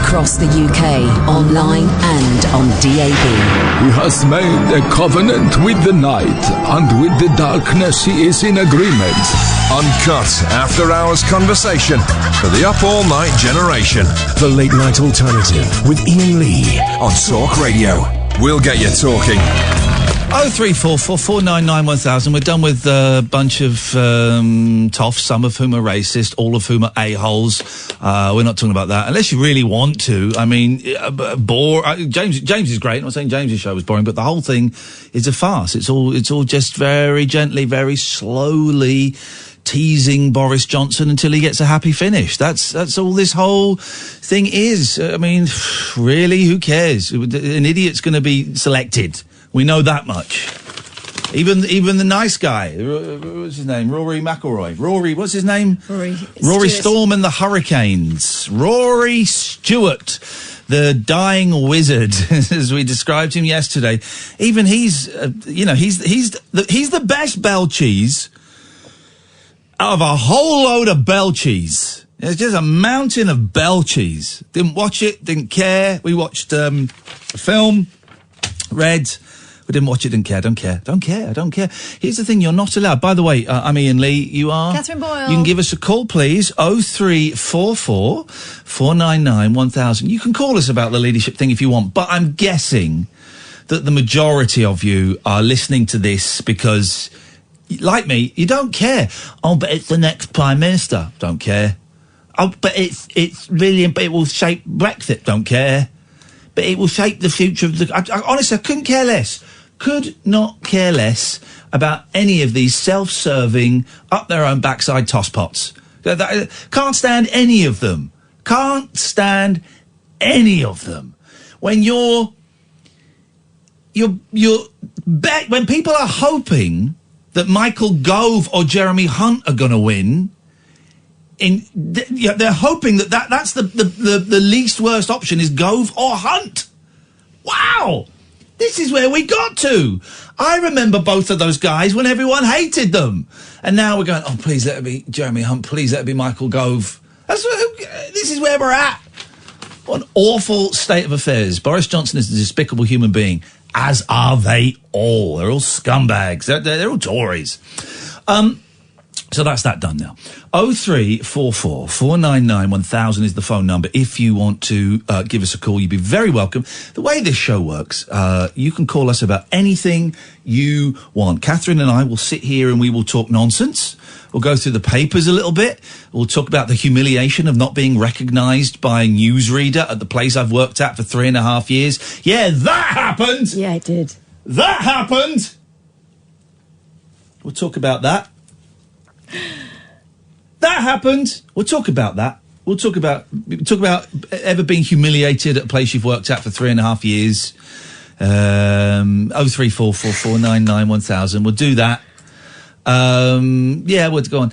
across the UK, online and on DAB. He has made a covenant with the night, and with the darkness he is in agreement. Uncut after-hours conversation for the up-all-night generation. The Late Night Alternative with Iain Lee on Talk Radio. We'll get you talking. 0344 499 1000. We're done with a bunch of toffs, some of whom are racist, all of whom are a-holes. We're not talking about that. Unless you really want to. I mean, James is great. I'm not saying James's show was boring, but the whole thing is a farce. It's all just very gently, very slowly teasing Boris Johnson until he gets a happy finish. That's all this whole thing is. I mean, really, who cares? An idiot's going to be selected. We know that much. Even the nice guy, what's his name? Rory McIlroy. Rory, what's his name? Rory Storm and the Hurricanes. Rory Stewart, the dying wizard, as we described him yesterday. Even he's the best bell cheese out of a whole load of bell cheese. It's just a mountain of bell cheese. Didn't watch it, didn't care. We watched a film, read. We didn't watch it, didn't care, don't care. Here's the thing, you're not allowed. By the way, I'm Iain Lee, you are? Katherine Boyle. You can give us a call, please, 0344 499 1000. You can call us about the leadership thing if you want, but I'm guessing that the majority of you are listening to this because, like me, you don't care. Oh, but it's the next Prime Minister. Don't care. Oh, but it's really, but it will shape Brexit. Don't care. But it will shape the future of the... Honestly, I couldn't care less. Could not care less about any of these self-serving, up-their-own backside tosspots. Can't stand any of them. Can't stand any of them. When when people are hoping that Michael Gove or Jeremy Hunt are going to win... they're hoping that's the least worst option is Gove or Hunt. Wow! This is where we got to. I remember both of those guys when everyone hated them. And now we're going, oh, please let it be Jeremy Hunt, please let it be Michael Gove. This is where we're at. What an awful state of affairs. Boris Johnson is a despicable human being, as are they all. They're all scumbags. They're all Tories. So that's that done now. 0344 499 1000 is the phone number. If you want to give us a call, you'd be very welcome. The way this show works, you can call us about anything you want. Katherine and I will sit here and we will talk nonsense. We'll go through the papers a little bit. We'll talk about the humiliation of not being recognised by a newsreader at the place I've worked at for 3.5 years. Yeah, that happened! Yeah, it did. That happened! We'll talk about that. That happened. We'll talk about that. We'll talk about ever being humiliated at a place you've worked at for 3.5 years. 0344 499 1000. We'll do that. Yeah, we'll go on.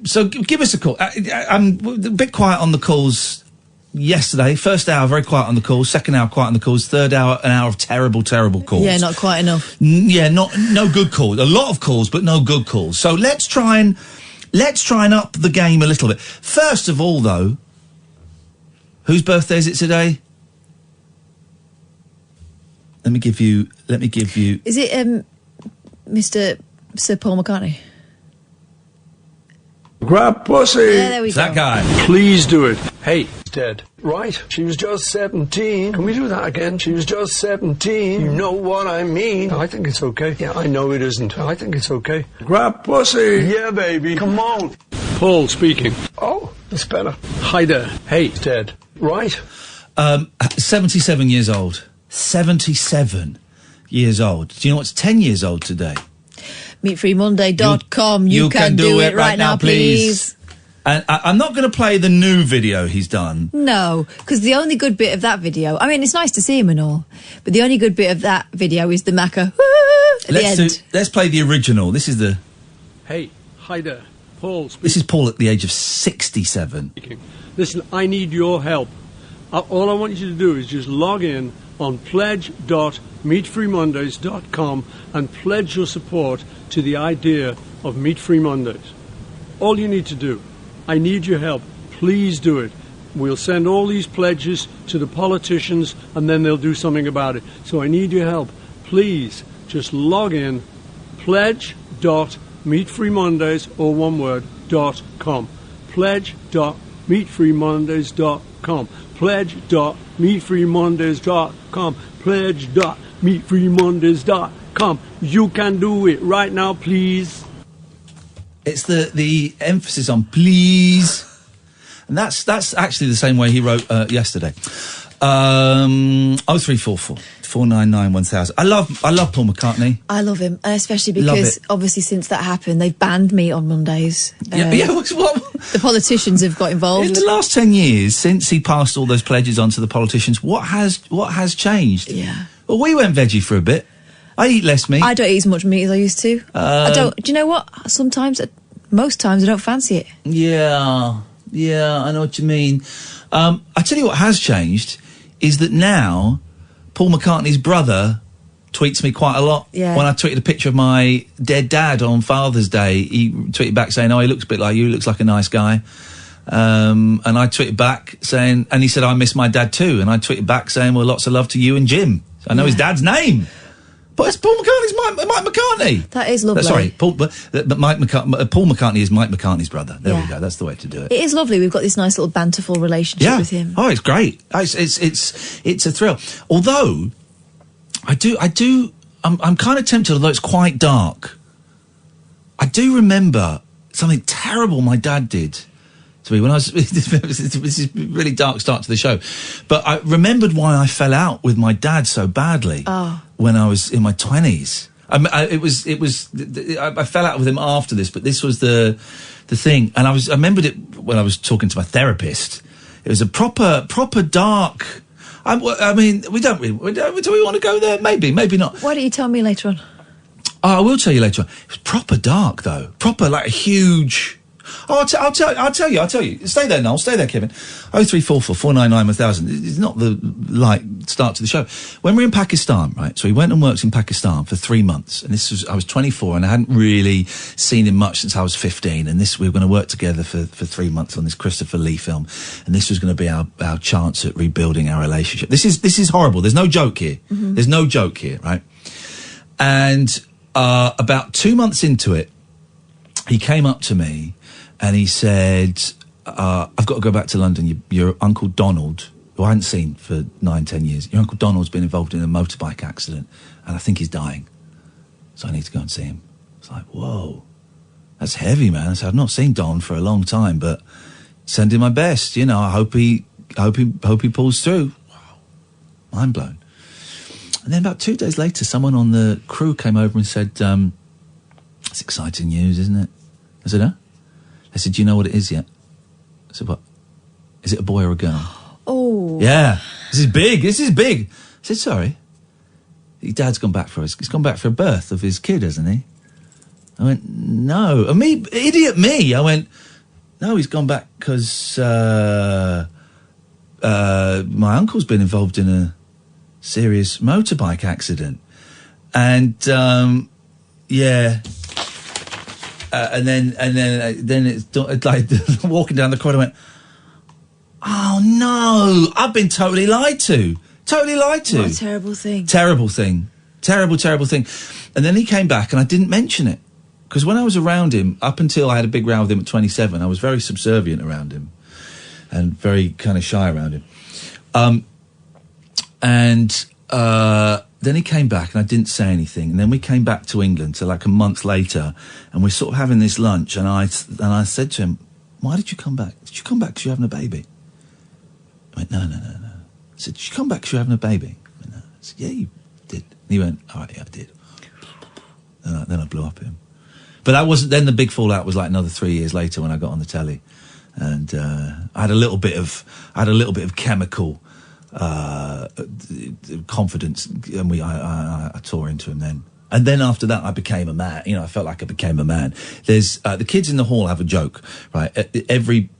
So give us a call. I'm a bit quiet on the calls yesterday. First hour, very quiet on the calls. Second hour, quiet on the calls. Third hour, an hour of terrible calls. Yeah, not quite enough. Yeah, no good calls. A lot of calls, but no good calls. So let's try and up the game a little bit. First of all, though, whose birthday is it today? Let me give you. Is it Mr. Sir Paul McCartney? Grab pussy. Yeah, there we go. That guy. Please do it. Hey, dead. Right, she was just 17. Can we do that again? She was just 17. You know what I mean. I think it's okay. Yeah, I know it isn't. I think it's okay. Grab pussy. Yeah, baby. Come on. Paul speaking. Oh, that's better. Hi there. Hey, dead. Right. 77 years old. 77 years old. Do you know what's 10 years old today? MeatFreeMonday.com. You can do it right now, please. And I'm not going to play the new video he's done. No, because the only good bit of that video, I mean, it's nice to see him and all, but the only good bit of that video is the Macca at the end. Let's play the original. This is the... Hey, hi there. Paul speaking. This is Paul at the age of 67. Listen, I need your help. All I want you to do is just log in on pledge.meatfreemondays.com and pledge your support to the idea of Meat Free Mondays. All you need to do, I need your help. Please do it. we'll send all these pledges to the politicians and then they'll do something about it. So I need your help. Please, just log in, pledge.meatfreemondays, or one word, .com. Pledge.meatfreemondays.com. Pledge.meatfreemondays.com. Pledge.meatfreemondays.com. You can do it right now, please. It's the emphasis on please. And that's actually the same way he wrote yesterday. 0344 499 1000. I love Paul McCartney. I love him, especially because obviously since that happened, they've banned me on Mondays. What? The politicians have got involved. In the last 10 years, since he passed all those pledges on to the politicians, what has changed? Yeah. Well, we went veggie for a bit. I eat less meat. I don't eat as much meat as I used to. I don't. Do you know what? Most times, I don't fancy it. Yeah, I know what you mean. I tell you what has changed is that now Paul McCartney's brother tweets me quite a lot. Yeah. When I tweeted a picture of my dead dad on Father's Day, he tweeted back saying, "Oh, he looks a bit like you. He looks like a nice guy." And I tweeted back saying, and he said, "I miss my dad too." And I tweeted back saying, "Well, lots of love to you and Jim." I know his dad's name. But it's Paul McCartney's Mike McCartney. That is lovely. Sorry, Paul McCartney is Mike McCartney's brother. There we go. That's the way to do it. It is lovely. We've got this nice little banterful relationship with him. Oh, it's great. It's a thrill. Although I'm kind of tempted. Although it's quite dark. I do remember something terrible my dad did to me when I was. This is a really dark start to the show, but I remembered why I fell out with my dad so badly when I was in my 20s. I fell out with him after this, but this was the thing, and I remembered it when I was talking to my therapist. It was a proper dark. I mean, do we want to go there? Maybe not. Why don't you tell me later on? Oh, I will tell you later on. It was proper dark though, proper like a huge. Oh, I'll tell you. Stay there, Noel. Stay there, Kevin. 0344 499 1000. It's not the light start to the show. When we were in Pakistan, right? So he went and worked in Pakistan for 3 months, and I was 24, and I hadn't really seen him much since I was 15. And we were going to work together for 3 months on this Christopher Lee film, and this was going to be our chance at rebuilding our relationship. This is horrible. There's no joke here. Mm-hmm. There's no joke here, right? And about 2 months into it, he came up to me. And he said, I've got to go back to London. Your Uncle Donald, who I hadn't seen for 9-10 years, your Uncle Donald's been involved in a motorbike accident, and I think he's dying. So I need to go and see him. It's like, whoa, that's heavy, man. I said, I've not seen Don for a long time, but send him my best. You know, I hope he pulls through. Wow, mind blown. And then about 2 days later, someone on the crew came over and said, that's exciting news, isn't it? I said, huh? I said, do you know what it is yet? I said, what? Is it a boy or a girl? Oh. Yeah. This is big. I said, sorry. Your dad's gone back for us. He's gone back for a birth of his kid, hasn't he? I went, no. And me, idiot me. I went, no, he's gone back because my uncle's been involved in a serious motorbike accident. And, yeah... and then it's like walking down the corridor. I went, oh no! I've been totally lied to. What a terrible thing. Terrible thing. And then he came back, and I didn't mention it because when I was around him, up until I had a big row with him at 27, I was very subservient around him and very kind of shy around him. Then he came back and I didn't say anything. And then we came back to England, so like a month later, and we're sort of having this lunch. And I said to him, why did you come back? Did you come back because you're having a baby? I went, no. I said, did you come back because you're having a baby? I went, no. I said, yeah, you did. And he went, all right, yeah, I did. And then I blew up at him. But that wasn't, then the big fallout was like another 3 years later when I got on the telly. And I had a little bit of chemical confidence, and I tore into him then. And then after that, I became a man. You know, I felt like I became a man. There's the kids in the hall have a joke, right? Every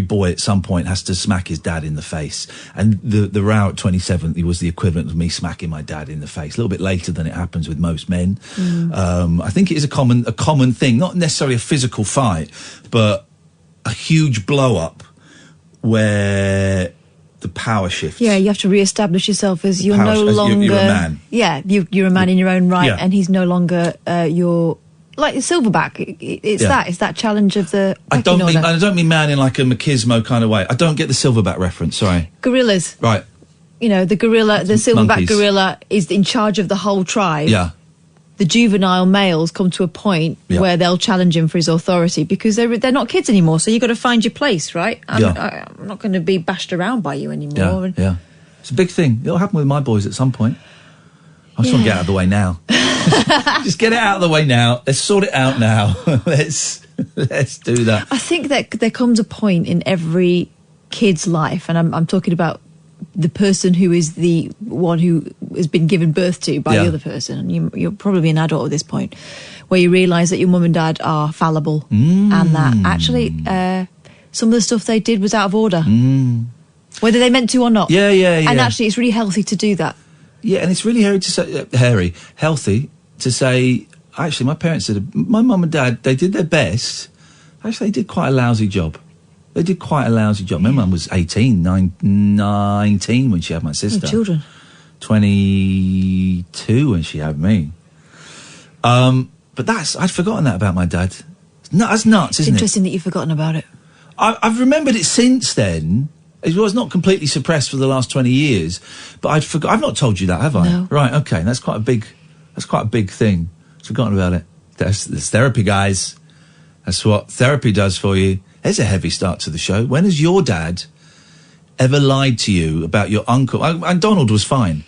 boy at some point has to smack his dad in the face. And the row at 27, it was the equivalent of me smacking my dad in the face. A little bit later than it happens with most men. I think it is a common thing, not necessarily a physical fight, but a huge blow up where the power shifts. Yeah, you have to re-establish yourself as you're no longer... You're a man. Yeah, you're a man in your own right, Yeah. and he's no longer your... Like the silverback, it's that challenge of the... I don't mean man in like a machismo kind of way. I don't get the silverback reference, sorry. Gorillas. Right. You know, the silverback monkeys. gorilla is in charge of the whole tribe. Yeah. The juvenile males come to a point where they'll challenge him for his authority because they're not kids anymore, so you've got to find your place, right? I'm not going to be bashed around by you anymore. Yeah. It's a big thing. It'll happen with my boys at some point. I just want to get out of the way now. Just get it out of the way now. Let's sort it out now. Let's do that. I think that there comes a point in every kid's life, and I'm talking about the person who is the one who has been given birth to by the other person, and you're probably an adult at this point, where you realise that your mum and dad are fallible, and that actually some of the stuff they did was out of order, whether they meant to or not. Yeah. And actually, it's really healthy to do that. Yeah, and it's really healthy to say, actually, my parents my mum and dad, they did their best. Actually, they did quite a lousy job. My mum was 19 when she had my sister. Children. 22 when she had me. But I'd forgotten that about my dad. That's nuts, isn't it? Interesting that you've forgotten about it. I've remembered it since then. It was not completely suppressed for the last 20 years, but I've not told you that, have I? No. Right, okay, that's quite a big thing. I've forgotten about it. That's therapy, guys. That's what therapy does for you. There's a heavy start to the show. When has your dad ever lied to you about your uncle? And Donald was fine.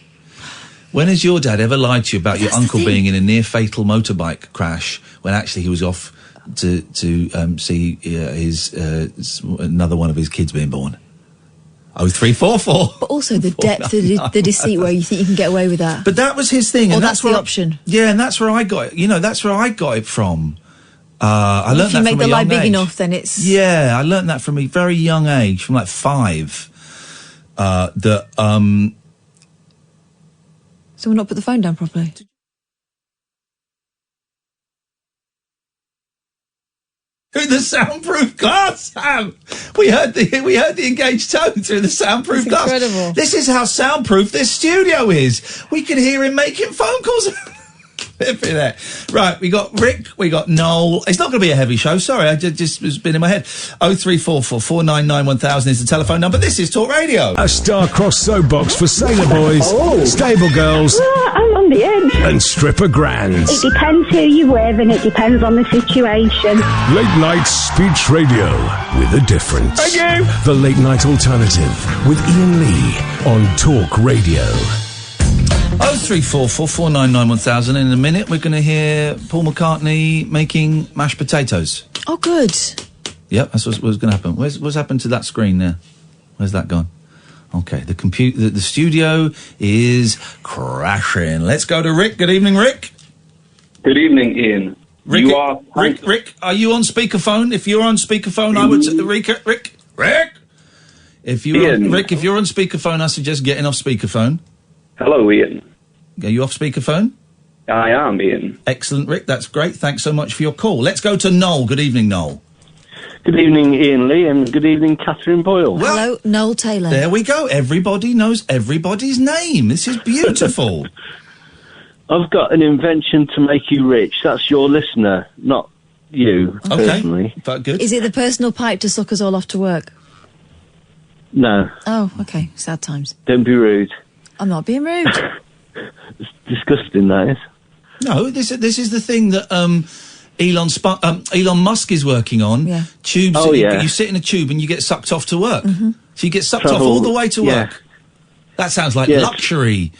When has your dad ever lied to you about your uncle being in a near-fatal motorbike crash when actually he was off to see another one of his kids being born? 0344. But also the depth of the deceit where you think you can get away with that. But that was his thing. Or and that's the option. Yeah, and that's where I got it. That's where I got it from. I learned that from a young age. If you make the lie big enough, then it's... Yeah, I learned that from a very young age, from like 5. So we'll not put the phone down properly. Through the soundproof glass, Sam. We heard the engaged tone through the soundproof glass. Incredible. This is how soundproof this studio is. We can hear him making phone calls. Right, we got Rick, we got Noel. It's not going to be a heavy show, sorry, I just was been in my head. 0344 499 1000 is the telephone number. This is Talk Radio. A star-crossed soapbox for sailor boys, stable girls, I'm on the edge. and stripper grands. It depends who you're with and it depends on the situation. Late night speech radio with a difference. Thank you. The Late Night Alternative with Iain Lee on Talk Radio. 0344 499 1000. In a minute, we're going to hear Paul McCartney making mashed potatoes. Oh, good. Yep, that's what's going to happen. What's happened to that screen there? Where's that gone? Okay, the studio is crashing. Let's go to Rick. Good evening, Rick. Good evening, Ian. Rick, Rick, are you on speakerphone? If you're on speakerphone, I would... Rick! If you're on speakerphone, I suggest getting off speakerphone. Hello, Ian. Are you off speakerphone? I am, Ian. Excellent, Rick. That's great. Thanks so much for your call. Let's go to Noel. Good evening, Noel. Good evening, Ian Lee, and good evening, Katherine Boyle. Well, hello, Noel Taylor. There we go. Everybody knows everybody's name. This is beautiful. I've got an invention to make you rich. That's your listener, not you, personally. But good. Is it the personal pipe to suck us all off to work? No. Oh, okay. Sad times. Don't be rude. I'm not being rude. It's disgusting, that is. No, this is the thing that Elon Musk is working on. Yeah. Tubes. Oh, yeah. You sit in a tube and you get sucked off to work. Mm-hmm. So you get sucked off all the way to yeah. work. That sounds like luxury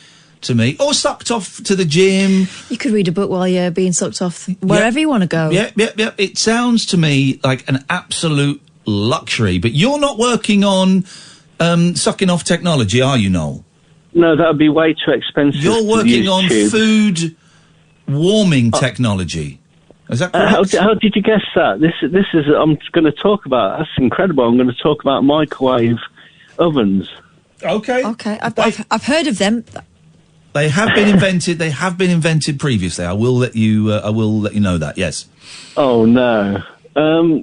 to me. Or sucked off to the gym. You could read a book while you're being sucked off wherever you want to go. Yeah. It sounds to me like an absolute luxury. But you're not working on sucking off technology, are you, Noel? No, that would be way too expensive. You're working on tube. food warming technology. Is that correct? How did you guess that? This is I'm going to talk about. That's incredible. I'm going to talk about microwave ovens. Okay. I've heard of them. They have been invented. They have been invented previously. I will let you know that. Yes. Oh no.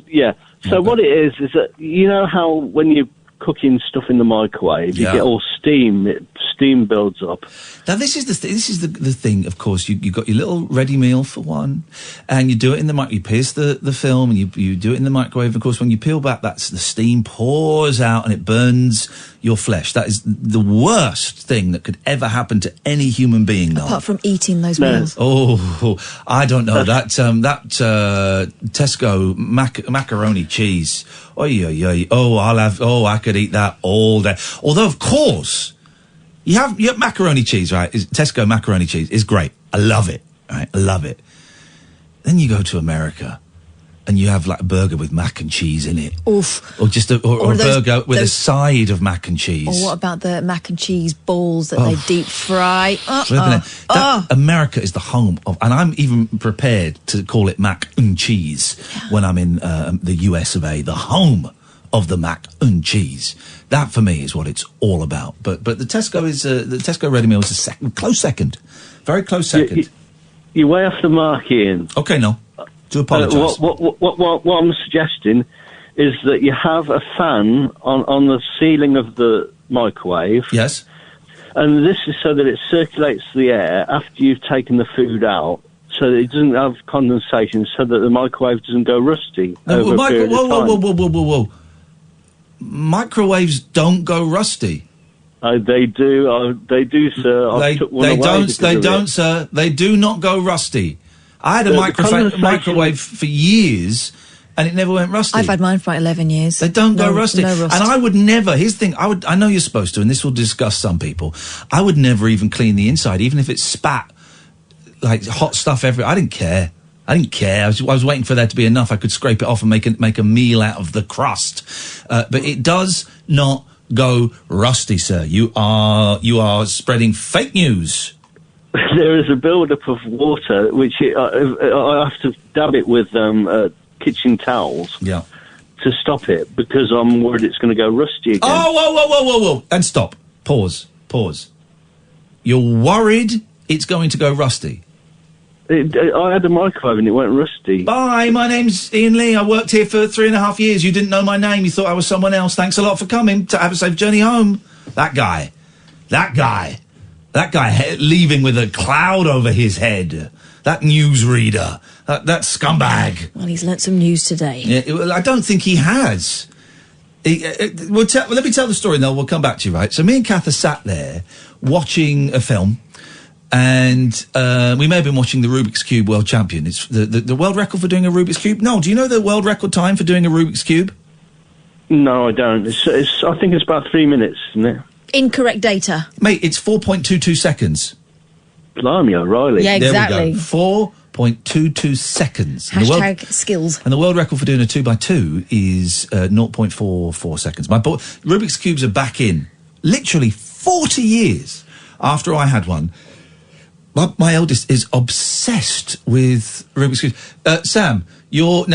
Yeah. So what it is that you know how when you cooking stuff in the microwave, you get all steam. Steam builds up. Now this is the thing. Of course, you got your little ready meal for one, and you do it in the mic. You pierce the film, and you do it in the microwave. Of course, when you peel back, the steam pours out and it burns your flesh. That is the worst thing that could ever happen to any human being. Apart from eating those meals. Oh, I don't know that Tesco macaroni cheese. I could eat that all day. Although, of course. You have macaroni cheese, right? Tesco macaroni cheese is great. I love it, right? I love it. Then you go to America and you have like a burger with mac and cheese in it. Oof. Or just a burger with a side of mac and cheese. Or what about the mac and cheese balls that they deep fry? America is the home of, and I'm even prepared to call it mac and cheese when I'm in the US of A, the home of the mac and cheese. That for me is what it's all about. But the Tesco is the Tesco ready meal is a close second, very close second. You way off the mark, Ian. Okay, no, do apologise. What I'm suggesting is that you have a fan on the ceiling of the microwave. Yes. And this is so that it circulates the air after you've taken the food out, so that it doesn't have condensation, so that the microwave doesn't go rusty over a period of time. Whoa. Microwaves don't go rusty. They do. They do, sir. They don't, sir. They do not go rusty. I had a microwave for years, and it never went rusty. I've had mine for 11 years. They don't go rusty. No rust. And I would never. Here's the thing. I know you're supposed to, and this will disgust some people. I would never even clean the inside, even if it spat like hot stuff everywhere. I didn't care. I was waiting for there to be enough. I could scrape it off and make a meal out of the crust. But it does not go rusty, sir. You are spreading fake news. There is a build-up of water, which I have to dab it with kitchen towels to stop it, because I'm worried it's going to go rusty again. Oh, whoa. And stop. Pause. You're worried it's going to go rusty? I had a microwave and it went rusty. Bye, my name's Iain Lee. I worked here for 3.5 years. You didn't know my name. You thought I was someone else. Thanks a lot for coming. To have a safe journey home. That guy leaving with a cloud over his head. That newsreader. That scumbag. Well, he's learnt some news today. Yeah, I don't think he has. Let me tell the story, and then we'll come back to you, right? So me and Kath are sat there watching a film. And we may have been watching the Rubik's Cube World Champion. It's the world record for doing a Rubik's Cube. No, do you know the world record time for doing a Rubik's Cube? No, I don't. I think it's about 3 minutes, isn't it? Incorrect data. Mate, it's 4.22 seconds. Blimey, O'Reilly. Yeah, exactly. There we go. 4.22 seconds. Hashtag skills. And the world record for doing a 2x2 is 0.44 seconds. Rubik's Cubes are back in. Literally 40 years after I had one. My eldest is obsessed with Rubik's Cube. Sam, you're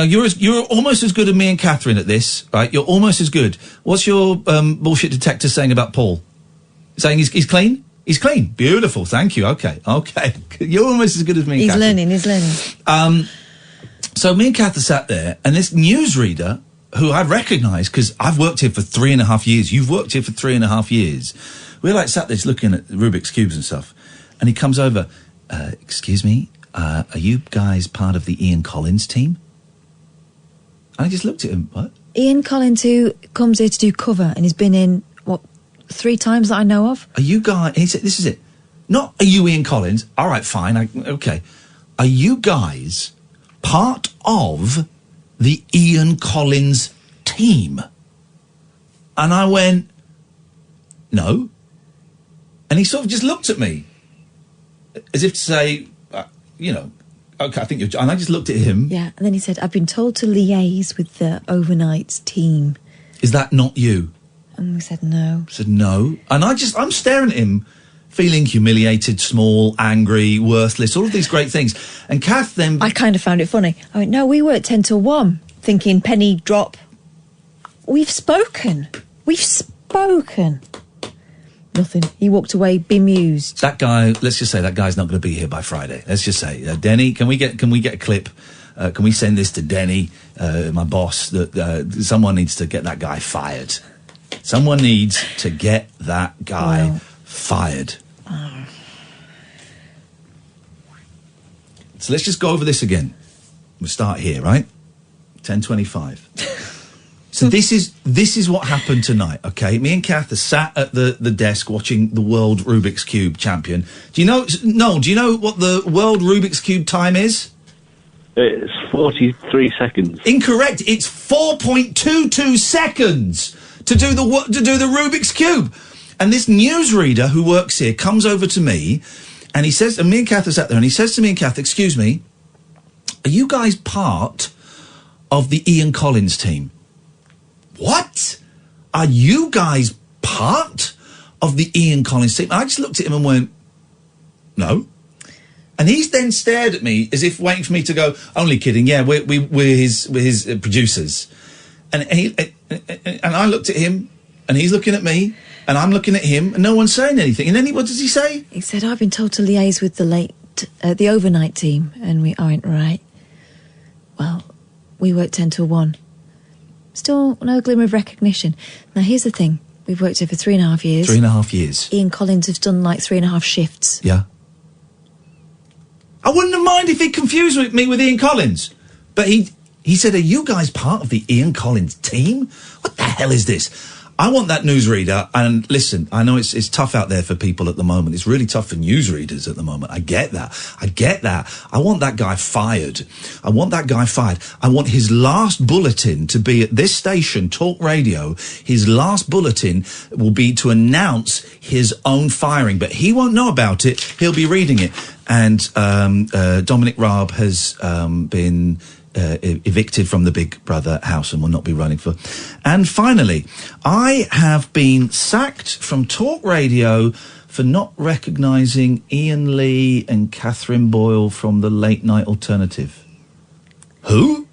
almost as good as me and Katherine at this, right? You're almost as good. What's your bullshit detector saying about Paul? Saying he's clean? He's clean. Beautiful. Thank you. Okay. You're almost as good as me and Katherine. He's learning. So me and Kath are sat there, and this newsreader, who I recognise because I've worked here for 3.5 years. You've worked here for 3.5 years. We're like sat there just looking at Rubik's Cubes and stuff. And he comes over, excuse me, are you guys part of the Ian Collins team? And I just looked at him, what? Ian Collins, who comes here to do cover, and he's been in, 3 times that I know of? Are you guys, he said, this is it, not are you Ian Collins? All right, fine, okay. Are you guys part of the Ian Collins team? And I went, no. And he sort of just looked at me. As if to say, okay, I think you're... And I just looked at him. Yeah, and then he said, I've been told to liaise with the overnight team. Is that not you? And we said no. Said no. And I'm staring at him, feeling humiliated, small, angry, worthless, all of these great things. And Kath then... I kind of found it funny. I went, no, we work 10 till 1, thinking penny drop. We've spoken. Nothing. He walked away bemused. That guy, let's just say that guy's not going to be here by Friday. Let's just say, Denny, can we get a clip? Can we send this to Denny, my boss? That someone needs to get that guy fired. Someone needs to get that guy fired. So let's just go over this again. We'll start here, right? 10:25. So this is what happened tonight, okay? Me and Kath are sat at the desk watching the World Rubik's Cube champion. Do you know what the World Rubik's Cube time is? It's 43 seconds. Incorrect. It's 4.22 seconds to do the Rubik's Cube. And this newsreader who works here comes over to me, and he says, and me and Kath are sat there, and he says to me and Kath, "Excuse me, are you guys part of the Ian Collins team?" What? Are you guys part of the Ian Collins team? I just looked at him and went, "No." And he's then stared at me as if waiting for me to go, "Only kidding, yeah, we're his producers." And I looked at him, and he's looking at me, and I'm looking at him, and no one's saying anything. And then what does he say? He said, "I've been told to liaise with the overnight team, and we aren't right. Well, we work 10 to 1. Still no glimmer of recognition. Now, here's the thing. We've worked here for 3.5 years. 3.5 years. Ian Collins has done like 3.5 shifts. Yeah. I wouldn't have minded if he confused me with Ian Collins. But he said, "Are you guys part of the Ian Collins team? What the hell is this?" I want that newsreader, and listen, I know it's tough out there for people at the moment. It's really tough for newsreaders at the moment. I get that. I want that guy fired. I want his last bulletin to be at this station, Talk Radio. His last bulletin will be to announce his own firing, but he won't know about it. He'll be reading it. And Dominic Raab has been evicted from the Big Brother house and will not be running for. And finally, I have been sacked from Talk Radio for not recognising Iain Lee and Katherine Boyle from the Late Night Alternative. Who?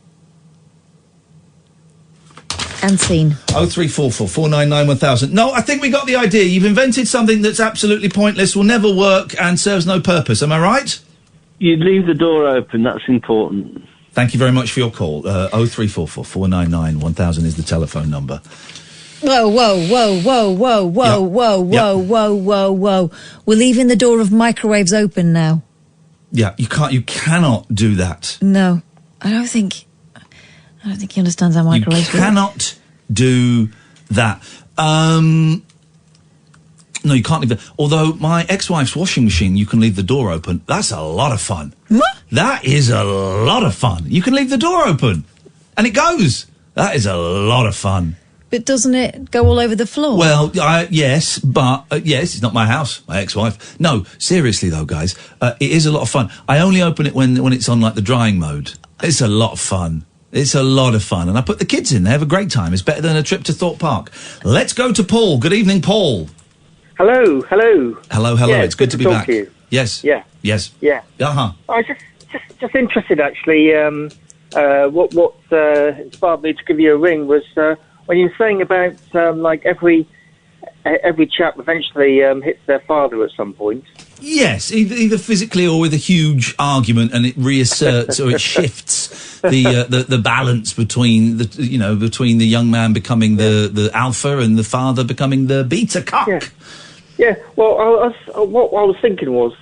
And scene. 0344 499 1000. No, I think we got the idea. You've invented something that's absolutely pointless, will never work, and serves no purpose. Am I right? You leave the door open. That's important. Thank you very much for your call. 0344 499 1000 is the telephone number. Whoa. We're leaving the door of microwaves open now. Yeah, you cannot do that. No, I don't think he understands how microwaves work. You cannot do that. No, you can't leave that. Although my ex-wife's washing machine, you can leave the door open. That's a lot of fun. What? That is a lot of fun. You can leave the door open, and it goes. That is a lot of fun. But doesn't it go all over the floor? Well, yes, but yes, it's not my house, my ex-wife. No, seriously though, guys, it is a lot of fun. I only open it when it's on like the drying mode. It's a lot of fun. It's a lot of fun, and I put the kids in. They have a great time. It's better than a trip to Thorpe Park. Let's go to Paul. Good evening, Paul. Hello. Yeah, it's good to be back. To you. Yes. Yeah. Yes. Yeah. Uh-huh. I was just interested, actually. What inspired me to give you a ring was when you were saying about like every chap eventually hits their father at some point. Yes, either physically or with a huge argument, and it reasserts or it shifts the balance between between the young man becoming the alpha and the father becoming the beta cock. Yeah. Well, what I was thinking was,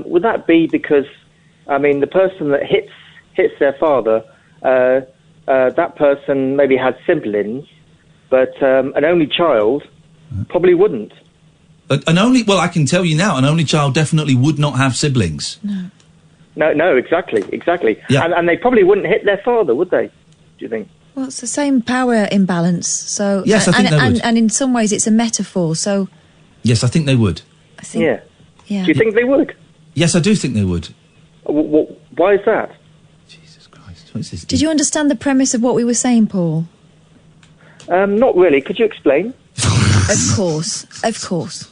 would that be because, I mean, the person that hits their father, that person maybe had siblings, but an only child probably wouldn't. I can tell you now, an only child definitely would not have siblings. No, exactly. Yeah. And they probably wouldn't hit their father, would they? Do you think? Well, it's the same power imbalance. So yes, I think they would. And in some ways, it's a metaphor. So yes, I think they would. I think. Yeah. Do you think they would? Yes, I do think they would. Why is that? Jesus Christ! What is this? Did you understand the premise of what we were saying, Paul? Not really. Could you explain? Of course.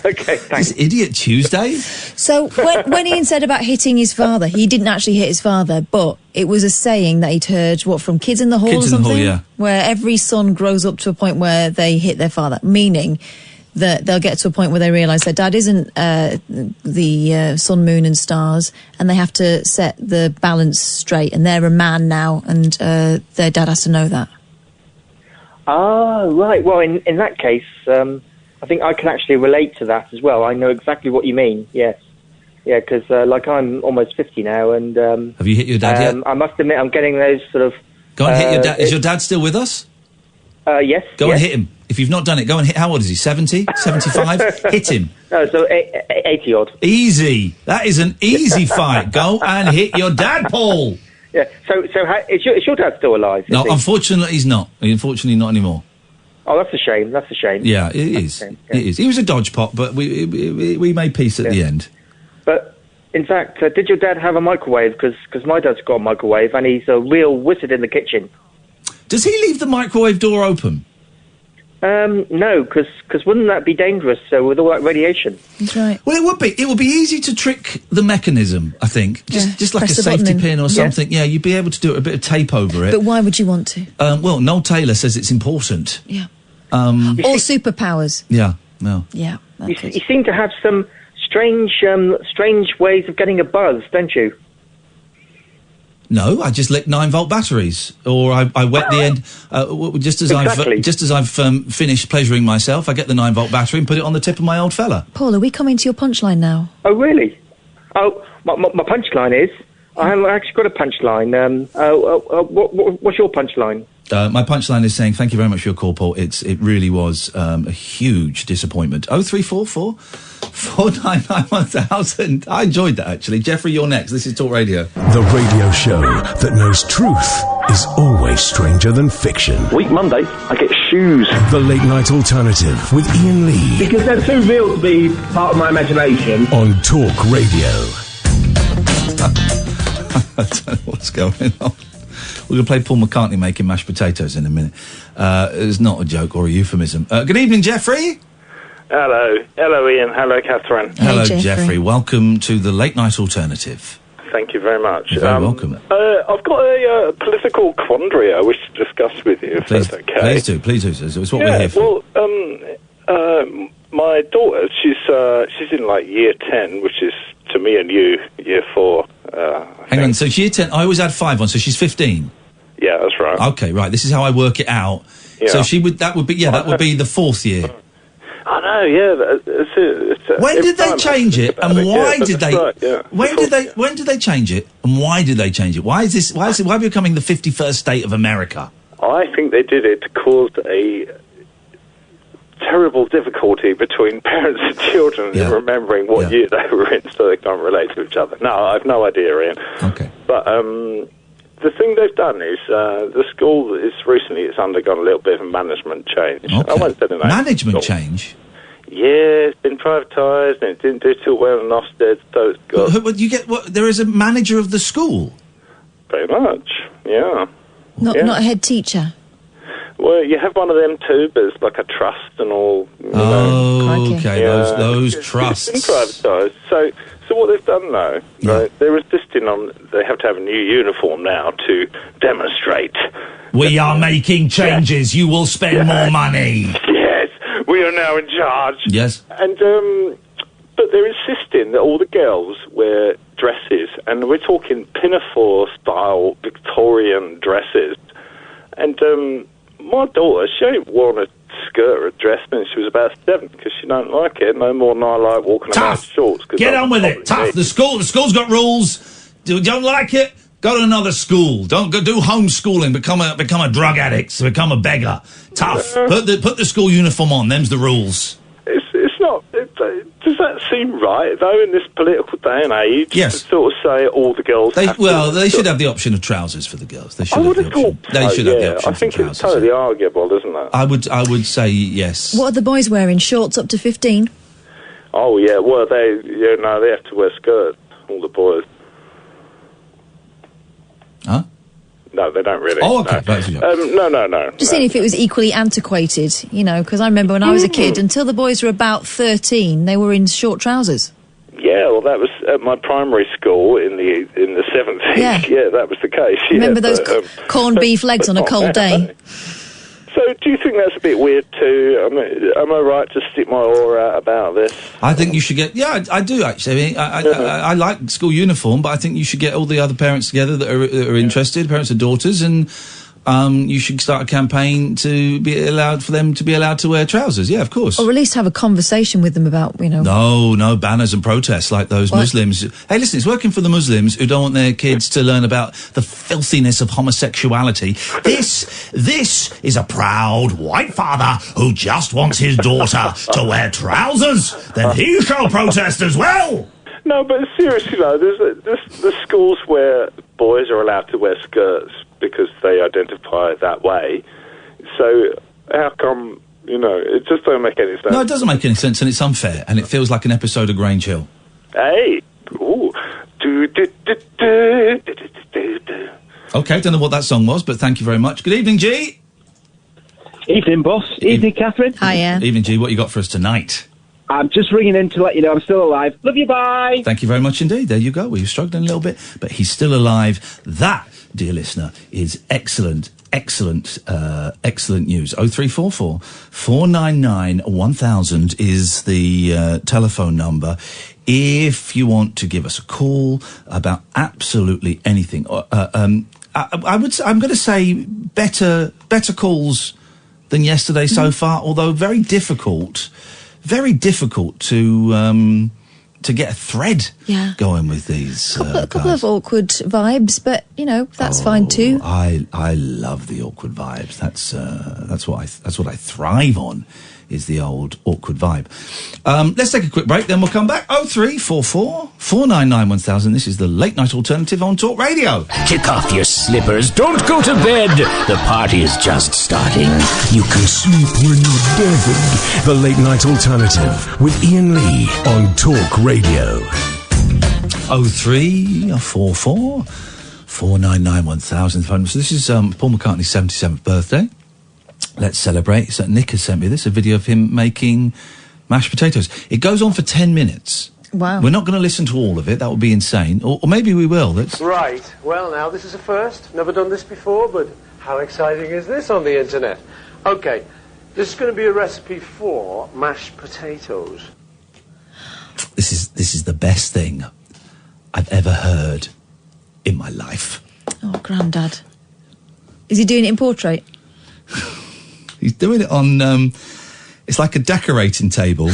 Okay, thanks. This Idiot Tuesday? So when Iain said about hitting his father, he didn't actually hit his father, but it was a saying that he'd heard, from Kids in the Hall or something? Hall, yeah. Where every son grows up to a point where they hit their father, meaning that they'll get to a point where they realise their dad isn't the sun, moon and stars, and they have to set the balance straight, and they're a man now, and their dad has to know that. Ah, right. Well, in that case, I think I can actually relate to that as well. I know exactly what you mean. Yes. Yeah, because I'm almost 50 now, and have you hit your dad yet? I must admit, I'm getting those sort of. Go and hit your dad. Is your dad still with us? Yes. Go and hit him. If you've not done it, go and hit. How old is he? 70? 75? Hit him. No, so 80 odd. Easy. That is an easy fight. Go and hit your dad, Paul. Yeah. So is your dad still alive? No, unfortunately, he's not. Unfortunately, not anymore. Oh, that's a shame. That's a shame. Yeah, it is. It is. He was a dodge pot, but we made peace at the end. But in fact, did your dad have a microwave? Because my dad's got a microwave, and he's a real wizard in the kitchen. Does he leave the microwave door open? No, because wouldn't that be dangerous with all that radiation? That's right. Well, it would be. It would be easy to trick the mechanism, I think. Just like a safety pin or something. Yeah, you'd be able to do a bit of tape over it. But why would you want to? Well, Noel Taylor says it's important. Yeah. Or superpowers. Yeah, no. Yeah. You seem to have some strange ways of getting a buzz, don't you? No, I just lick 9-volt batteries, or I wet the end. Just as I've finished pleasuring myself, I get the 9-volt battery and put it on the tip of my old fella. Paul, are we coming to your punchline now? Oh, really? Oh, my punchline is I haven't actually got a punchline. What's your punchline? My punchline is saying thank you very much for your call, Paul. It really was a huge disappointment. 0344 499 1000. I enjoyed that, actually. Jeffrey, you're next. This is Talk Radio. The radio show that knows truth is always stranger than fiction. Week Monday, I get shoes. The Late Night Alternative with Iain Lee. Because they're too real to be part of my imagination. On Talk Radio. I don't know what's going on. We're going to play Paul McCartney making mashed potatoes in a minute. It's not a joke or a euphemism. Good evening, Jeffrey. Hello, Iain. Hello, Katherine. Hello, Jeffrey. Welcome to the Late Night Alternative. Thank you very much. You're very welcome. I've got a political quandary I wish to discuss with you, if that's okay. Please do. It's what we're here for. Well, my daughter, she's in like year 10, which is to me and you year 4. Hang on, so she's year 10. I always add 5 on, so she's 15. Yeah, that's right. Okay, right. This is how I work it out. Yeah. So that would be the 4th year. I know, yeah. When did they change it, and why did they? Right, yeah. When did they change it, and why did they change it? Why is it becoming the 51st state of America? I think they did it to cause a terrible difficulty between parents and children in remembering what year they were in, so they can't relate to each other. No, I've no idea, Iain. Okay. But the thing they've done is the school it's undergone a little bit of a management change. Okay. I won't say the name. Management change? Yeah, it's been privatised and it didn't do too well in Ofsted, so it's got... there is a manager of the school? Very much, yeah. Not a head teacher? Well, you have one of them too, but it's like a trust and all. Okay, those trusts. It's been privatised. So what they've done now, right, they're insisting on they have to have a new uniform now to demonstrate. We are making changes. You will spend more money. Yes, we are now in charge. Yes. And but they're insisting that all the girls wear dresses, and we're talking pinafore-style Victorian dresses. And my daughter, she ain't worn a skirt or a dress since she was about 7 because she don't like it no more than I like walking around in shorts. Get on with it. Tough. The school's got rules. Don't like it? Go to another school. Don't go do homeschooling. Become a drug addict. Become a beggar. Tough. Put the school uniform on. Them's the rules. It's not. Does that seem right though in this political day and age? Yes. To sort of say all the girls. They should have the option of trousers for the girls. They should. I would have thought. They should have the option. I think for it's totally arguable, isn't it? I would say yes. What are the boys wearing? Shorts up to 15? Oh yeah. Well, they have to wear skirts. All the boys. Huh? No, they don't really. Oh, okay. No. Just seeing if it was equally antiquated, because I remember when I was a kid, until the boys were about 13, they were in short trousers. Yeah, well, that was at my primary school in the 70s. Yeah, that was the case. Remember those corned beef legs on a cold day? So, do you think that's a bit weird too? Am I right to stick my oar out about this? I think you should get... Yeah, I do, actually. I like school uniform, but I think you should get all the other parents together that are interested, parents of daughters, and you should start a campaign to be allowed for them to be allowed to wear trousers. Yeah, of course. Or at least have a conversation with them about, you know. No banners and protests like those Muslims. Hey, listen, it's working for the Muslims who don't want their kids to learn about the filthiness of homosexuality. This is a proud white father who just wants his daughter to wear trousers. Then he shall protest as well. No, but seriously, though, there's schools where boys are allowed to wear skirts because they identify that way. So how come, it just don't make any sense. No, it doesn't make any sense, and it's unfair, and it feels like an episode of Grange Hill. Hey! Ooh. Okay, don't know what that song was, but thank you very much. Good evening, G. Evening, boss. Evening, Catherine. Hiya. Evening, G. What you got for us tonight? I'm just ringing in to let you know I'm still alive. Love you, bye! Thank you very much indeed. There you go. Well, you're struggling a little bit, but he's still alive. That, dear listener, is excellent news. 0344 499 1000 is the telephone number. If you want to give us a call about absolutely anything, I'm going to say better calls than yesterday so far, although very difficult to get a thread going with these. A couple of awkward vibes, but that's fine too. I love the awkward vibes. That's what I thrive on. Is the old awkward vibe. Let's take a quick break, then we'll come back. 0344 499 1000. This is the late night alternative on Talk Radio. Kick off your slippers. Don't go to bed. The party is just starting. You can sleep when you're dead. The late night alternative with Iain Lee on Talk Radio. 0344 499 1000. So this is Paul McCartney's 77th birthday. Let's celebrate. So Nick has sent me this, a video of him making mashed potatoes. It goes on for 10 minutes. Wow. We're not going to listen to all of it. That would be insane. Or maybe we will. Right. Well, now, this is a first. Never done this before, but how exciting is this on the internet? Okay. This is going to be a recipe for mashed potatoes. This is the best thing I've ever heard in my life. Oh, Grandad. Is he doing it in portrait? He's doing it on, it's like a decorating table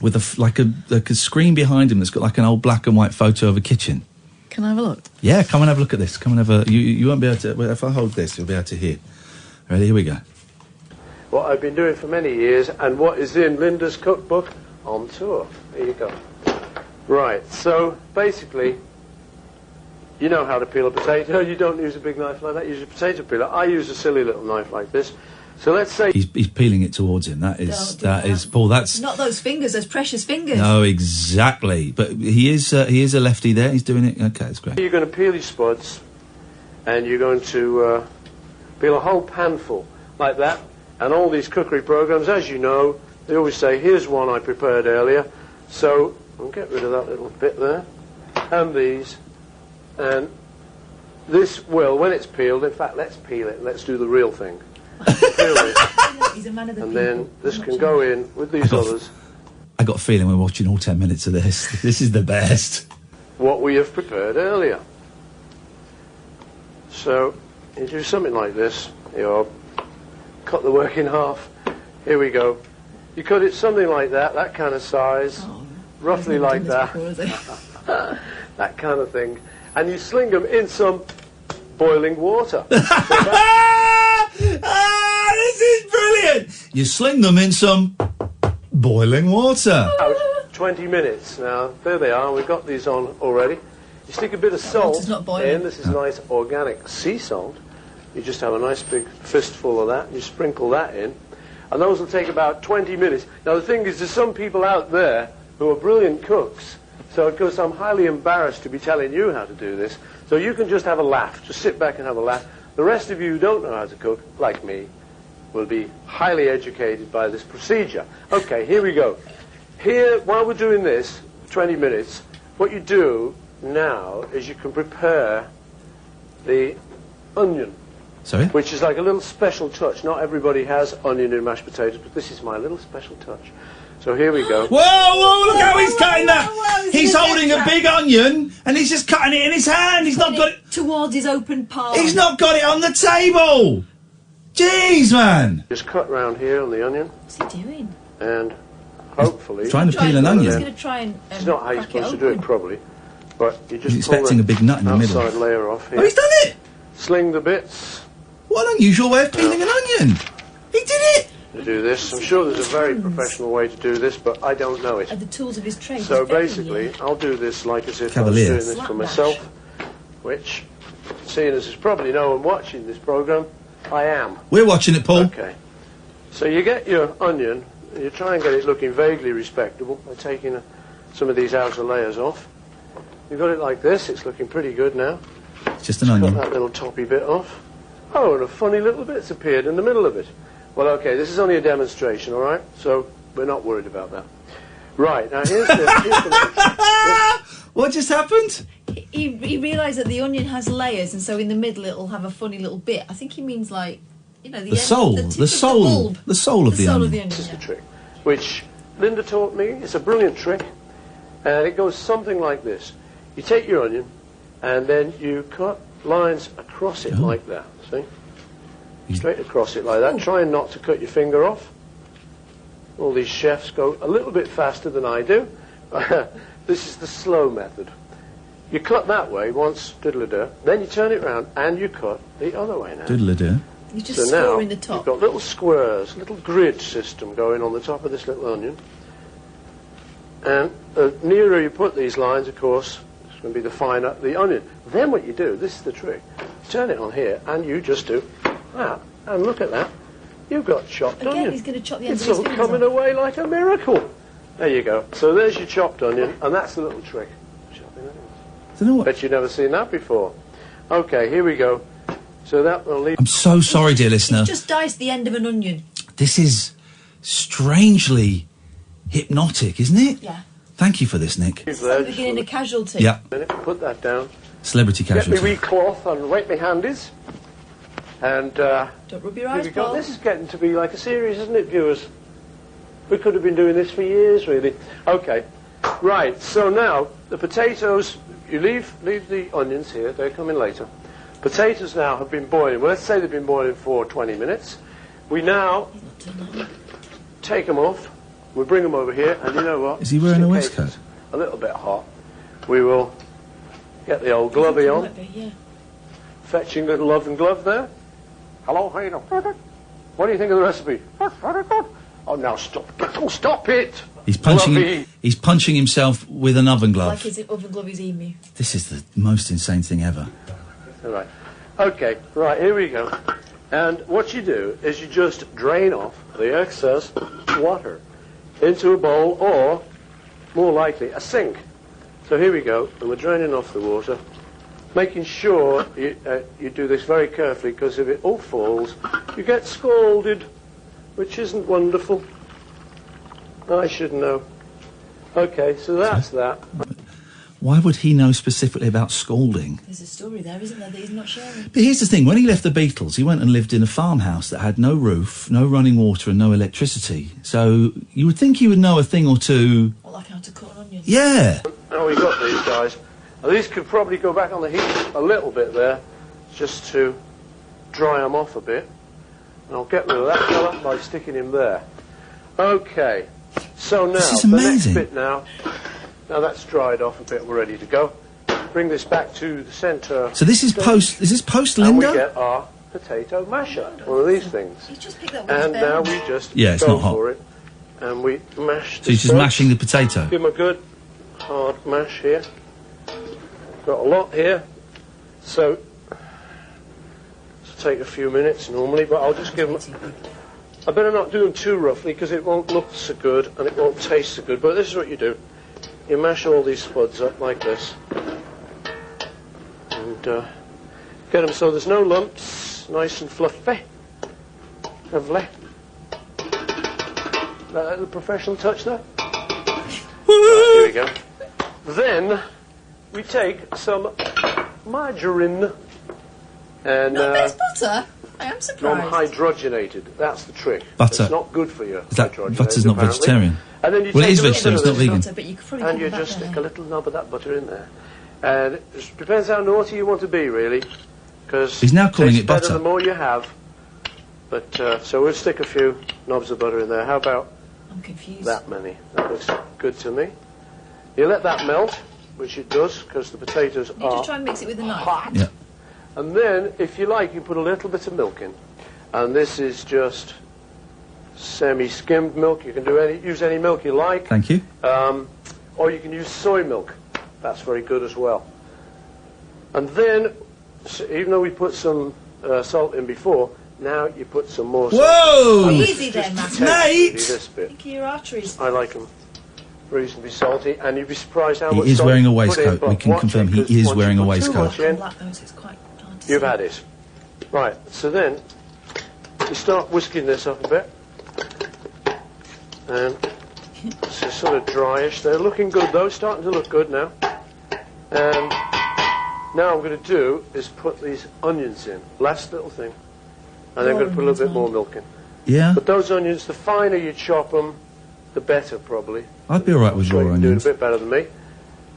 with a screen behind him that's got like an old black and white photo of a kitchen. Can I have a look? Yeah, come and have a look at this. Come and have a, you won't be able to, well, if I hold this, you'll be able to hear. Ready, here we go. What I've been doing for many years and what is in Linda's cookbook on tour. There you go. Right, so basically, you know how to peel a potato. You don't use a big knife like that. You use a potato peeler. I use a silly little knife like this. So let's say he's peeling it towards him. That is Paul. That's not those fingers, those precious fingers. No, exactly. But he is a lefty there. He's doing it. Okay, that's great. You're going to peel your spuds, and you're going to peel a whole panful like that. And all these cookery programs, as you know, they always say, "Here's one I prepared earlier." So we'll get rid of that little bit there, and these. And this will, when it's peeled, in fact, let's peel it and let's do the real thing. Peel it. He's a man of the and people. then this can go in with these others. I got a feeling we're watching all 10 minutes of this. This is the best. What we have prepared earlier. So, you do something like this. You cut the work in half. Here we go. You cut it something like that kind of size. Roughly like that. That kind of thing. And you sling them in some boiling water. This is brilliant! You sling them in some boiling water. 20 minutes. Now, there they are. We've got these on already. You stick a bit of salt in. This is nice organic sea salt. You just have a nice big fistful of that. You sprinkle that in. And those will take about 20 minutes. Now, the thing is, there's some people out there who are brilliant cooks. So, of course, I'm highly embarrassed to be telling you how to do this. So you can just have a laugh. Just sit back and have a laugh. The rest of you who don't know how to cook, like me, will be highly educated by this procedure. Okay, here we go. Here, while we're doing this, 20 minutes, what you do now is you can prepare the onion. Sorry? Which is like a little special touch. Not everybody has onion in mashed potatoes, but this is my little special touch. So here we go. Whoa, look how he's cutting that! He's holding a big onion, and he's just cutting it in his hand. He's not got it... towards his open palm. He's not got it on the table! Jeez, man! Just cut round here on the onion. What's he doing? And hopefully... He's trying to peel an onion. He's going to try and it's not how you're supposed to do it, probably. But you just he's expecting a big nut in the middle. outside layer off here. Oh, he's done it! Sling the bits. What an unusual way of peeling an onion! He did it! To do this. I'm sure there's a very professional way to do this, but I don't know it. Are the tools of his trade. So basically, I'll do this like as if Cavalier. I was doing this for myself, which, seeing as there's probably no one watching this programme, I am. We're watching it, Paul. Okay. So you get your onion, and you try and get it looking vaguely respectable by taking some of these outer layers off. You've got it like this. It's looking pretty good now. It's just an onion. Cut that little toppy bit off. Oh, and a funny little bit's appeared in the middle of it. Well, okay, this is only a demonstration, all right? So we're not worried about that. Right, now here's the What just happened? He realised that the onion has layers, and so in the middle it'll have a funny little bit. I think he means like, you know, the soul of the onion. This is the trick, which Linda taught me. It's a brilliant trick, and it goes something like this. You take your onion, and then you cut lines across it like that, see? Straight across it like that. Trying not to cut your finger off. All these chefs go a little bit faster than I do. This is the slow method. You cut that way once, diddle-a-da, then you turn it round and you cut the other way now. Diddle-a-da. You just score in the top. You've got little squares, little grid system going on the top of this little onion. And the nearer you put these lines, of course, it's going to be the finer the onion. Then what you do, this is the trick, turn it on here and you just do that. And look at that. You've got chopped onion. Again, he's going to chop the ends It's of his all fingers coming off. away like a miracle. There you go. So there's your chopped onion, and that's the little trick. Chopping onions. Bet you've never seen that before. Okay, here we go. So that will leave... I'm so sorry, dear listener. He's just diced the end of an onion. This is strangely hypnotic, isn't it? Yeah. Thank you for this, Nick. It's like the beginning of Casualty. Yeah. Put that down. Celebrity Casualty. Get me wee cloth and wipe my handies. And don't rub your eyes, here we go. Paul. This is getting to be like a series, isn't it, viewers? We could have been doing this for years, really. Okay, right. So now the potatoes. You leave the onions here. They're coming later. Potatoes now have been boiling. Well, let's say they've been boiling for 20 minutes. We now take them off. We bring them over here, and you know what? Is he wearing a waistcoat? A little bit hot. We will get the old glovey on. Yeah. Fetching little oven glove there. Hello, how you doing? What do you think of the recipe? Oh, now stop! Oh, stop it! He's punching. He's punching himself with an oven glove. Like his oven glove is emu. This is the most insane thing ever. All right. Okay. Right. Here we go. And what you do is you just drain off the excess water into a bowl, or more likely a sink. So here we go, and we're draining off the water, making sure you do this very carefully, because if it all falls, you get scalded, which isn't wonderful. I should know. Okay, so that's that. Why would he know specifically about scalding? There's a story there, isn't there, that he's not sharing? But here's the thing, when he left the Beatles, he went and lived in a farmhouse that had no roof, no running water and no electricity. So you would think he would know a thing or two. Well, like how to cut an onion. Yeah. Now we got these guys. Now these could probably go back on the heat a little bit there, just to dry them off a bit. And I'll get rid of that colour by sticking him there. Okay, so now, this is the next amazing. bit now that's dried off a bit, we're ready to go. Bring this back to the centre. So this is post And we Linda? get our potato masher, one of these things. And now we just it's go not hot. for it, and we mash So he's just mashing the potato. Give him a good hard mash here. Got a lot here, so it'll take a few minutes normally, but I'll just give him... I better not do them too roughly, because it won't look so good and it won't taste so good, but this is what you do. You mash all these spuds up like this, and get them so there's no lumps, nice and fluffy. Lovely. That little professional touch there. Right, here we go. Then we take some margarine. And Not best butter? I am surprised. non-hydrogenated. That's the trick. Butter. It's not good for you. Is that butter's not apparently. vegetarian? And then you Well, it take is a little vegetarian, bit it's not of this vegan. Butter, but you could probably and put you that just there. stick a little knob of that butter in there. And it just depends how naughty you want to be, really. Because He's now calling it better butter. the more you have. But so we'll stick a few knobs of butter in there. How about I'm confused. that many? That looks good to me. You let that melt, which it does, because the potatoes You are just try and mix it with a knife. hot. Yeah. And then, if you like, you put a little bit of milk in. And this is just semi-skimmed milk. You can use any milk you like. Thank you. Or you can use soy milk. That's very good as well. And then, even though we put some salt in before, now you put some more salt. Whoa! And this Easy is then, just Matt. potentially Mate! This bit. Think of your arteries. I like them reasonably salty, and you'd be surprised how He much is salt wearing a you put in, waistcoat. but We can watch confirm it, he 'cause is once you wearing a put too waistcoat. much in, Lactose, it's quite hard to you've see. had it. Right, so then you start whisking this up a bit. And it's just sort of dryish. They're looking good though, starting to look good now. And now I'm going to do is put these onions in. Last little thing. And then I'm going to put a little bit more milk in. Yeah? But those onions, the finer you chop them, the better probably. I'd be alright with So your you're doing onions. a bit better than me.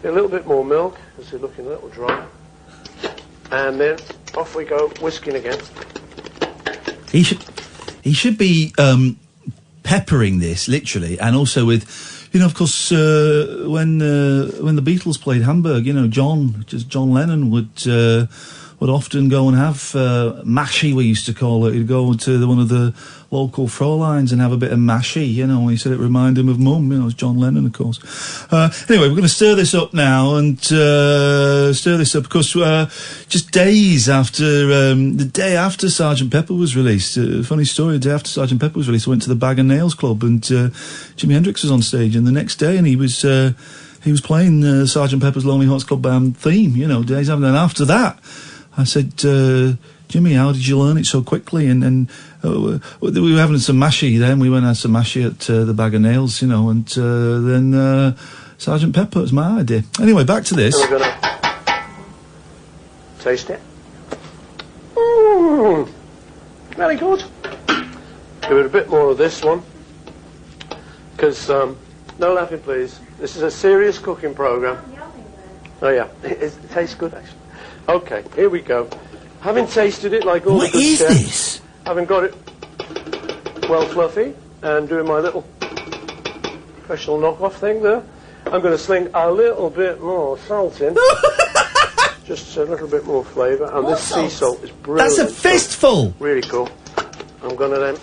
Get a little bit more milk, because they're looking a little dry. And then off we go, whisking again. He should be peppering this literally, and also with, you know, of course, when the Beatles played Hamburg, you know, John Lennon would often go and have mashy, we used to call it. He'd go to one of the local Fräuleins and have a bit of mashy, you know. He said it reminded him of Mum, you know, it's John Lennon, of course. Anyway, we're going to stir this up now, and stir this up, because just days after, the day after Sgt. Pepper was released, funny story, the day after Sgt. Pepper was released, I went to the Bag and Nails Club, and Jimi Hendrix was on stage, and the next day, and he was playing Sgt. Pepper's Lonely Hearts Club Band theme, you know, days after, and after that, I said, Jimmy, how did you learn it so quickly? And we were having some mashy then. We went and had some mashy at the Bag of Nails, you know, and then Sgt. Pepper was my idea. Anyway, back to this. So we're going to taste it. Mmm, very good. Give it a bit more of this one. Because, no laughing please, this is a serious cooking programme. Oh yeah, it tastes good actually. Okay, here we go. Having tasted it like all the good chefs, having got it well fluffy, and doing my little professional knockoff thing there, I'm going to sling a little bit more salt in. Just a little bit more flavour, and this sea salt is brilliant. That's a fistful! Really cool. I'm going to then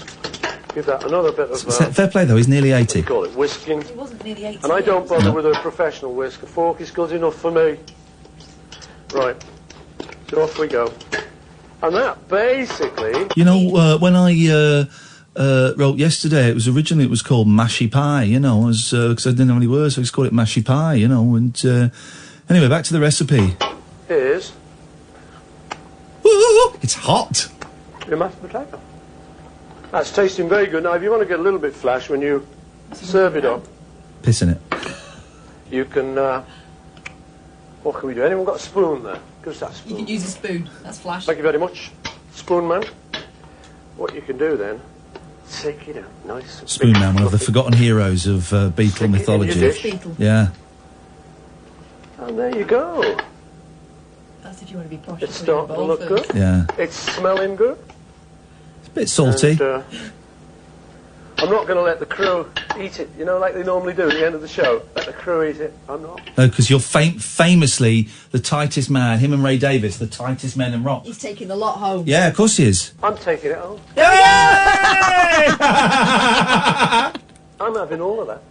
give that another bit of... fair play though, he's nearly 80. Call it whisking. It wasn't nearly 80. And I don't bother with a professional whisk. A fork is good enough for me. Right. So off we go. And that basically... You know, when I wrote yesterday, it was called Mashy Pie, you know, because I didn't have any words, so I just called it Mashy Pie, you know, and anyway, back to the recipe. Here's... It's hot! Your mashed potato. That's tasting very good. Now, if you want to get a little bit flash when you serve it up... Piss in it. You can... what can we do? Anyone got a spoon there? Give us that spoon. You can use a spoon. That's flash. Thank you very much. Spoon man. What you can do then, take it out nice and Spoon big, Man, one of the fluffy. forgotten heroes of Beatle Stick it in mythology. your dish. Yeah. And there you go. That's if you want to be posh. It's starting to look good. Yeah. It's smelling good. It's a bit salty. And, I'm not going to let the crew eat it, you know, like they normally do at the end of the show. Let the crew eat it. I'm not. No, because you're famously the tightest man, him and Ray Davis, the tightest men in rock. He's taking a lot home. Yeah, of course he is. I'm taking it home. I'm having all of that.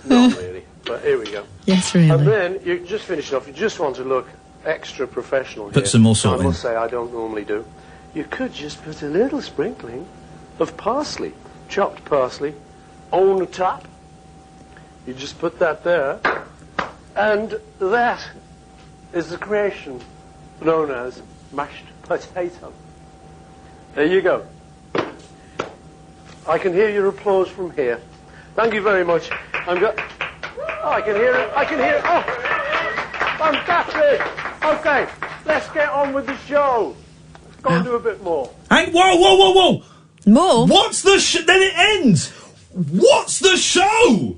Not really, but here we go. Yes, really. And then you just finish it off. You just want to look extra professional here. Put some more salt I must in. say, I don't normally do. You could just put a little sprinkling of parsley, chopped parsley, on the top. You just put that there, and that is the creation known as mashed potato. There you go. I can hear your applause from here. Thank you very much. I can hear it. I can hear it. Oh, fantastic. Okay, Let's get on with the show. Let's go and do a bit more. And whoa! More? What's the then it ends. What's the show?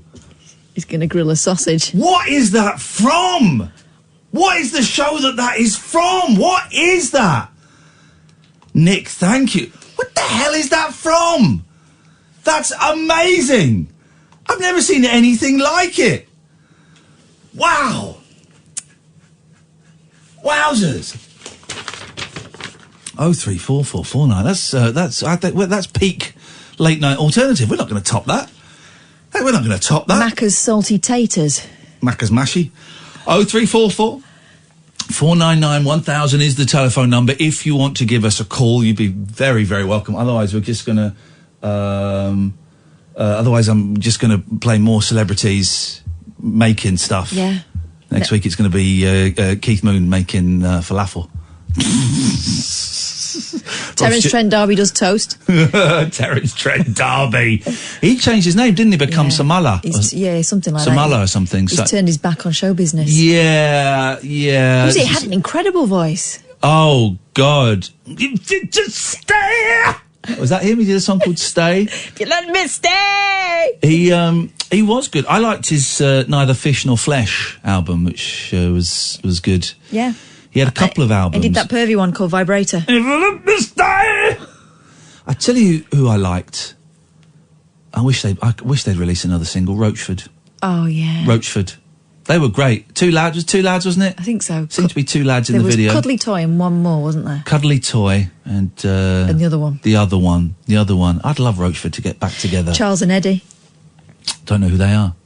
He's going to grill a sausage. What is that from? What is the show that is from? What is that? Nick, thank you. What the hell is that from? That's amazing. I've never seen anything like it. Wow. Wowzers. 034449. That's peak late night alternative. We're not going to top that. Hey, we're not going to top that. Macca's salty taters. Macca's mashy. 0344 499 1000 is the telephone number. If you want to give us a call, you'd be very, very welcome. Otherwise, we're just going to. Otherwise, I'm just going to play more celebrities making stuff. Yeah. Next week, it's going to be Keith Moon making falafel. Terence Trent D'Arby does toast. Terence Trent D'Arby. He changed his name, didn't he? Become Samala. Something like Samala that. or something. He's turned his back on show business. Yeah. He had an incredible voice. Oh, God. Just stay! Was that him? He did a song called Stay. If you let me stay! He was good. I liked his Neither Fish Nor Flesh album, which was good. Yeah. He had a couple of albums. He did that pervy one called Vibrator. If you let me stay! I tell you who I liked. I wish they'd release another single. Roachford. Oh, yeah. Roachford. They were great. Two lads, wasn't it? I think so. Seemed to be two lads in the video. There was Cuddly Toy and one more, wasn't there? Cuddly Toy and the other one. The other one. I'd love Roachford to get back together. Charles and Eddie. Don't know who they are.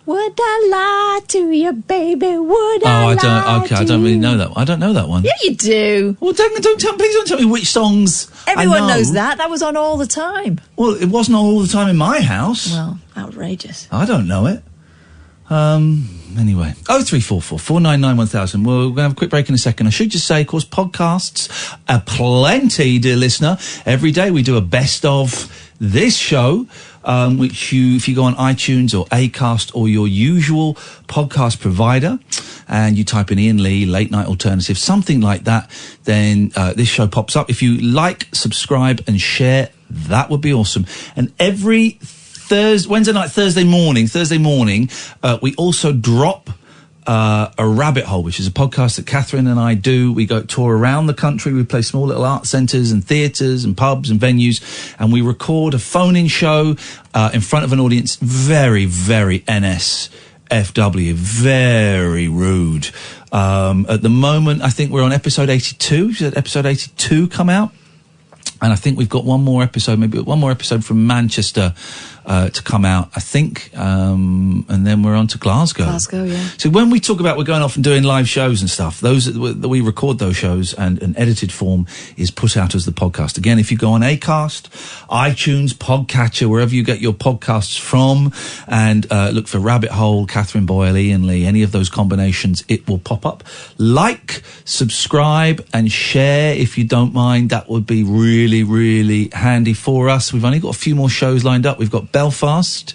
Would I lie to you, baby? Would I lie to you? I don't really know that one. I don't know that one. Yeah, you do. Well, please don't tell me which songs Everyone I know. knows that. That was on all the time. Well, it wasn't all the time in my house. Well, outrageous. I don't know it. Anyway, 0344 499 1000. We're going to have a quick break in a second. I should just say, of course, podcasts are plenty, dear listener. Every day we do a best of this show, which if you go on iTunes or Acast or your usual podcast provider, and you type in Iain Lee, Late Night Alternative, something like that, then this show pops up. If you like, subscribe and share, that would be awesome. And every Wednesday night, Thursday morning, we also drop a Rabbit Hole, which is a podcast that Katherine and I do. We go tour around the country. We play small little art centres and theatres and pubs and venues, and we record a phone-in show in front of an audience. Very, very NSFW, very rude. At the moment, I think we're on episode 82. Should episode 82 come out? And I think we've got one more episode from Manchester to come out, I think, and then we're on to Glasgow. Glasgow, yeah. So when we talk about we're going off and doing live shows and stuff, those that we record those shows, and an edited form is put out as the podcast. Again, if you go on Acast, iTunes, Podcatcher, wherever you get your podcasts from, and look for Rabbit Hole, Katherine Boyle, Iain Lee, any of those combinations, it will pop up. Like, subscribe, and share if you don't mind. That would be really, really handy for us. We've only got a few more shows lined up. We've got Belfast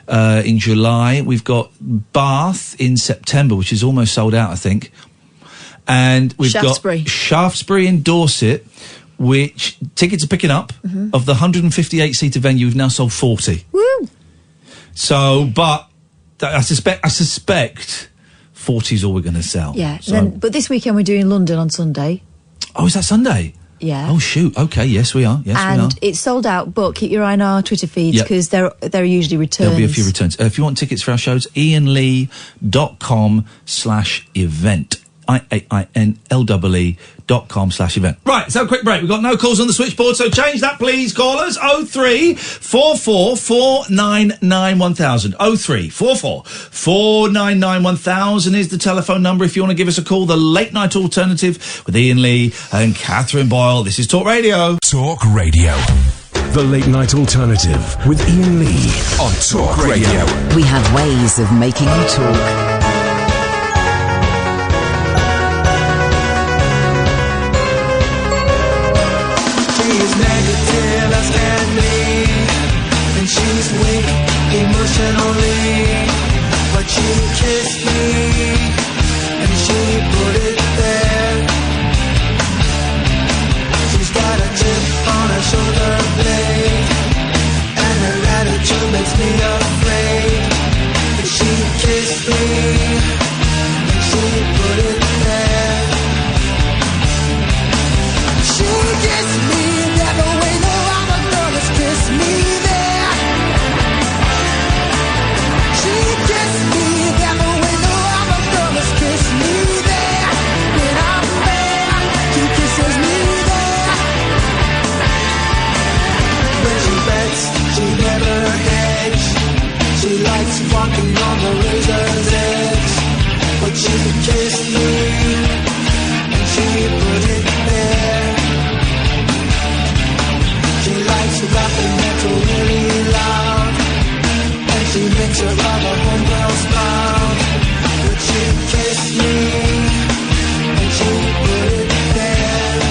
in July. We've got Bath in September, which is almost sold out, I think. And we've got Shaftesbury in Dorset, which tickets are picking up. Mm-hmm. Of the 158-seater venue, we've now sold 40. Woo! So, but I suspect 40 is all we're going to sell. Yeah, So, but this weekend we're doing London on Sunday. Oh, is that Sunday? Yeah. Oh, shoot. Okay, yes, we are. Yes, we are. And it's sold out, but keep your eye on our Twitter feeds because there are usually returns. There'll be a few returns. If you want tickets for our shows, iainlee.com/event. IAINLEE.com/event. Right, so quick break. We've got no calls on the switchboard, so change that, please, callers. 0344 499 1000. 0344 499 1000 is the telephone number if you want to give us a call. The Late Night Alternative with Iain Lee and Katherine Boyle. This is Talk Radio. Talk Radio. The Late Night Alternative with Iain Lee on Talk Radio. We have ways of making you talk. Negative as can be, and she's weak emotionally, but she kissed me and she put it there picture of a homegirl smile. Would she kiss me? And she put it there.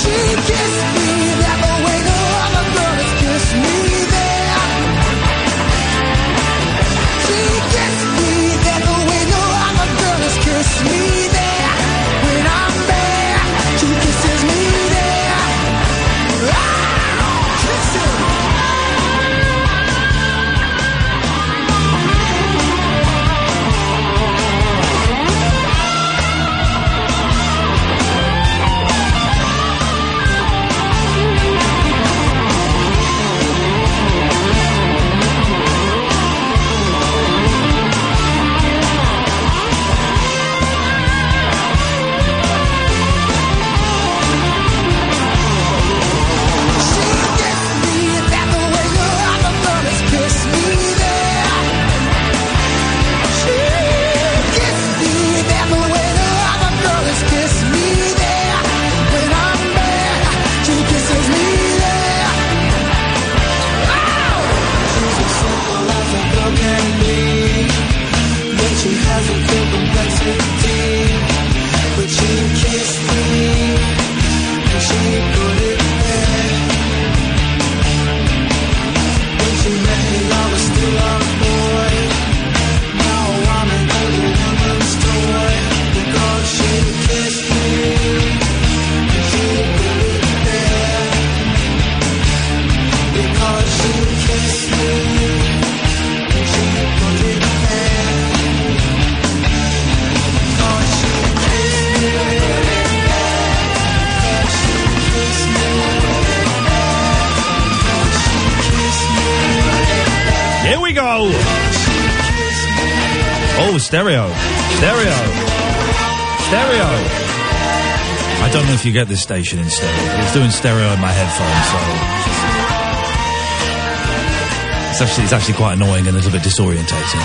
She kissed me that the way no other girl has kissed me there. She kissed me that the way no other girl has kissed me there. When I'm there, she kisses me there. Kissing. Oh, stereo. I don't know if you get this station in stereo. It's doing stereo in my headphones, so it's actually quite annoying and a little bit disorientating.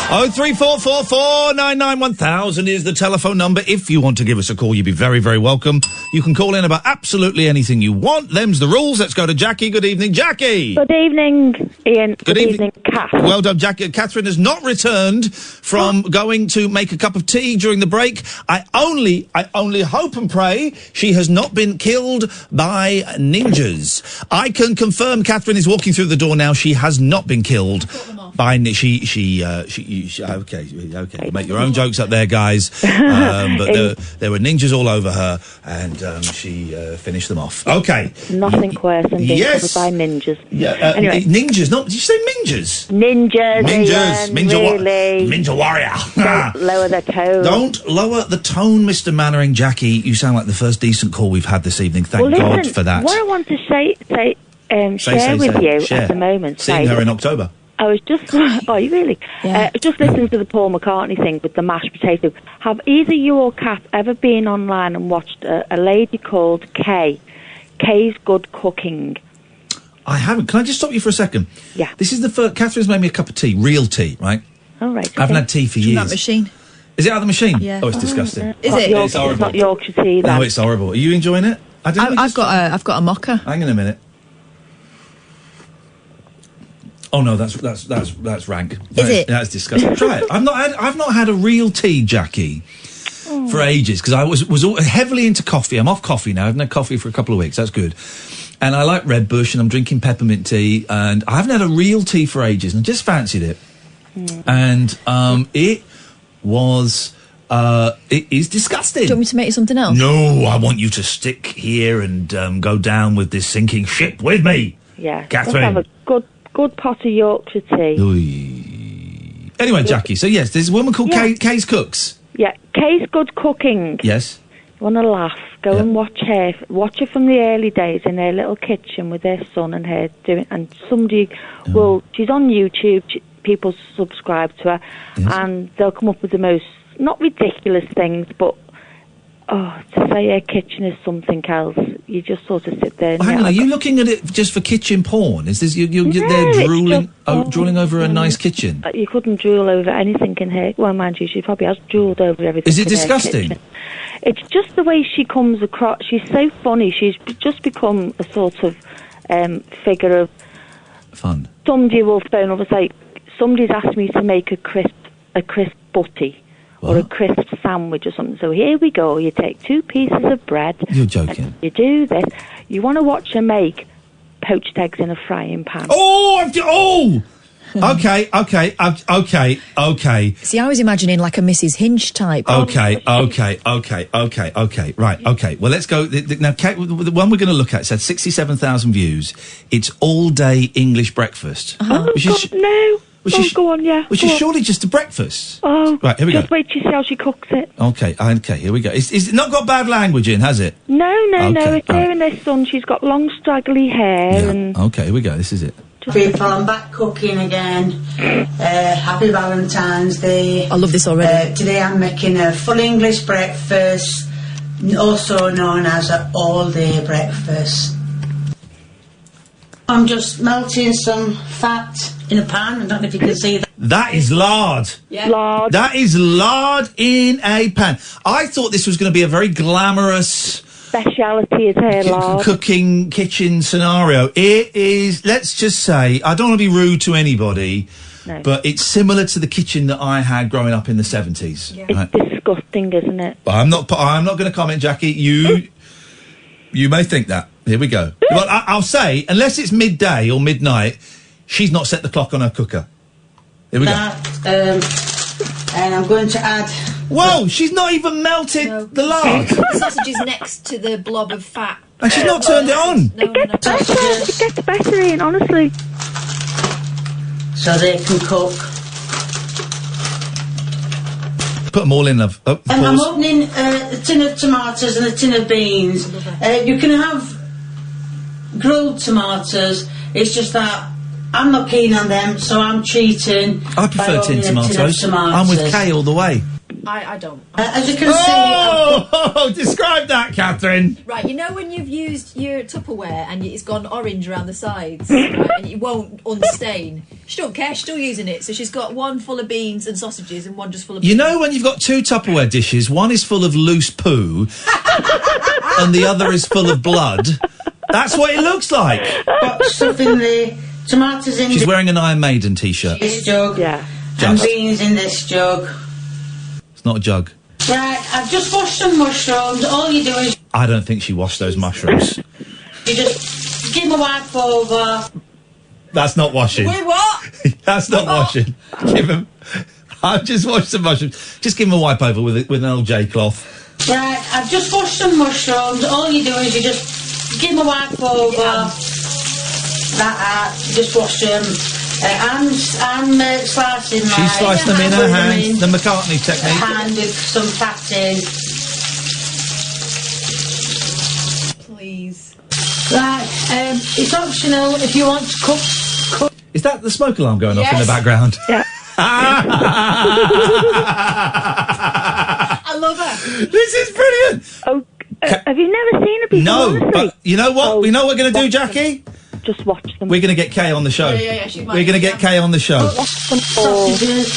03444991000 is the telephone number. If you want to give us a call, you'd be very, very welcome. You can call in about absolutely anything you want. Them's the rules. Let's go to Jackie. Good evening, Jackie. Good evening, Ian. Good evening, Kath. Well done, Jackie. Katherine has not returned from going to make a cup of tea during the break. I only hope and pray she has not been killed by ninjas. I can confirm Katherine is walking through the door now. She has not been killed by okay. Make your own jokes up there, guys. But there were ninjas all over her, and she finished them off. Okay. Nothing worse than being covered by ninjas. Yeah. Anyway. Ninjas. Not. Did you say ninjas? Ninjas. Ninja warrior. Don't lower the tone. Don't lower the tone, Mr. Mannering. Jackie, you sound like the first decent call we've had this evening. Thank God for that. What I want to share with you at the moment. Seeing her in October. I was just... Oh, you really? Yeah. Just listening to the Paul McCartney thing with the mashed potato. Have either you or Kath ever been online and watched a lady called Kay? Kay's Good Cooking. I haven't. Can I just stop you for a second? Yeah. This is the first... Catherine's made me a cup of tea. Real tea, right? Oh, right. I haven't had tea for years. That machine. Is it out of the machine? Yeah. Oh, it's disgusting. Is it? It's horrible. It's not Yorkshire tea, then. No, it's horrible. Are you enjoying it? I've got a mocha. Hang on a minute. Oh no, that's rank. Is it? That's disgusting. Try it. I've not had a real tea, Jackie, for ages because I was heavily into coffee. I'm off coffee now. I haven't had coffee for a couple of weeks. That's good. And I like Red Bush, and I'm drinking peppermint tea, and I haven't had a real tea for ages, and I just fancied it. And it is disgusting. Do you want me to make you something else? No, I want you to stick here and go down with this sinking ship with me. Yeah, Katherine. Let's have a good pot of Yorkshire tea. Anyway, Jackie, so yes, there's a woman called Kay's Cooks. Yeah, Kay's Good Cooking. Yes. You want to laugh? Go and watch her. Watch her from the early days in her little kitchen with her son and her doing. And somebody she's on YouTube. People subscribe to her, and they'll come up with the most not ridiculous things, but to say her kitchen is something else, you just sort of sit there. Hang on, are you looking at it just for kitchen porn? Is this you're there drooling over a nice kitchen? You couldn't drool over anything in here. Well, mind you, she probably has drooled over everything. Is it in her disgusting? kitchen. It's just the way she comes across. She's so funny. She's just become a sort of figure of Fun. Somebody will phone up and say, somebody's asked me to make a crisp butty or a crisp sandwich or something. So here we go. You take 2 pieces of bread. You're joking. You do this. You want to watch her make poached eggs in a frying pan. Okay. See, I was imagining like a Mrs. Hinch type. Okay. Right. Okay. Well, let's go. Now, Kate, the one we're going to look at said 67,000 views. It's all-day English breakfast. Oh, God, no. Go on, yeah. Which is surely just a breakfast. Oh, right, here we go. Just wait till you see how she cooks it. Okay, here we go. Is it not got bad language in, has it? No. It's her and her son. She's got long, straggly hair. And Okay, here we go. This is it. People, I'm back cooking again. Happy Valentine's Day. I love this already. Today I'm making a full English breakfast, also known as an all-day breakfast. I'm just melting some fat in a pan. I don't know if you can see that. That is lard. Yeah. Lard. That is lard in a pan. I thought this was going to be a very glamorous speciality is hair lard. Cooking kitchen scenario. It is, let's just say, I don't want to be rude to anybody, but it's similar to the kitchen that I had growing up in the 70s. Yeah. It's disgusting, isn't it? But I'm not going to comment, Jackie. You may think that. Here we go. Well, I'll say, unless it's midday or midnight, she's not set the clock on her cooker. Here we go. And I'm going to add... Whoa, she's not even melted the lard. The sausage is next to the blob of fat. And she's not turned it on. It gets better, Ian, honestly. So they can cook. Put them all in, love. Oh, I'm opening a tin of tomatoes and a tin of beans. You can have grilled tomatoes. It's just that I'm not keen on them, so I'm cheating. I prefer tin tomatoes. I'm with Kay all the way. I don't. As you can see... describe that, Katherine. Right, you know when you've used your Tupperware and it's gone orange around the sides, right, and it won't unstain? She don't care, she's still using it. So she's got one full of beans and sausages and one just full of beans. You know when you've got 2 Tupperware dishes, one is full of loose poo and the other is full of blood? That's what it looks like. Got stuffing the tomatoes in... She's wearing an Iron Maiden T-shirt. This jug. Yeah. And beans in this jug. It's not a jug. Right, I've just washed some mushrooms. All you do is... I don't think she washed those mushrooms. You just give them a wipe over. That's not washing. Wait, what? That's not washing. Give them... I've just washed some mushrooms. Just give them a wipe over with an old J cloth. Right, I've just washed some mushrooms. All you do is you just give them a wipe over. You just wash them. I'm slicing mine. She sliced them in her hand, the McCartney technique. Hand with some fat in. Please. Right, it's optional if you want to cook. Is that the smoke alarm going off in the background? Yeah. I love her. This is brilliant. Oh, have you never seen her before? No, but you know what? We know what we're going to do, Jackie? Just watch them. We're going to get Kay on the show. Yeah, she's We're going to get Kay on the show. Sausages.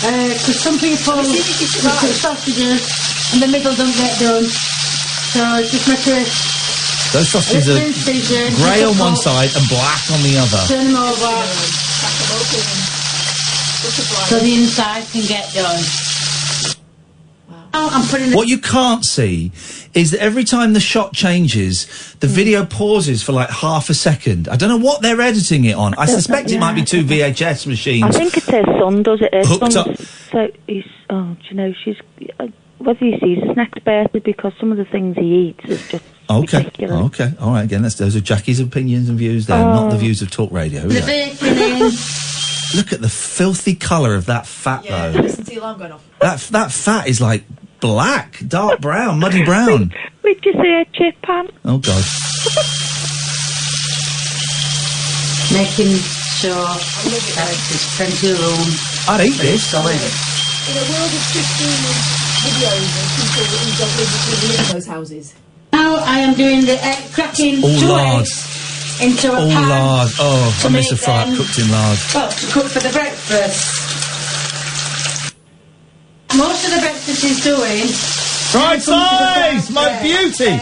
Because some people put sausages and the middle don't get done. So just make a... Those sausages are grey on one side and black on the other. Turn them over. So the inside can get done. Wow. I'm putting What you can't see is that every time the shot changes, the video pauses for like half a second. I don't know what they're editing it on. I suspect it might be 2 VHS machines. I think it's her son does it. Her hooked son's, up. So he's... Oh, do you know, she's... whether he sees his next birthday, because some of the things he eats is just ridiculous. Okay, all right. Again, those are Jackie's opinions and views there, not the views of Talk Radio. the bacon in. Look at the filthy colour of that fat, though. Listen to the alarm going off. That fat is like black, dark brown, muddy brown. Would you say a chip pan? Oh, God. Making sure there's plenty of room. I'd eat this. In a world of 15 videos and people who don't live in those houses. Now I am doing the cracking All 2 lard. eggs into a All pan. lard. Oh, I miss a make fry them- cooked in lard. Well, to cook for the breakfast. Most of the breakfast is doing... Right size, my beauty.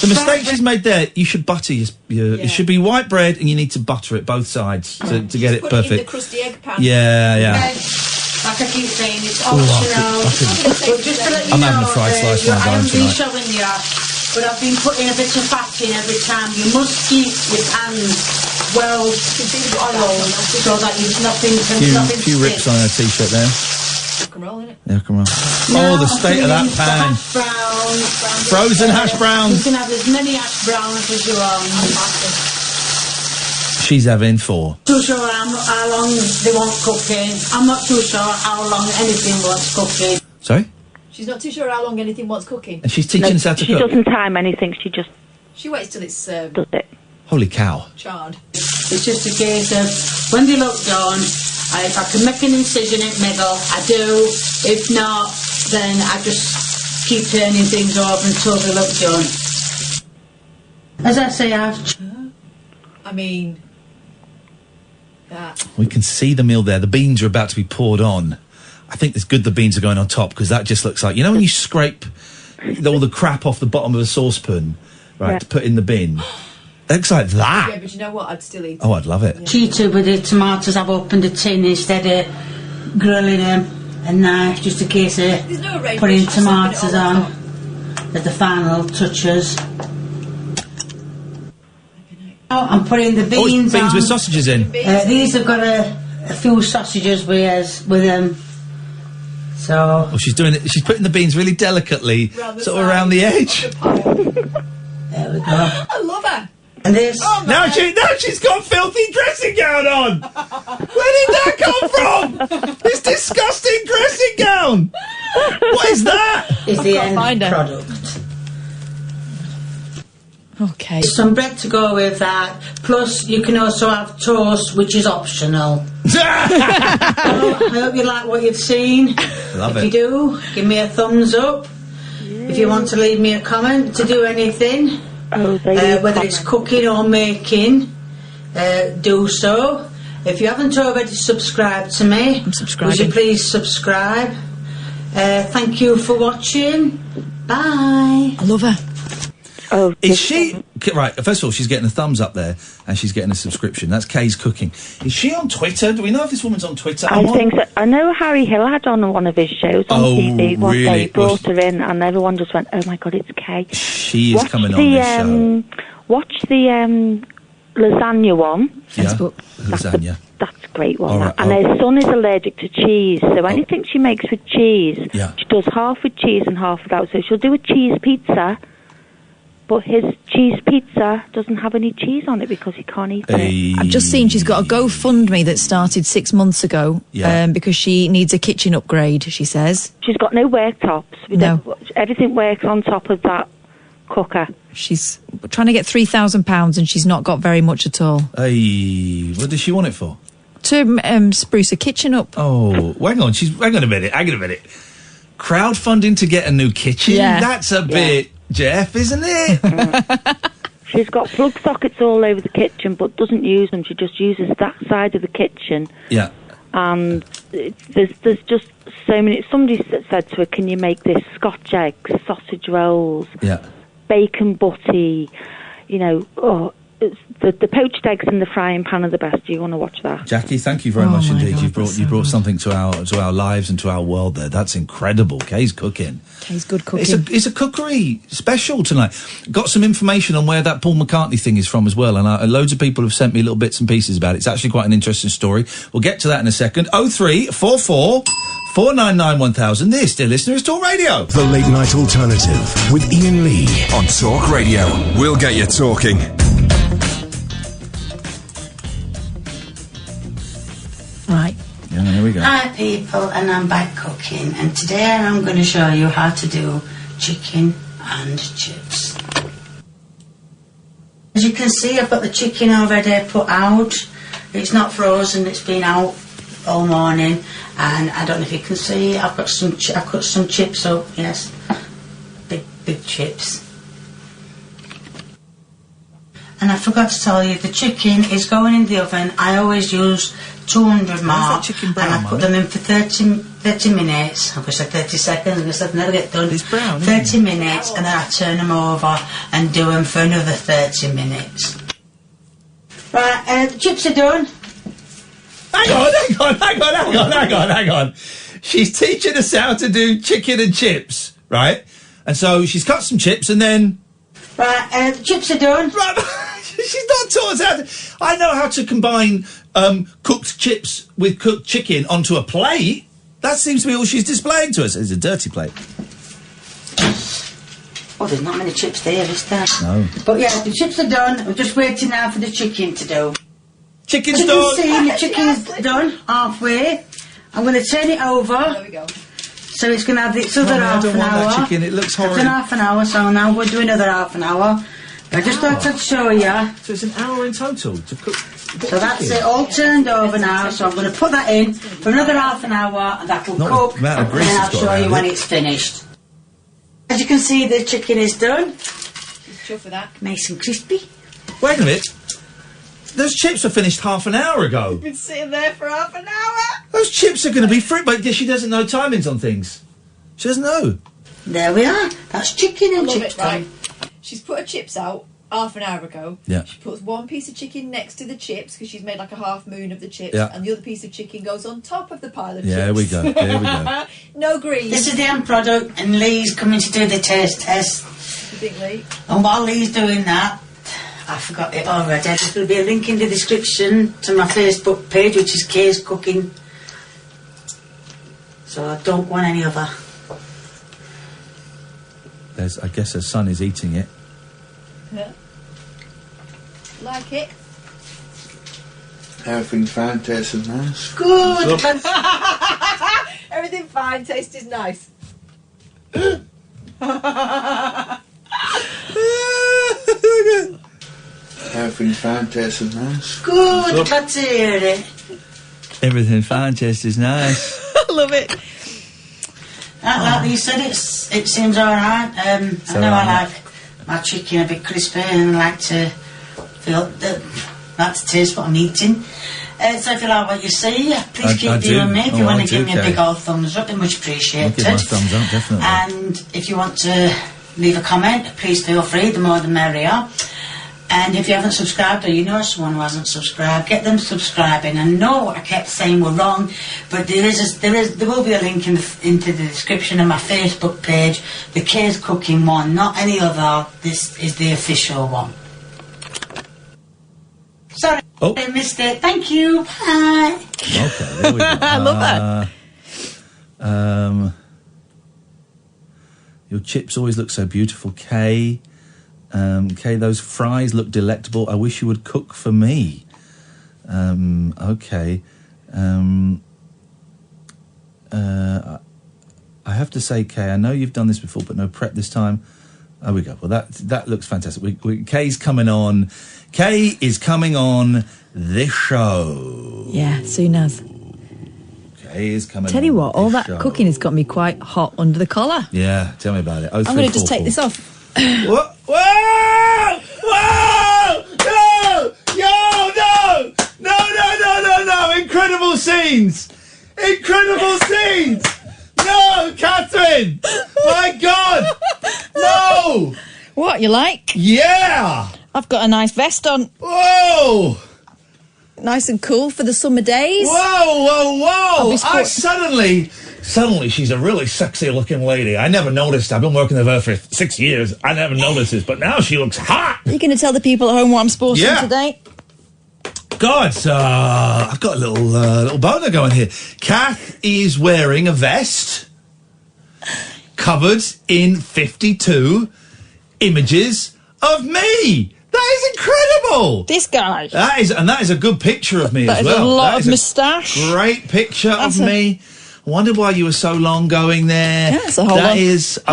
The mistake she's made there, you should butter it should be white bread and you need to butter it both sides to get it Put perfect. it in the crusty egg pan. Yeah. Like I keep saying, it's optional. But just to let you I'm know, having a fried slice when I go I home haven't been tonight. showing you, but I've been putting a bit of fat in every time. You must keep your pans well oiled so that nothing can Few rips on her t-shirt there. Rock and roll, innit? Yeah, come on. Oh, the state of that pan. Hash browns. Frozen hash browns. You can have as many hash browns as you want. She's having 4. Too sure how long they want cooking. I'm not too sure how long anything wants cooking. Sorry? She's not too sure how long anything wants cooking. And she's teaching us how to She cook. doesn't time anything, she just She waits till it's does it. Holy cow. charred. It's just a case of when they look done, if I can make an incision in the middle, I do. If not, then I just keep turning things over until they look done. As I say, I mean, that. We can see the meal there. The beans are about to be poured on. I think it's good the beans are going on top because that just looks like, you know when you scrape all the crap off the bottom of a saucepan, right, to put in the bin? It looks like that. Yeah, but you know what? I'd still eat. Oh, I'd love it. cheated with the tomatoes. I've opened a tin instead of grilling them, and now just a case of no range, putting just slap it tomatoes all on as the final touches. Oh, I'm putting the beans on. Beans with sausages in. These have got a few sausages with them. So. Oh, she's doing it. She's putting the beans really delicately, sort of around the edge. There we go. I love her. And this. Oh, now she's got filthy dressing gown on. Where did that come from? This disgusting dressing gown. What is that? Is the end product. Okay. Some bread to go with that. Plus, you can also have toast, which is optional. I hope you like what you've seen. Love if it. you do, give me a thumbs up. If you want to leave me a comment to do anything, whether it's cooking or making, do so. If you haven't already subscribed to me, would you please subscribe? Thank you for watching. Bye. I love her. Oh, is she right? First of all, she's getting a thumbs up there, and she's getting a subscription. That's Kay's Cooking. Is she on Twitter? Do we know if this woman's on Twitter? I think so. I know Harry Hill had on one of his shows on TV one day. He brought her in, and everyone just went, "Oh my God, it's Kay." She is coming on this show. Watch the lasagna one. Facebook lasagna. That's a great one. All right, and her son is allergic to cheese, so anything she makes with cheese, she does half with cheese and half without. So she'll do a cheese pizza. But his cheese pizza doesn't have any cheese on it because he can't eat it. I've just seen she's got a GoFundMe that started 6 months ago because she needs a kitchen upgrade, she says. She's got no worktops. Everything works on top of that cooker. She's trying to get £3,000 and she's not got very much at all. Hey, what does she want it for? To spruce a kitchen up. Oh, hang on a minute. Crowdfunding to get a new kitchen? Yeah. That's a bit... Jeff, isn't it? She's got plug sockets all over the kitchen but doesn't use them. She just uses that side of the kitchen. Yeah. And there's just so many... Somebody said to her, can you make this Scotch eggs, sausage rolls, bacon butty, the poached eggs in the frying pan are the best. Do you want to watch that? Jackie, thank you very much indeed. God, you brought something to our lives and to our world there. That's incredible. Kay's Cooking. Kay's good cooking. It's a cookery special tonight. Got some information on where that Paul McCartney thing is from as well, and loads of people have sent me little bits and pieces about it. It's actually quite an interesting story. We'll get to that in a second. 0344 499 1000. This, dear listener, is Talk Radio. The Late Night Alternative with Iain Lee on Talk Radio. We'll get you talking. Right. Yeah, here we go. Hi people, and I'm back cooking, and today I'm going to show you how to do chicken and chips. As you can see, I've got the chicken already put out. It's not frozen, it's been out all morning, and I don't know if you can see, I've got I cut some chips up, yes, big chips. And I forgot to tell you, the chicken is going in the oven. I always use 200 mark. Chicken brown, and I put them in for 30 minutes. I said 30 seconds. I said never get done. It's brown, 30 minutes, and then I turn them over and do them for another 30 minutes. Right, the chips are done. Hang on. She's teaching us how to do chicken and chips, right? And so she's cut some chips and then... Right, the chips are done. Right, she's not taught us how to... I know how to combine cooked chips with cooked chicken onto a plate. That seems to be all she's displaying to us. It's a dirty plate. Oh, there's not many chips there, is there? No. But yeah, the chips are done. I'm just waiting now for the chicken to do. Chicken's done. done. You can see the chicken's done halfway. I'm going to turn it over. There we go. So it's going to have its other half an hour. That chicken. It looks horrible. It's an half an hour, so now we'll do another half an hour. I just thought I'd show you. So it's an hour in total to cook. So that's it, all turned over now. So I'm going to put that in for another half an hour, and that'll cook. And then I'll show you when it's finished. As you can see, the chicken is done. Chuff with that. Nice and crispy. Wait a minute. Those chips were finished half an hour ago. You've been sitting there for half an hour. Those chips are going to be fruit, but she doesn't know timings on things. She doesn't know. There we are. That's chicken and chips right. She's put her chips out half an hour ago. Yeah. She puts one piece of chicken next to the chips because she's made like a half moon of the chips, Yeah. and the other piece of chicken goes on top of the pile of There chips. we go. There we go. No grease. This is the end product, and Lee's coming to do the taste test. You think, Lee? And while Lee's doing that, I forgot it already. There's going to be a link in the description to my Facebook page, which is Kay's Cooking. So I don't want any other. I guess her son is eating it. Yeah. Like it? Everything fine, tastes nice. Good. Everything fine, taste is nice. Everything fine, tastes nice. Good. Glad to hear it. Everything fine, taste is nice. I love it. Like you said, it seems alright. I know I like my chicken a bit crispy, and I like to taste what I'm eating. So if you like what you see, please keep doing me. If you want to give me a big old thumbs up, then much appreciated. I'll give my thumbs up, definitely. And if you want to leave a comment, please feel free. The more the merrier. And if you haven't subscribed, or you know someone who hasn't subscribed, get them subscribing. And know what I kept saying were wrong, but there will be a link into the description of my Facebook page, the Kay's Cooking one, not any other. This is the official one. Sorry, I missed it. Thank you. Bye. Okay, there we go. I love that. Your chips always look so beautiful, Kay. Kay, those fries look delectable. I wish you would cook for me. Okay. I have to say, Kay, I know you've done this before, but no prep this time. There we go. Well, that looks fantastic. Kay's coming on. Kay is coming on this show. Yeah, soon as. Kay is coming on. Tell you what, all that show. cooking has got me quite hot under the collar. Yeah, tell me about it. I'm going to just take this off. Whoa! Whoa! Whoa! No! Yo! No! No! Incredible scenes! Incredible scenes! No, Katherine! My God! No! What, you like? Yeah! I've got a nice vest on. Whoa! Nice and cool for the summer days. Whoa! Suddenly, she's a really sexy-looking lady. I never noticed. I've been working with her for 6 years. I never noticed this, but now she looks hot. Are you going to tell the people at home what I'm sporting today? God, I've got a little boner going here. Kath is wearing a vest covered in 52 images of me. That is incredible. This guy. That is a good picture of me as well. That is a lot of moustache. Great picture of me. I wondered why you were so long going there. Yeah, it's a whole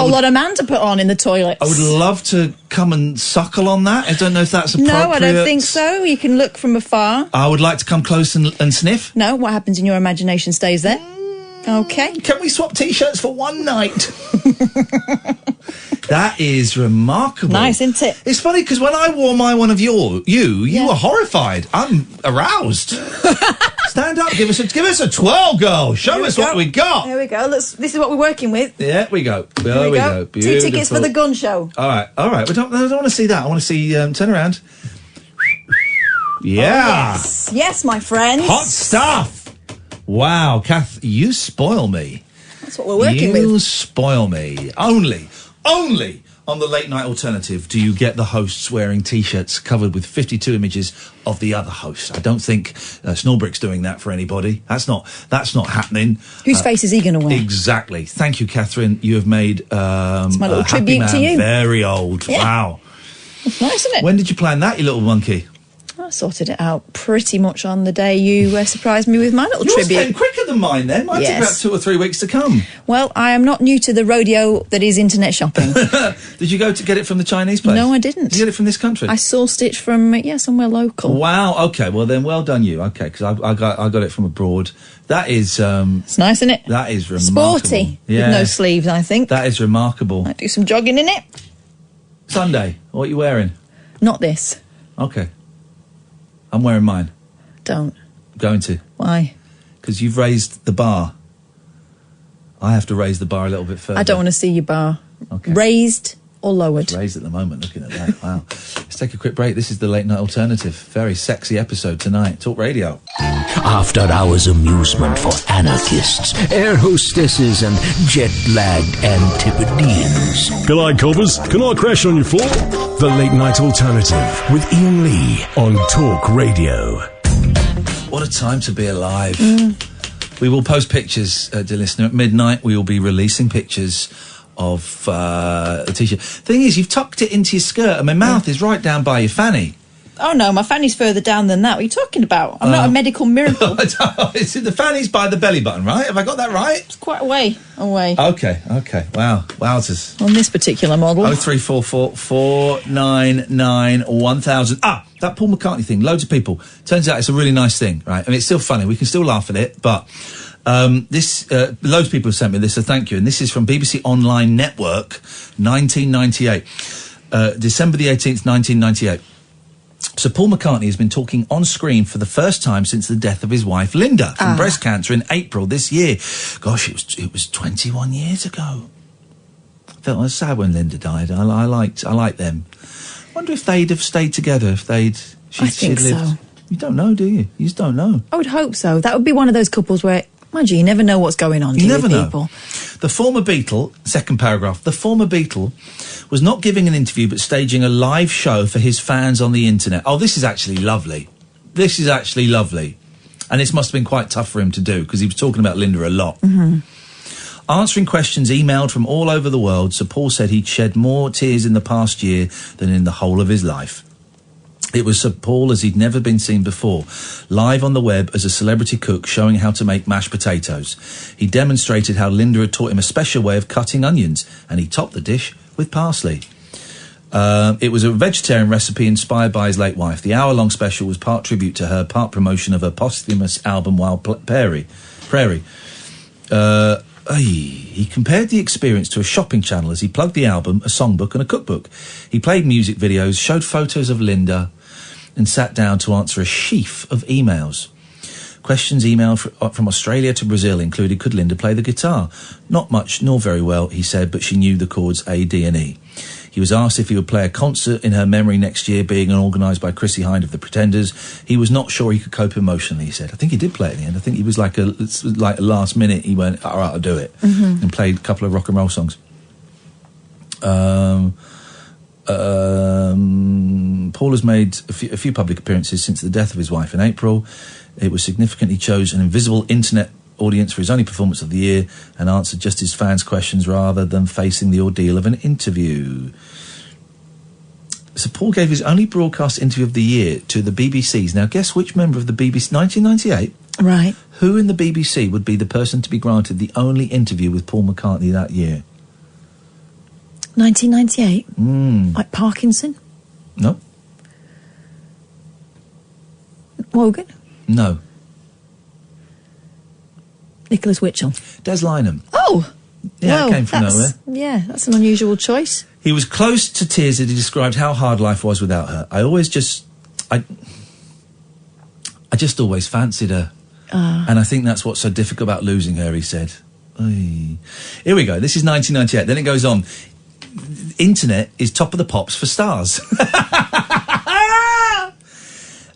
lot of man to put on in the toilets. I would love to come and suckle on that. I don't know if that's appropriate. No, I don't think so. You can look from afar. I would like to come close and sniff. No, what happens in your imagination stays there. Okay. Can we swap T-shirts for one night? That is remarkable. Nice, isn't it? It's funny because when I wore my one of you were horrified. I'm aroused. Stand up, give us a twirl, girl. Show us what we got. There we go. This is what we're working with. There we go. There we go. 2 Beautiful. tickets for the gun show. All right. I don't want to see that. I want to see. Turn around. Yeah. Oh, yes, my friends. Hot stuff. Wow, Kath, you spoil me. That's what we're working with. You spoil me. Only on the Late Night Alternative do you get the hosts wearing T-shirts covered with 52 images of the other hosts. I don't think Snorbrick's doing that for anybody. That's not happening. Whose face is he going to wear? Exactly. Thank you, Katherine. You have made it's my little Happy tribute Man to you. very old. Yeah. Wow. That's nice, isn't it? When did you plan that, you little monkey? I sorted it out pretty much on the day you surprised me with my little Yours tribute. came quicker than mine then. Mine took Yes. about 2 or 3 weeks to come. Well, I am not new to the rodeo that is internet shopping. Did you go to get it from the Chinese place? No, I didn't. Did you get it from this country? I sourced it from, somewhere local. Wow, okay, well then well done you. Okay, because I got it from abroad. That is... it's nice, isn't it? That is remarkable. Sporty, Yeah. with no sleeves, I think. That is remarkable. Might do some jogging in it. Sunday, what are you wearing? Not this. Okay. I'm wearing mine. Don't. I'm going to. Why? Because you've raised the bar. I have to raise the bar a little bit further. I don't want to see your bar. Okay. Raised or lowered? It's raised at the moment, looking at that. Wow. Let's take a quick break. This is the Late Night Alternative. Very sexy episode tonight. Talk Radio. After hours amusement for anarchists, air hostesses, and jet-lagged Antipodeans. G'day, coppers. Can I crash on your floor? The Late Night Alternative with Iain Lee on Talk Radio. What a time to be alive. We will post pictures, dear listener. At midnight, we will be releasing pictures of the T-shirt. Thing is, you've tucked it into your skirt and my mouth is right down by your fanny. Oh, no, my fanny's further down than that. What are you talking about? I'm not a medical miracle. The fanny's by the belly button, right? Have I got that right? It's quite away. Okay. Wow. Wowzers. On this particular model. 0344 499 1000. That Paul McCartney thing. Loads of people. Turns out it's a really nice thing, right? I mean, it's still funny. We can still laugh at it, but loads of people have sent me this, so thank you. And this is from BBC Online Network, 1998. December the 18th, 1998. So Paul McCartney has been talking on screen for the first time since the death of his wife Linda from breast cancer in April this year. Gosh, it was 21 years ago. I felt sad when Linda died. I liked them. Wonder if they'd have stayed together if I think lived. so. You don't know, do you? You just don't know. I would hope so. That would be one of those couples where, mind you never know what's going on. You never know. People. The former Beatle, second paragraph, the former Beatle was not giving an interview but staging a live show for his fans on the internet. Oh, this is actually lovely. And this must have been quite tough for him to do because he was talking about Linda a lot. Mm-hmm. Answering questions emailed from all over the world, Sir Paul said he'd shed more tears in the past year than in the whole of his life. It was Sir Paul as he'd never been seen before, live on the web as a celebrity cook showing how to make mashed potatoes. He demonstrated how Linda had taught him a special way of cutting onions, and he topped the dish with parsley. It was a vegetarian recipe inspired by his late wife. The hour-long special was part tribute to her, part promotion of her posthumous album Wild Prairie. He compared the experience to a shopping channel as he plugged the album, a songbook and a cookbook. He played music videos, showed photos of Linda and sat down to answer a sheaf of emails. Questions emailed from Australia to Brazil included, could Linda play the guitar? Not much, nor very well, he said, but she knew the chords A, D and E. He was asked if he would play a concert in her memory next year, being organised by Chrissie Hynde of the Pretenders. He was not sure he could cope emotionally, he said. I think he did play it in the end. I think he was like a last minute, he went, all right, I'll do it. Mm-hmm. And played a couple of rock and roll songs. Paul has made a few public appearances since the death of his wife in April. It was significant he chose an invisible internet audience for his only performance of the year and answered just his fans' questions rather than facing the ordeal of an interview. So Paul gave his only broadcast interview of the year to the BBC's. Now, guess which member of the BBC... 1998? Right. Who in the BBC would be the person to be granted the only interview with Paul McCartney that year? 1998? Like Parkinson? No. Wogan? No. Nicholas Witchell. Des Lynam. Oh! Yeah, well, it came from nowhere. Yeah, that's an unusual choice. He was close to tears as he described how hard life was without her. I just always fancied her. And I think that's what's so difficult about losing her, he said. Oy. Here we go. This is 1998. Then it goes on. Internet is top of the pops for stars.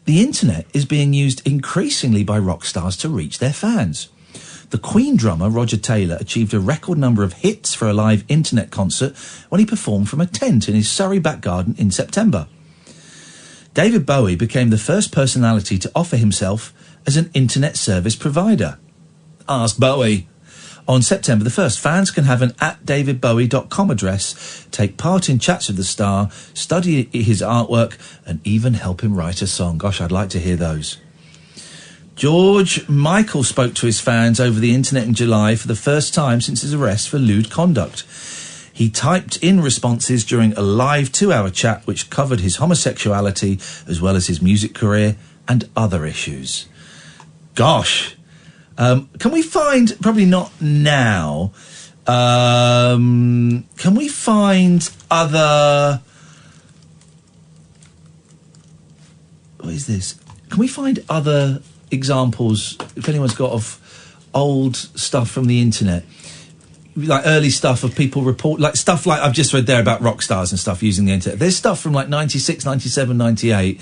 The internet is being used increasingly by rock stars to reach their fans. The Queen drummer, Roger Taylor, achieved a record number of hits for a live internet concert when he performed from a tent in his Surrey back garden in September. David Bowie became the first personality to offer himself as an internet service provider. Ask Bowie. On September the 1st, fans can have an @davidbowie.com address, take part in chats with the star, study his artwork, and even help him write a song. Gosh, I'd like to hear those. George Michael spoke to his fans over the internet in July for the first time since his arrest for lewd conduct. He typed in responses during a live 2-hour chat which covered his homosexuality as well as his music career and other issues. Gosh. Can we find, probably not now, can we find other... What is this? Can we find other examples, if anyone's got, of old stuff from the internet? Like early stuff of people report, like stuff like I've just read there about rock stars and stuff using the internet. There's stuff from like 96, 97, 98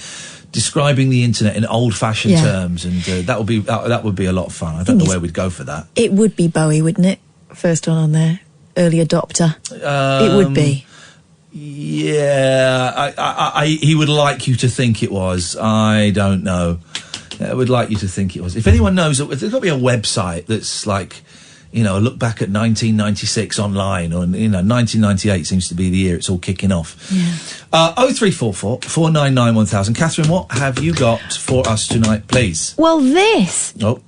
describing the internet in old-fashioned terms, and that would be a lot of fun. I don't know where we'd go for that. It would be Bowie, wouldn't it? First one on there, early adopter. It would be. Yeah, he would like you to think it was. I don't know. I would like you to think it was. If anyone knows, there's got to be a website that's like, you know, look back at 1996 online, or, you know, 1998 seems to be the year it's all kicking off. Yeah. 0344 499 1000. Catherine, what have you got for us tonight, please? Well, this. Oh.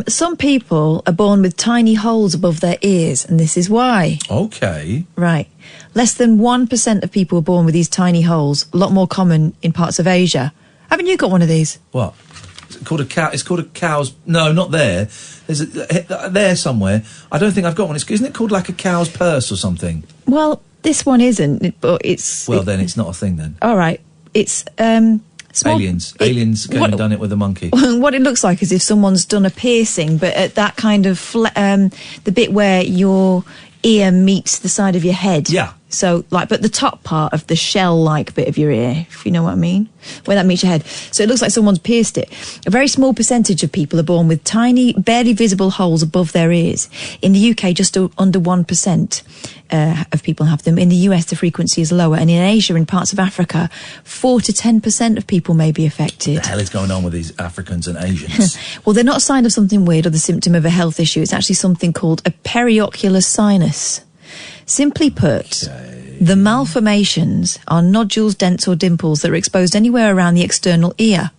Some people are born with tiny holes above their ears, and this is why. Okay. Right. Less than 1% of people are born with these tiny holes, a lot more common in parts of Asia. Haven't you got one of these? What? It's called a cow. It's called a cow's. No, not there. There's there somewhere. I don't think I've got one. Isn't it called like a cow's purse or something? Well, this one isn't, but it's. Well, then it's not a thing then. All right, it's small, aliens. Aliens came and done it with a monkey. What it looks like is if someone's done a piercing, but at that kind of the bit where your ear meets the side of your head. Yeah. So, like, but the top part of the shell-like bit of your ear, if you know what I mean, where that meets your head. So it looks like someone's pierced it. A very small percentage of people are born with tiny, barely visible holes above their ears. In the UK, just under 1% of people have them. In the US, the frequency is lower. And in Asia and parts of Africa, 4 to 10% of people may be affected. What the hell is going on with these Africans and Asians? Well, they're not a sign of something weird or the symptom of a health issue. It's actually something called a periocular sinus. Simply put, the malformations are nodules, dents or dimples that are exposed anywhere around the external ear.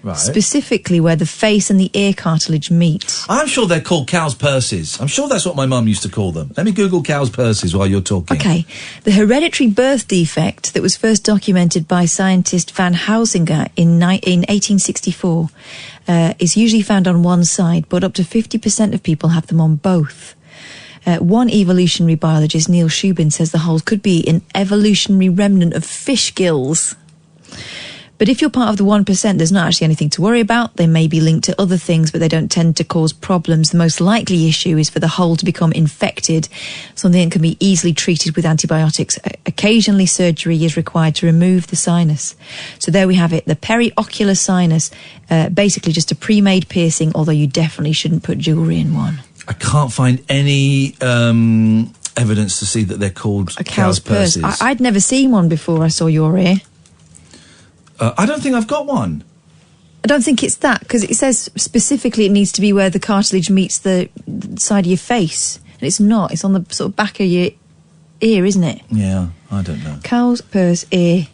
Right. Specifically where the face and the ear cartilage meet. I'm sure they're called cow's purses. I'm sure that's what my mum used to call them. Let me Google cow's purses while you're talking. Okay. The hereditary birth defect that was first documented by scientist Van Housinger in 1864 is usually found on one side, but up to 50% of people have them on both. One evolutionary biologist, Neil Shubin, says the holes could be an evolutionary remnant of fish gills. But if you're part of the 1%, there's not actually anything to worry about. They may be linked to other things, but they don't tend to cause problems. The most likely issue is for the hole to become infected, something that can be easily treated with antibiotics. Occasionally, surgery is required to remove the sinus. So there we have it, the periocular sinus, basically just a pre-made piercing, although you definitely shouldn't put jewellery in one. I can't find any evidence to see that they're called a cow's purse. I'd never seen one before I saw your ear. I don't think I've got one. I don't think it's that, because it says specifically it needs to be where the cartilage meets the side of your face. And it's not. It's on the sort of back of your ear, isn't it? Yeah, I don't know. Cow's purse ear.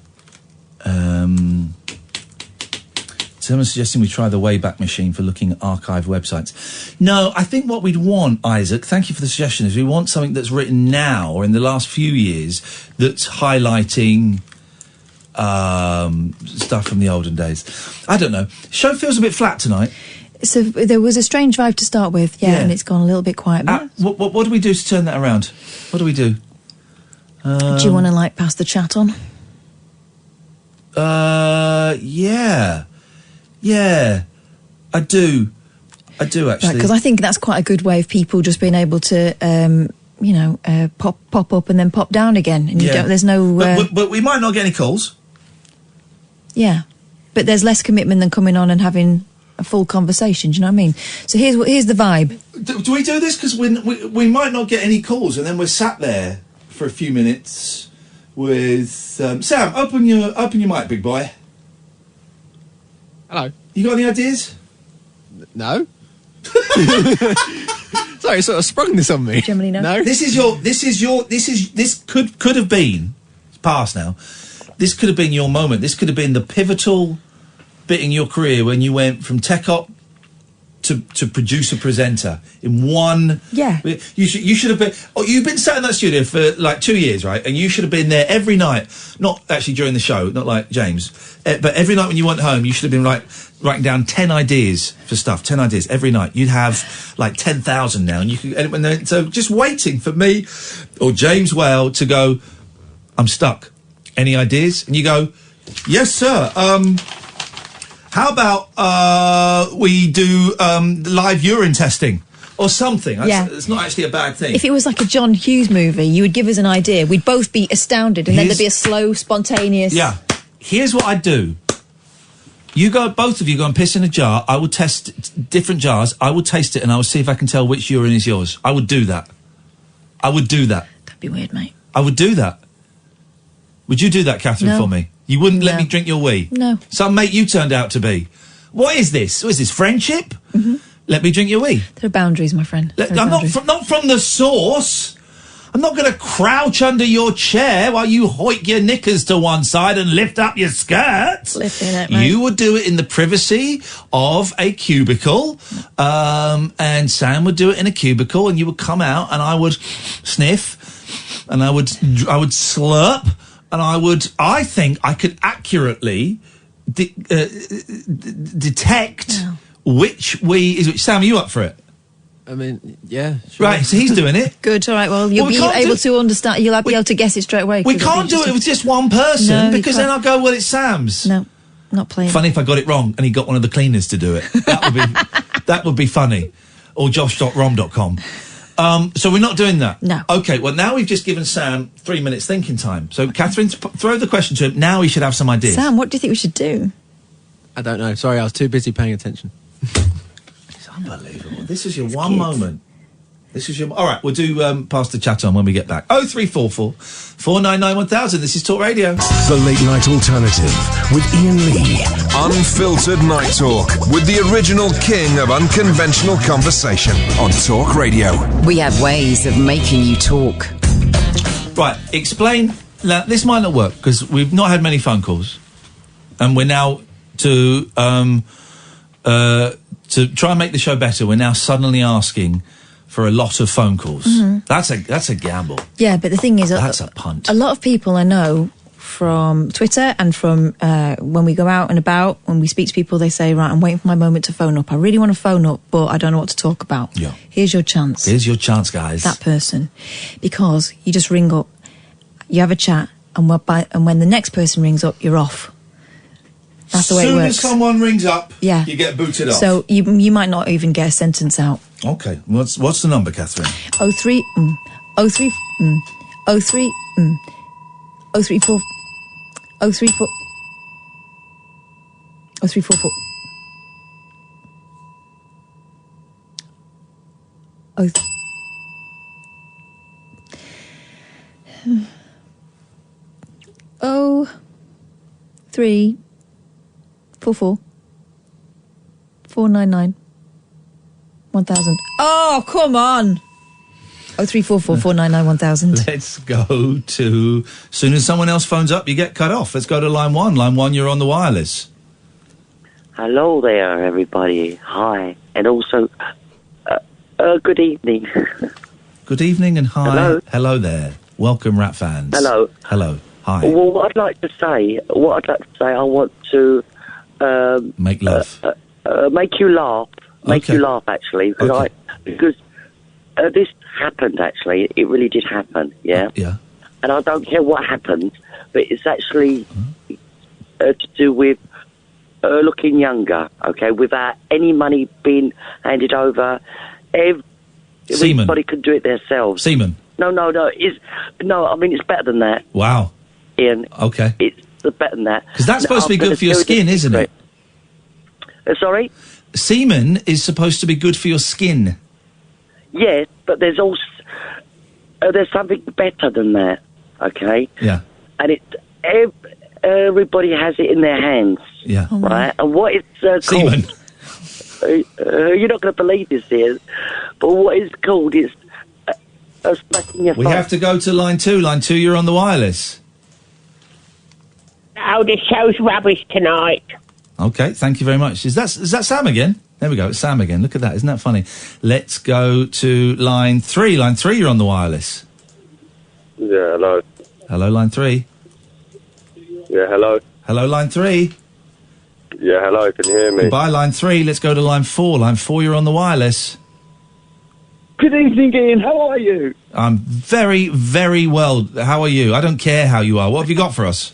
Someone's suggesting we try the Wayback Machine for looking at archived websites. No, I think what we'd want, Isaac, thank you for the suggestion, is we want something that's written now or in the last few years that's highlighting stuff from the olden days. I don't know. Show feels a bit flat tonight. So there was a strange vibe to start with, and it's gone a little bit quiet. What do we do to turn that around? What do we do? Do you want to pass the chat on? Yeah, I do actually. Because I think that's quite a good way of people just being able to, pop up and then pop down again, and there's no. But we might not get any calls. Yeah, but there's less commitment than coming on and having a full conversation. Do you know what I mean? So here's the vibe. Do we do this because we might not get any calls, and then we're sat there for a few minutes with Sam. Open your mic, big boy. Hello. You got any ideas? No. Sorry, you sort of sprung this on me. Generally, no. This could have been. It's past now. This could have been your moment. This could have been the pivotal bit in your career when you went from tech op to producer presenter in one. Yeah. You should have been. Oh, you've been sat in that studio for 2 years, right? And you should have been there every night. Not actually during the show, not like James, but every night when you went home, you should have been writing down 10 ideas for stuff. 10 ideas every night. You'd have 10,000 now, and you could. So just waiting for me or James Whale to go. I'm stuck. Any ideas? And you go, yes, sir. How about we do live urine testing or something? It's not actually a bad thing. If it was like a John Hughes movie, you would give us an idea. We'd both be astounded, and then there'd be a slow, spontaneous. Yeah. Here's what I'd do. Both of you go and piss in a jar. I would test different jars. I would taste it, and I would see if I can tell which urine is yours. I would do that. That'd be weird, mate. I would do that. Would you do that, Katherine, for me? You wouldn't let me drink your wee? No. Some mate you turned out to be. What is this? What is this, friendship? Mm-hmm. Let me drink your wee. There are boundaries, my friend. I'm not from the source. I'm not going to crouch under your chair while you hoik your knickers to one side and lift up your skirts. Lifting it, mate. You would do it in the privacy of a cubicle, and Sam would do it in a cubicle, and you would come out, and I would sniff, and I would slurp. And I think I could accurately detect which wee is which. Sam, are you up for it? I mean, yeah. Sure. Right, so he's doing it. Good, all right, well, you'll be able to understand, you'll be able to guess it straight away. We can't do it with just one person, because then I'll go, well, it's Sam's. No, not playing. Funny if I got it wrong and he got one of the cleaners to do it. That would be funny. Or josh.rom.com. So we're not doing that? No. Okay, well, now we've just given Sam 3 minutes thinking time. So, Katherine, throw the question to him. Now he should have some ideas. Sam, what do you think we should do? I don't know. Sorry, I was too busy paying attention. It's unbelievable. This is your one moment. All right, we'll do pass the chat on when we get back. 0344 499 1000. This is Talk Radio. The Late Night Alternative with Iain Lee. Unfiltered night talk with the original king of unconventional conversation on Talk Radio. We have ways of making you talk. Right, explain. Now, this might not work because we've not had many phone calls, and we're now to try and make the show better. We're now suddenly asking for a lot of phone calls. Mm-hmm. That's a gamble. Yeah, but the thing is, that's a punt. A lot of people I know from Twitter and from when we go out and about, when we speak to people, they say, right, I'm waiting for my moment to phone up. I really want to phone up, but I don't know what to talk about. Yeah. Here's your chance. Here's your chance, guys. That person. Because you just ring up, you have a chat, and when the next person rings up, you're off. That's the way it works. As soon as someone rings up, yeah, you get booted off. So you might not even get a sentence out. Okay. What's the number, Katherine? 03 03 03 034 034 0344 344 499 1000. Oh, come on. 0344 499 1000. Let's go to... As soon as someone else phones up, you get cut off. Let's go to line one. Line one, you're on the wireless. Hello there, everybody. Hi. And also, good evening. Good evening and hi. Hello. Hello there. Welcome, Rat fans. Hello. Hello. Hi. Well, what I'd like to say, I want to... make love. Make you laugh make Okay. you laugh, actually. Because this happened, actually. It really did happen, yeah? Yeah. And I don't care what happened, but it's actually to do with looking younger, okay, without any money being handed over. Semen. Everybody could do it themselves. Semen. No. I mean, it's better than that, Wow. Ian. Okay. It's better than that. Because that's supposed to be I'm gonna good for your tell you skin, the isn't it? secret. Sorry? Semen is supposed to be good for your skin. Yes, but there's also there's something better than that, okay? Yeah. And everybody has it in their hands, Yeah. right? And what it's Semen. called, you're not going to believe this here, but what it's called is smacking your We thumb. have to go to line 2. Line 2, you're on the wireless. Oh, the show's rubbish tonight. Okay, thank you very much. Is that Sam again? There we go, it's Sam again. Look at that, isn't that funny? Let's go to line 3. Line 3, you're on the wireless. Yeah, hello. Hello, line 3. Yeah, hello. Hello, line 3. Yeah, hello, can you hear me? Goodbye, line 3. Let's go to line 4. Line 4, you're on the wireless. Good evening, Ian. How are you? I'm very, very well. How are you? I don't care how you are. What have you got for us?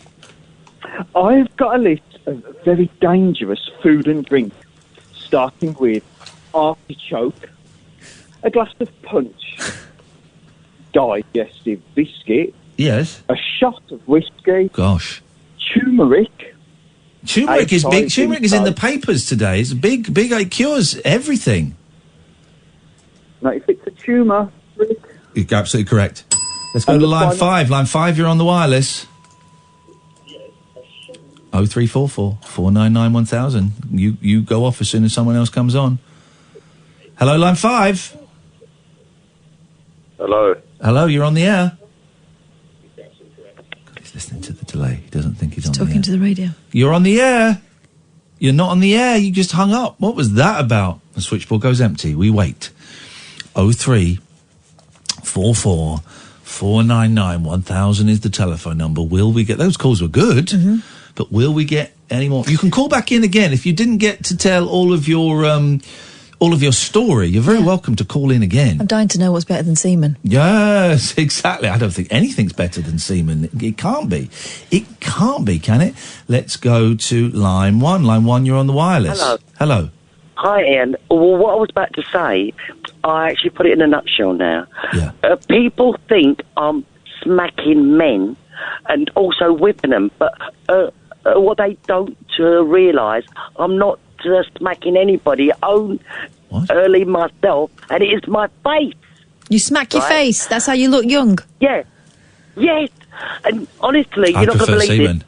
I've got a list of very dangerous food and drink, starting with artichoke, a glass of punch, digestive biscuit, Yes. a shot of whiskey, Gosh. turmeric. Turmeric is big. Eight Turmeric is in the times papers today. It's big. It cures everything. Now, if it's a tumour, Rick, You're absolutely correct. Let's go And to the line final- 5. Line 5, you're on the wireless. 0344 499 1000. You go off as soon as someone else comes on. Hello, line 5. Hello. Hello, you're on the air. God, he's listening to the delay. He doesn't think he's on the air. Talking to the radio. You're on the air. You're not on the air. You just hung up. What was that about? The switchboard goes empty. We wait. 0344 499 1000 is the telephone number. Will we get... Those calls were good, but will we get any more? You can call back in again. If you didn't get to tell all of your story, you're very welcome to call in again. I'm dying to know what's better than semen. Yes, exactly. I don't think anything's better than semen. It can't be. It can't be, can it? Let's go to line 1. Line 1, you're on the wireless. Hello. Hello. Hi, Ian. Well, what I was about to say, I actually put it in a nutshell now. Yeah. People think I'm smacking men and also whipping them, but what they don't realise, I'm not smacking anybody, only myself, and it is my face. You smack your Right. face. That's how you look young. Yeah. Yes. And honestly, I you're not going to prefer believe semen.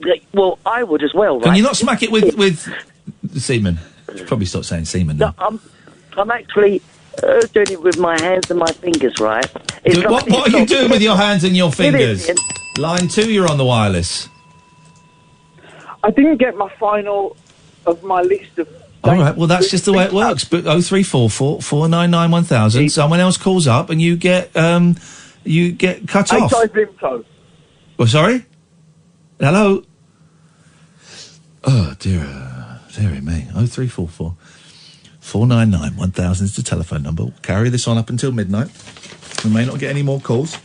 it. Well, I would as well, right? Can you not smack it with semen? Should probably stop saying semen now. No, I'm actually doing it with my hands and my fingers, right? It's What like- are you doing with your hands and your It fingers? is. Line 2, you're on the wireless. I didn't get my final of my list of... All right, well, that's just the way it works. But 0344 499 1000. Someone else calls up and you get cut off. Vimto. Oh, sorry? Hello? Oh, dearie me. 0344 499 1000 is the telephone number. We'll carry this on up until midnight. We may not get any more calls.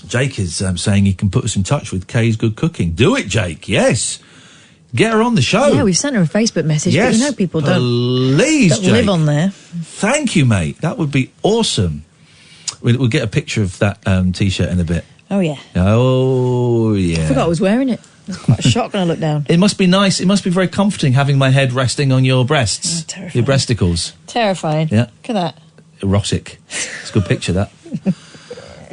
Jake is saying he can put us in touch with Kay's Good Cooking. Do it, Jake. Yes. Get her on the show. Yeah, we've sent her a Facebook message, Yes, but you know people don't please, live Jake. on there. Thank you, mate. That would be awesome. We'll get a picture of that T-shirt in a bit. Oh, yeah. Oh, yeah. I forgot I was wearing it. It was quite a shock when I looked down. It must be nice. It must be very comforting having my head resting on your breasts. terrifying. Your breasticles. Terrifying. Yeah. Look at that. Erotic. It's a good picture, that.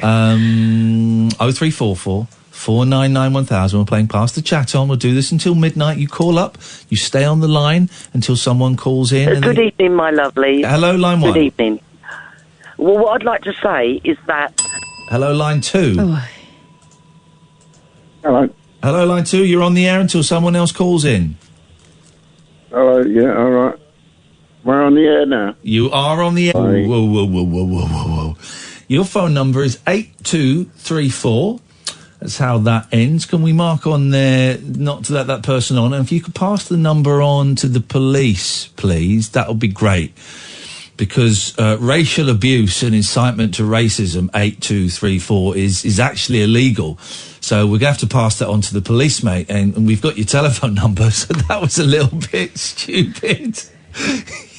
0344 499 1000. We're playing Pass the Chat On. We'll do this until midnight. You call up. You stay on the line until someone calls in. and Good then- evening, my lovely. Hello, line 1. Good evening. Well, what I'd like to say is that... Hello, line 2. Oh. Hello. Hello, line 2. You're on the air until someone else calls in. Hello, yeah, all right. We're on the air now. You are on the air. Sorry. Whoa. Your phone number is 8234 That's how that ends. Can we mark on there not to let that person on? And if you could pass the number on to the police, please, that would be great. Because racial abuse and incitement to racism, 8234, is actually illegal. So we're going to have to pass that on to the police, mate. And we've got your telephone number, so that was a little bit stupid.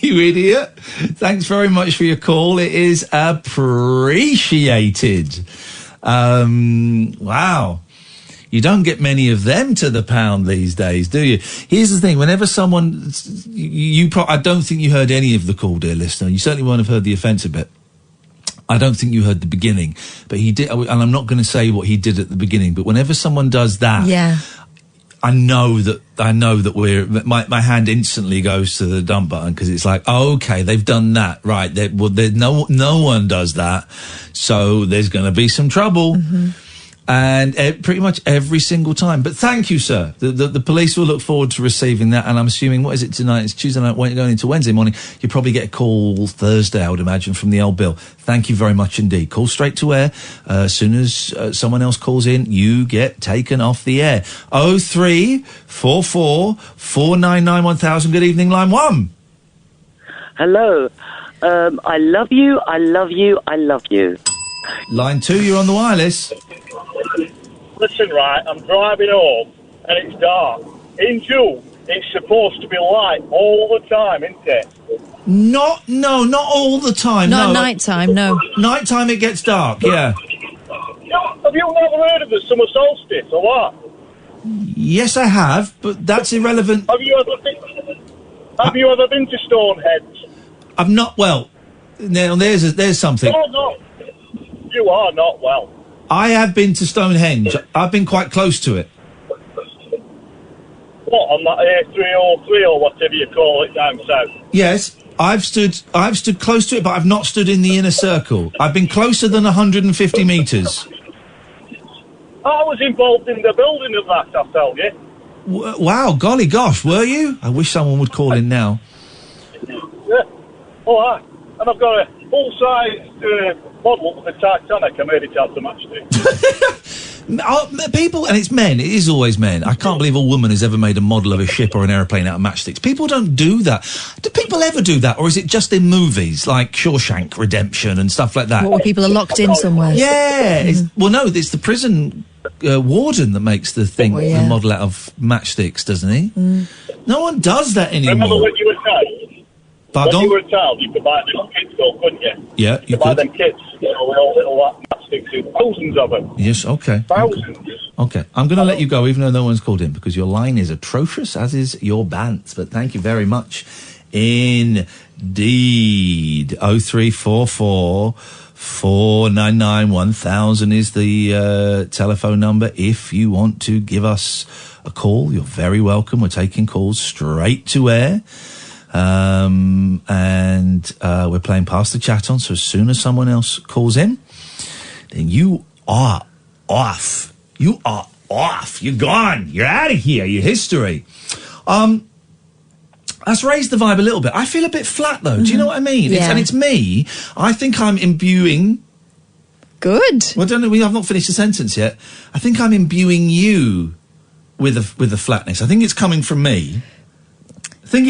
You idiot. Thanks very much for your call. It is appreciated. Wow. You don't get many of them to the pound these days, do you? Here's the thing. Whenever someone... I don't think you heard any of the call, dear listener. You certainly won't have heard the offensive bit. I don't think you heard the beginning. But he did... And I'm not going to say what he did at the beginning. But whenever someone does that... Yeah. I know that we're... My hand instantly goes to the dump button because it's like, oh, okay, they've done that. Right. No one does that. So there's going to be some trouble. Mm-hmm. And pretty much every single time. But thank you, sir. The police will look forward to receiving that. And I'm assuming, what is it tonight? It's Tuesday night, going into Wednesday morning. You probably get a call Thursday, I would imagine, from the old Bill. Thank you very much indeed. Call straight to air. As soon as someone else calls in, you get taken off the air. 0344 499 1000. Good evening, line 1. Hello. I love you, I love you, I love you. Line 2, you're on the wireless. Listen, right, I'm driving home and it's dark. In June, it's supposed to be light all the time, isn't it? Not all the time. Not no. night time, no. Night time it gets dark, yeah. Have you never heard of the summer solstice or what? Yes, I have, but that's irrelevant. Have you ever been to Stonehenge? I've not. Well, now there's something. No. You are not well. I have been to Stonehenge. I've been quite close to it. What, on that A303 or whatever you call it down south? Yes, I've stood close to it, but I've not stood in the inner circle. I've been closer than 150 metres. I was involved in the building of that, I'll tell you. Wow, golly gosh, were you? I wish someone would call in now. Yeah. Oh, and I've got a full-size model of the Titanic. I made it out to matchstick. People, and it's men, it is always men. I can't believe a woman has ever made a model of a ship or an aeroplane out of matchsticks. People don't do that. Do people ever do that? Or is it just in movies like Shawshank Redemption and stuff like that? What, where people are locked in somewhere? Yeah. It's the prison warden that makes the thing, the model out of matchsticks, doesn't he? Mm. No one does that anymore. Remember when you were child? Pardon? When you were a child, you could buy them kits, though, couldn't you? Yeah, you could buy them kits, with all little matchsticks in. Thousands of them. Yes, okay. Thousands. Okay, I'm going to let you go, even though no one's called in, because your line is atrocious, as is your bants. But thank you very much indeed. 0344 499 1000 is the telephone number. If you want to give us a call, you're very welcome. We're taking calls straight to air. And we're playing Pass the Chat On, so as soon as someone else calls in, then you are off. You are off. You're gone. You're out of here. You're history. That's raised the vibe a little bit. I feel a bit flat, though. Mm-hmm. Do you know what I mean? Yeah. It's me. I think I'm imbuing... Good. Well, I've not finished the sentence yet. I think I'm imbuing you with a flatness. I think it's coming from me. I think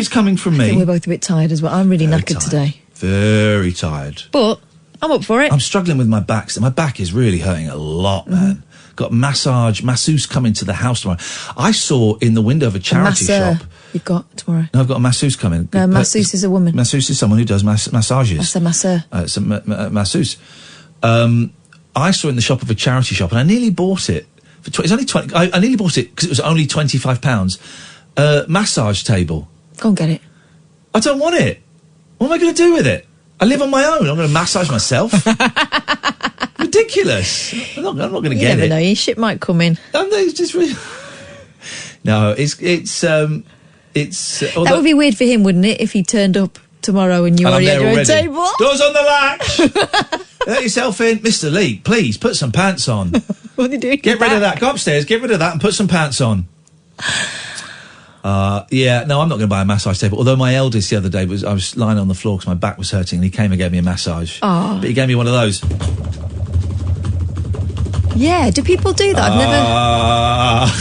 we're both a bit tired as well. I'm really knackered today. Very tired. But I'm up for it. I'm struggling with my back. So my back is really hurting a lot, man. Got masseuse coming to the house tomorrow. I saw in the window of a charity shop. You've got tomorrow. No, I've got a masseuse coming. No, masseuse is a woman. Masseuse is someone who does massages. That's a masseur. It's a masseuse. I saw it in the shop of a charity shop, and I nearly bought it. It's only 20. I nearly bought it because it was only £25. Massage table. Go and get it. I don't want it. What am I going to do with it? I live on my own. I'm going to massage myself. Ridiculous. I'm not going to get it. You never know. Your shit might come in. It's just really... No, it's. That would be weird for him, wouldn't it? If he turned up tomorrow and you already had your own table. Doors on the latch. Let yourself in, Mr. Lee. Please put some pants on. What are you doing? Get rid of that. Go upstairs. Get rid of that and put some pants on. I'm not going to buy a massage table. Although my eldest the other day I was lying on the floor because my back was hurting, and he came and gave me a massage. Oh. But he gave me one of those. Yeah, do people do that?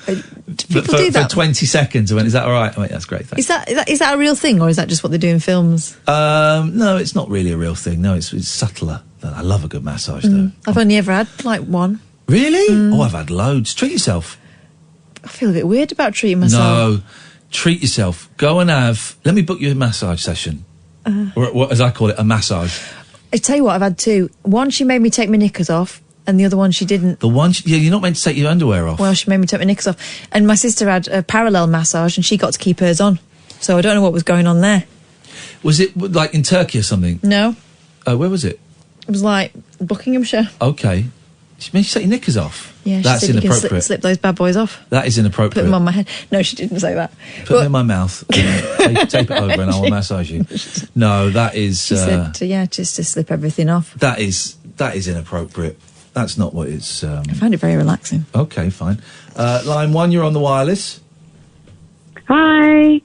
Do people do that? For 20 seconds. I went, is that all right? I went, that's great, thanks. Is that a real thing, or is that just what they do in films? No, it's not really a real thing. No, it's subtler. I love a good massage, though. I've only ever had, like, one. Really? Oh, I've had loads. Treat yourself. I feel a bit weird about treating myself. No, treat yourself. Go and let me book you a massage session. Or what, as I call it, a massage. I tell you what, I've had two. One, she made me take my knickers off, and the other one she didn't. The one, you're not meant to take your underwear off. Well, she made me take my knickers off. And my sister had a parallel massage, and she got to keep hers on. So I don't know what was going on there. Was it, like, in Turkey or something? No. Where was it? It was, like, Buckinghamshire. Okay. She made you take your knickers off? Yeah, she That's said inappropriate. you can slip those bad boys off. That is inappropriate. Put them on my head. No, she didn't say that. Put them in my mouth. tape it over and I will massage you. No, that is... She said, just to slip everything off. That is inappropriate. That's not what it's... I find it very relaxing. Okay, fine. Line 1, you're on the wireless. Hi.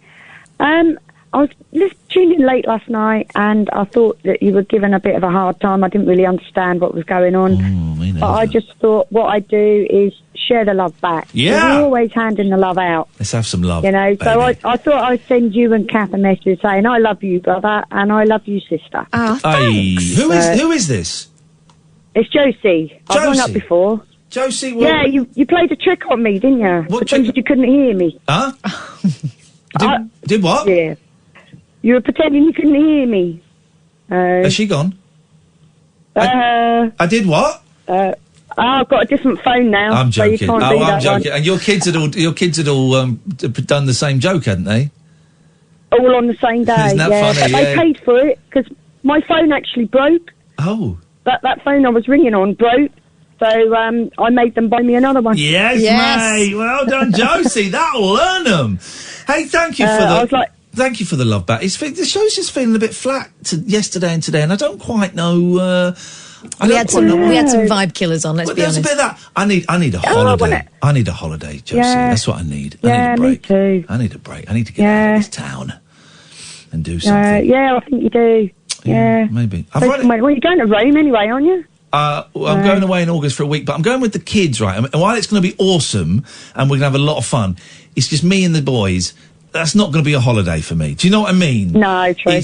I was just tuned in late last night, and I thought that you were given a bit of a hard time. I didn't really understand what was going on. But I just thought what I'd do is share the love back. Yeah. We're always handing the love out. Let's have some love, You know, baby. so I thought I'd send you and Kath a message saying, I love you, brother, and I love you, sister. Oh, thanks. Who is this? It's Josie. I've rung up before. Josie, Yeah, you played a trick on me, didn't you? Pretended you couldn't hear me. Huh? Did what? Yeah. You were pretending you couldn't hear me. Has she gone? I did what? I've got a different phone now. I'm So you joking. can't do I'm that joking. one. And your kids had all done the same joke, hadn't they? All on the same day. Isn't that yeah. funny? But they Yeah. paid for it because my phone actually broke. Oh. That phone I was ringing on broke. So I made them buy me another one. Yes, mate. Well done, Josie. That'll earn them. Hey, thank you for I was like, thank you for the love back. The show's just feeling a bit flat yesterday and today, and I don't quite know. We had some vibe killers on. Let's be there's honest. a bit of that. I need a holiday. I need a holiday, Josie. Yeah. That's what I need. Yeah, I need a break. me too. I need a break. I need to get out of this town and do something. yeah, I think you do. Yeah. Maybe. Well, you're going to Rome anyway, aren't you? Well, I'm going away in August for a week, but I'm going with the kids, right? And while it's going to be awesome and we're going to have a lot of fun, it's just me and the boys. That's not going to be a holiday for me. Do you know what I mean? No, true. I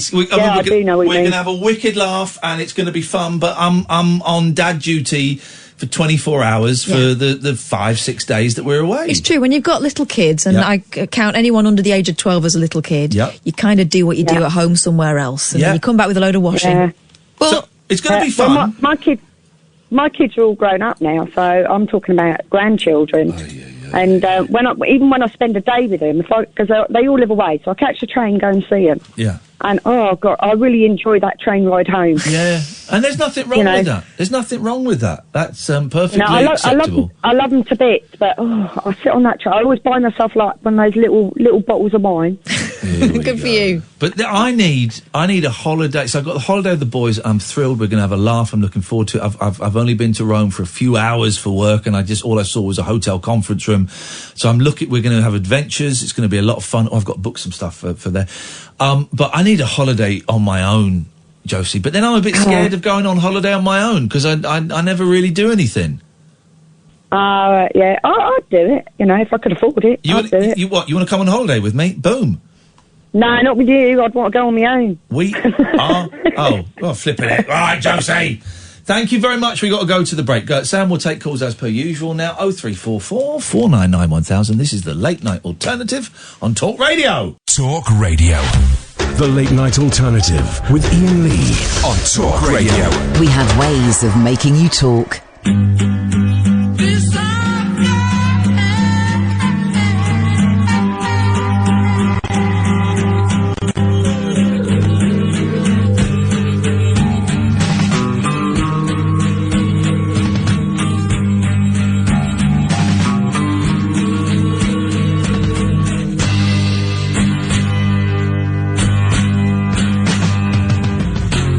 do know what you We're mean. going to have a wicked laugh and it's going to be fun, but I'm on dad duty for 24 hours for the 5-6 days that we're away. It's true. When you've got little kids, and I count anyone under the age of 12 as a little kid, you kind of do what you do at home somewhere else, and then you come back with a load of washing. Yeah. Well, so it's going to be fun. Well, my kids are all grown up now, so I'm talking about grandchildren. And even when I spend a day with them, because they all live away, so I catch the train, go and see them. Yeah. And oh god, I really enjoy that train ride home. Yeah, and there's nothing wrong with that. There's nothing wrong with that. That's perfectly acceptable. I love them to bits, but I sit on that train. I always buy myself like one of those little bottles of wine. Good for you. But I need a holiday. So I've got the holiday with the boys. I'm thrilled. We're going to have a laugh. I'm looking forward to it. I've only been to Rome for a few hours for work, and all I saw was a hotel conference room. So we're going to have adventures. It's going to be a lot of fun. I've got to book some stuff for there. But I need a holiday on my own, Josie. But then I'm a bit scared of going on holiday on my own because I never really do anything. Yeah, I'd do it. You know, if I could afford it, I'd do it. You want to come on holiday with me? Boom. No, not with you. I'd want to go on my own. We are? Flipping it. All right, Josie. Thank you very much. We've got to go to the break. Sam will take calls as per usual now. 0344 499 1000. This is the Late Night Alternative on Talk Radio. Talk Radio. The Late Night Alternative with Iain Lee on Talk Radio. We have ways of making you talk.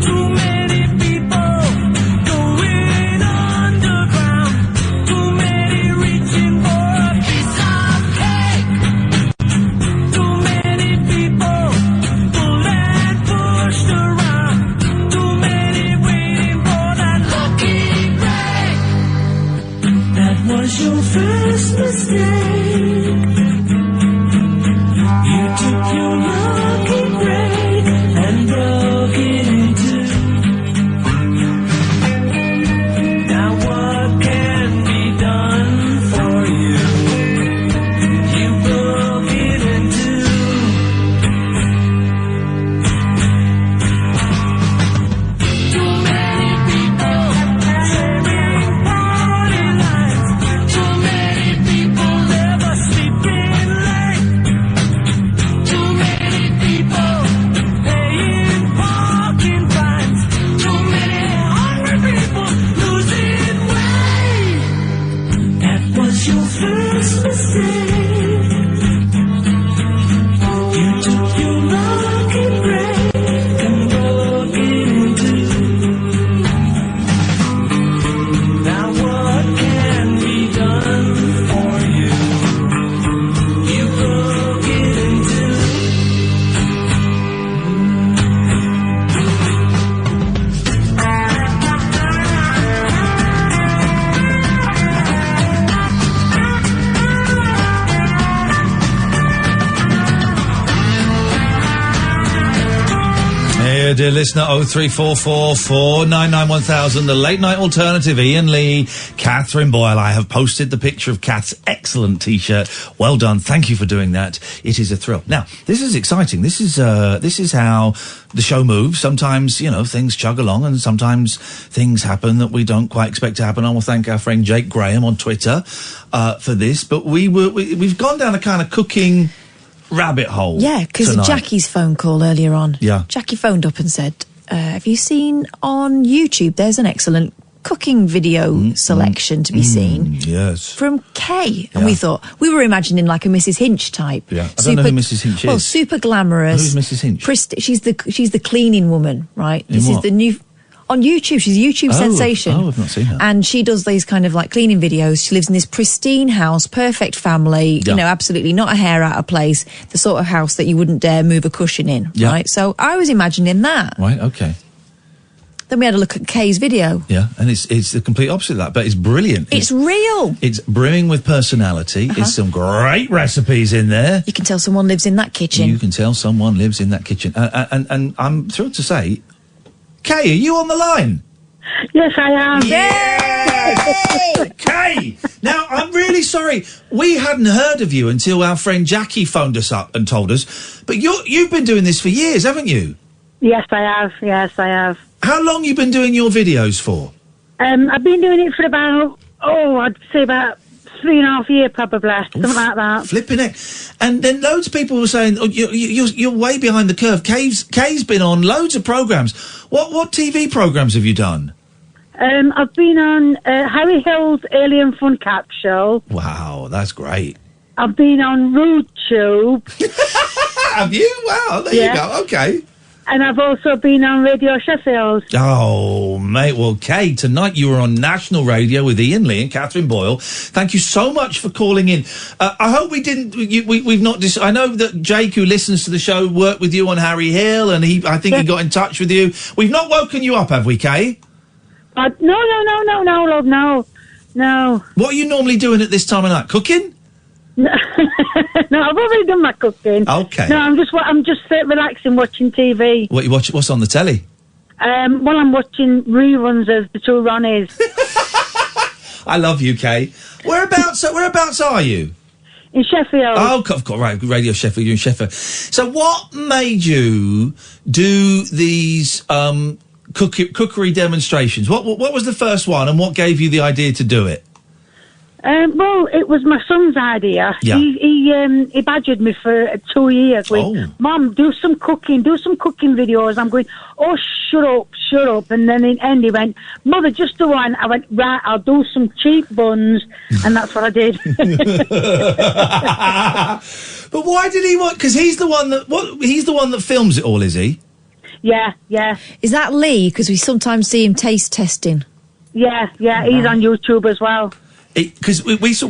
Too many people going underground. Dear listener, 0344 499 1000, the late night alternative, Iain Lee, Katherine Boyle. I have posted the picture of Kath's excellent t-shirt. Well done. Thank you for doing that. It is a thrill. Now, this is exciting. This is how the show moves. Sometimes, you know, things chug along and sometimes things happen that we don't quite expect to happen. I will thank our friend Jake Graham on Twitter, for this. But we've gone down a kind of cooking rabbit hole. Yeah, because of Jackie's phone call earlier on. Yeah. Jackie phoned up and said, have you seen on YouTube, there's an excellent cooking video selection to be seen. Yes. From Kay. And we thought, we were imagining like a Mrs. Hinch type. Yeah. I don't know who Mrs. Hinch is. Well, super glamorous. Who's Mrs. Hinch? She's the cleaning woman, right? In This what? is the new... On YouTube, she's a YouTube sensation. Oh, I've not seen her. And she does these kind of like cleaning videos. She lives in this pristine house, perfect family, you know, absolutely not a hair out of place, the sort of house that you wouldn't dare move a cushion in, right? So I was imagining that. Right, okay. Then we had a look at Kay's video. Yeah, and it's the complete opposite of that, but it's brilliant. It's real. It's brimming with personality. There's some great recipes in there. You can tell someone lives in that kitchen. You can tell someone lives in that kitchen. And I'm thrilled to say, Kay, are you on the line? Yes, I am. Yay! Kay! Now, I'm really sorry. We hadn't heard of you until our friend Jackie phoned us up and told us. But you've been doing this for years, haven't you? Yes, I have. Yes, I have. How long you been doing your videos for? I've been doing it for about, I'd say about 3.5 years, probably, something like that. Flipping it. And then loads of people were saying, you're way behind the curve. Kay's been on loads of programmes. What TV programmes have you done? I've been on Harry Hill's Alien Fun Cap Show. Wow, that's great. I've been on Rude Tube. Have you? Wow, there you go. Okay. And I've also been on Radio Sheffield. Oh, mate. Well, Kay, tonight you were on national radio with Iain Lee and Katherine Boyle. Thank you so much for calling in. I hope we didn't... we've not... I know that Jake, who listens to the show, worked with you on Harry Hill, and I think he got in touch with you. We've not woken you up, have we, Kay? No, love, no. What are you normally doing at this time of night? Cooking? No, I've already done my cooking. Okay. No, I'm just relaxing, watching TV. What you watch? What's on the telly? Well, I'm watching reruns of the two Ronnies. I love you, Kay. Whereabouts are you? In Sheffield. Oh, right, Radio Sheffield. You're in Sheffield. So, what made you do these cookery demonstrations? What was the first one, and what gave you the idea to do it? Well, it was my son's idea. Yeah. He badgered me for 2 years. Going, Mum, do some cooking videos. I'm going, oh, shut up. And then in the end he went, Mother, just do one. I went, right, I'll do some cheap buns. And that's what I did. But why did he want? Because he's the one that films it all, is he? Yeah. Is that Lee? Because we sometimes see him taste testing. Yeah, he's on YouTube as well. Because we've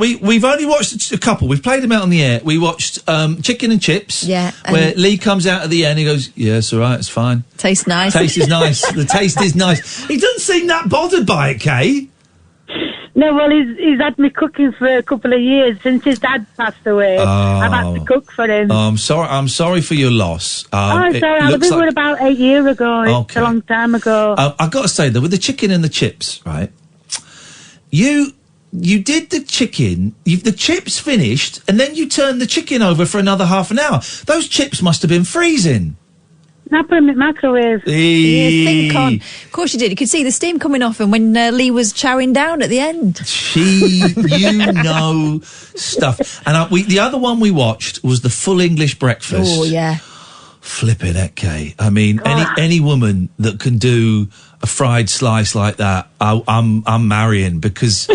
only watched a couple. We've played them out on the air. We watched Chicken and Chips. Yeah. Where Lee comes out at the end. He goes, "Yeah, it's all right. It's fine. Tastes nice. Taste is nice. The taste is nice." He doesn't seem that bothered by it, Kay. No, well, he's had me cooking for a couple of years since his dad passed away. I've had to cook for him. I'm sorry for your loss. Sorry. I think it was about 8 years ago. Okay. It's a long time ago. I've got to say though, with the chicken and the chips, right? You did the chicken, the chips finished, and then you turned the chicken over for another half an hour. Those chips must have been freezing. I put them in the microwave. Think on. Of course you did. You could see the steam coming off him when Lee was chowing down at the end. You know stuff. And the other one we watched was the full English breakfast. Oh, yeah. Flipping heck, Kay. I mean, any woman that can do a fried slice like that, I'm marrying, because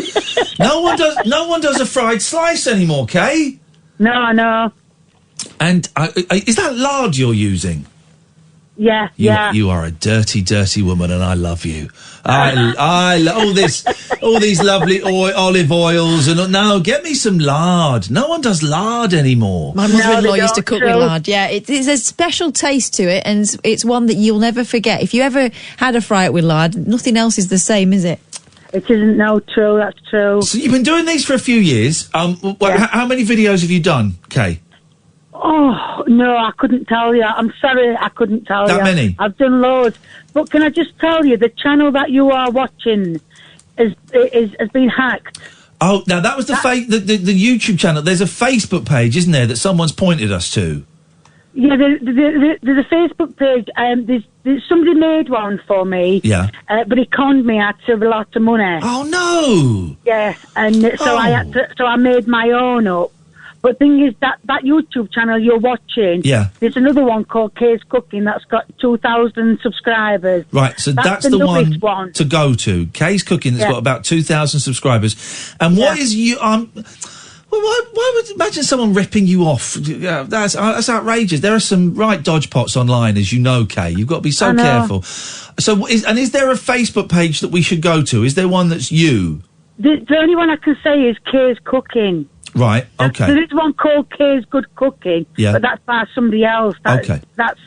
no one does a fried slice anymore, Kay. No. And is that lard you're using? Yeah. You are a dirty, dirty woman, and I love you. I love all these lovely olive oils, and no, get me some lard. No one does lard anymore. My mother-in-law used to cook with lard. Yeah, it's a special taste to it, and it's one that you'll never forget. If you ever had a fry it with lard, nothing else is the same, is it? It isn't. No, true. That's true. So you've been doing these for a few years. How many videos have you done, Kay? Oh, no, I couldn't tell you. I'm sorry, I couldn't tell you. That many? I've done loads. But can I just tell you, the channel that you are watching has been hacked. Oh, now that was the YouTube channel. There's a Facebook page, isn't there, that someone's pointed us to? Yeah, there's a Facebook page. There's somebody made one for me. Yeah. But he conned me out of a lot of money. Oh, no! Yeah, and so I made my own up. But the thing is, that YouTube channel you're watching, there's another one called Kay's Cooking that's got 2,000 subscribers. Right, so that's the one to go to. Kay's Cooking that's got about 2,000 subscribers. And what is you... Well, why would imagine someone ripping you off? Yeah, that's outrageous. There are some right dodgepots online, as you know, Kay. You've got to be so careful. So, is there a Facebook page that we should go to? Is there one that's you? The only one I can say is Kay's Cooking. Right. Okay. There is one called Kay's Good Cooking, but that's by somebody else. That's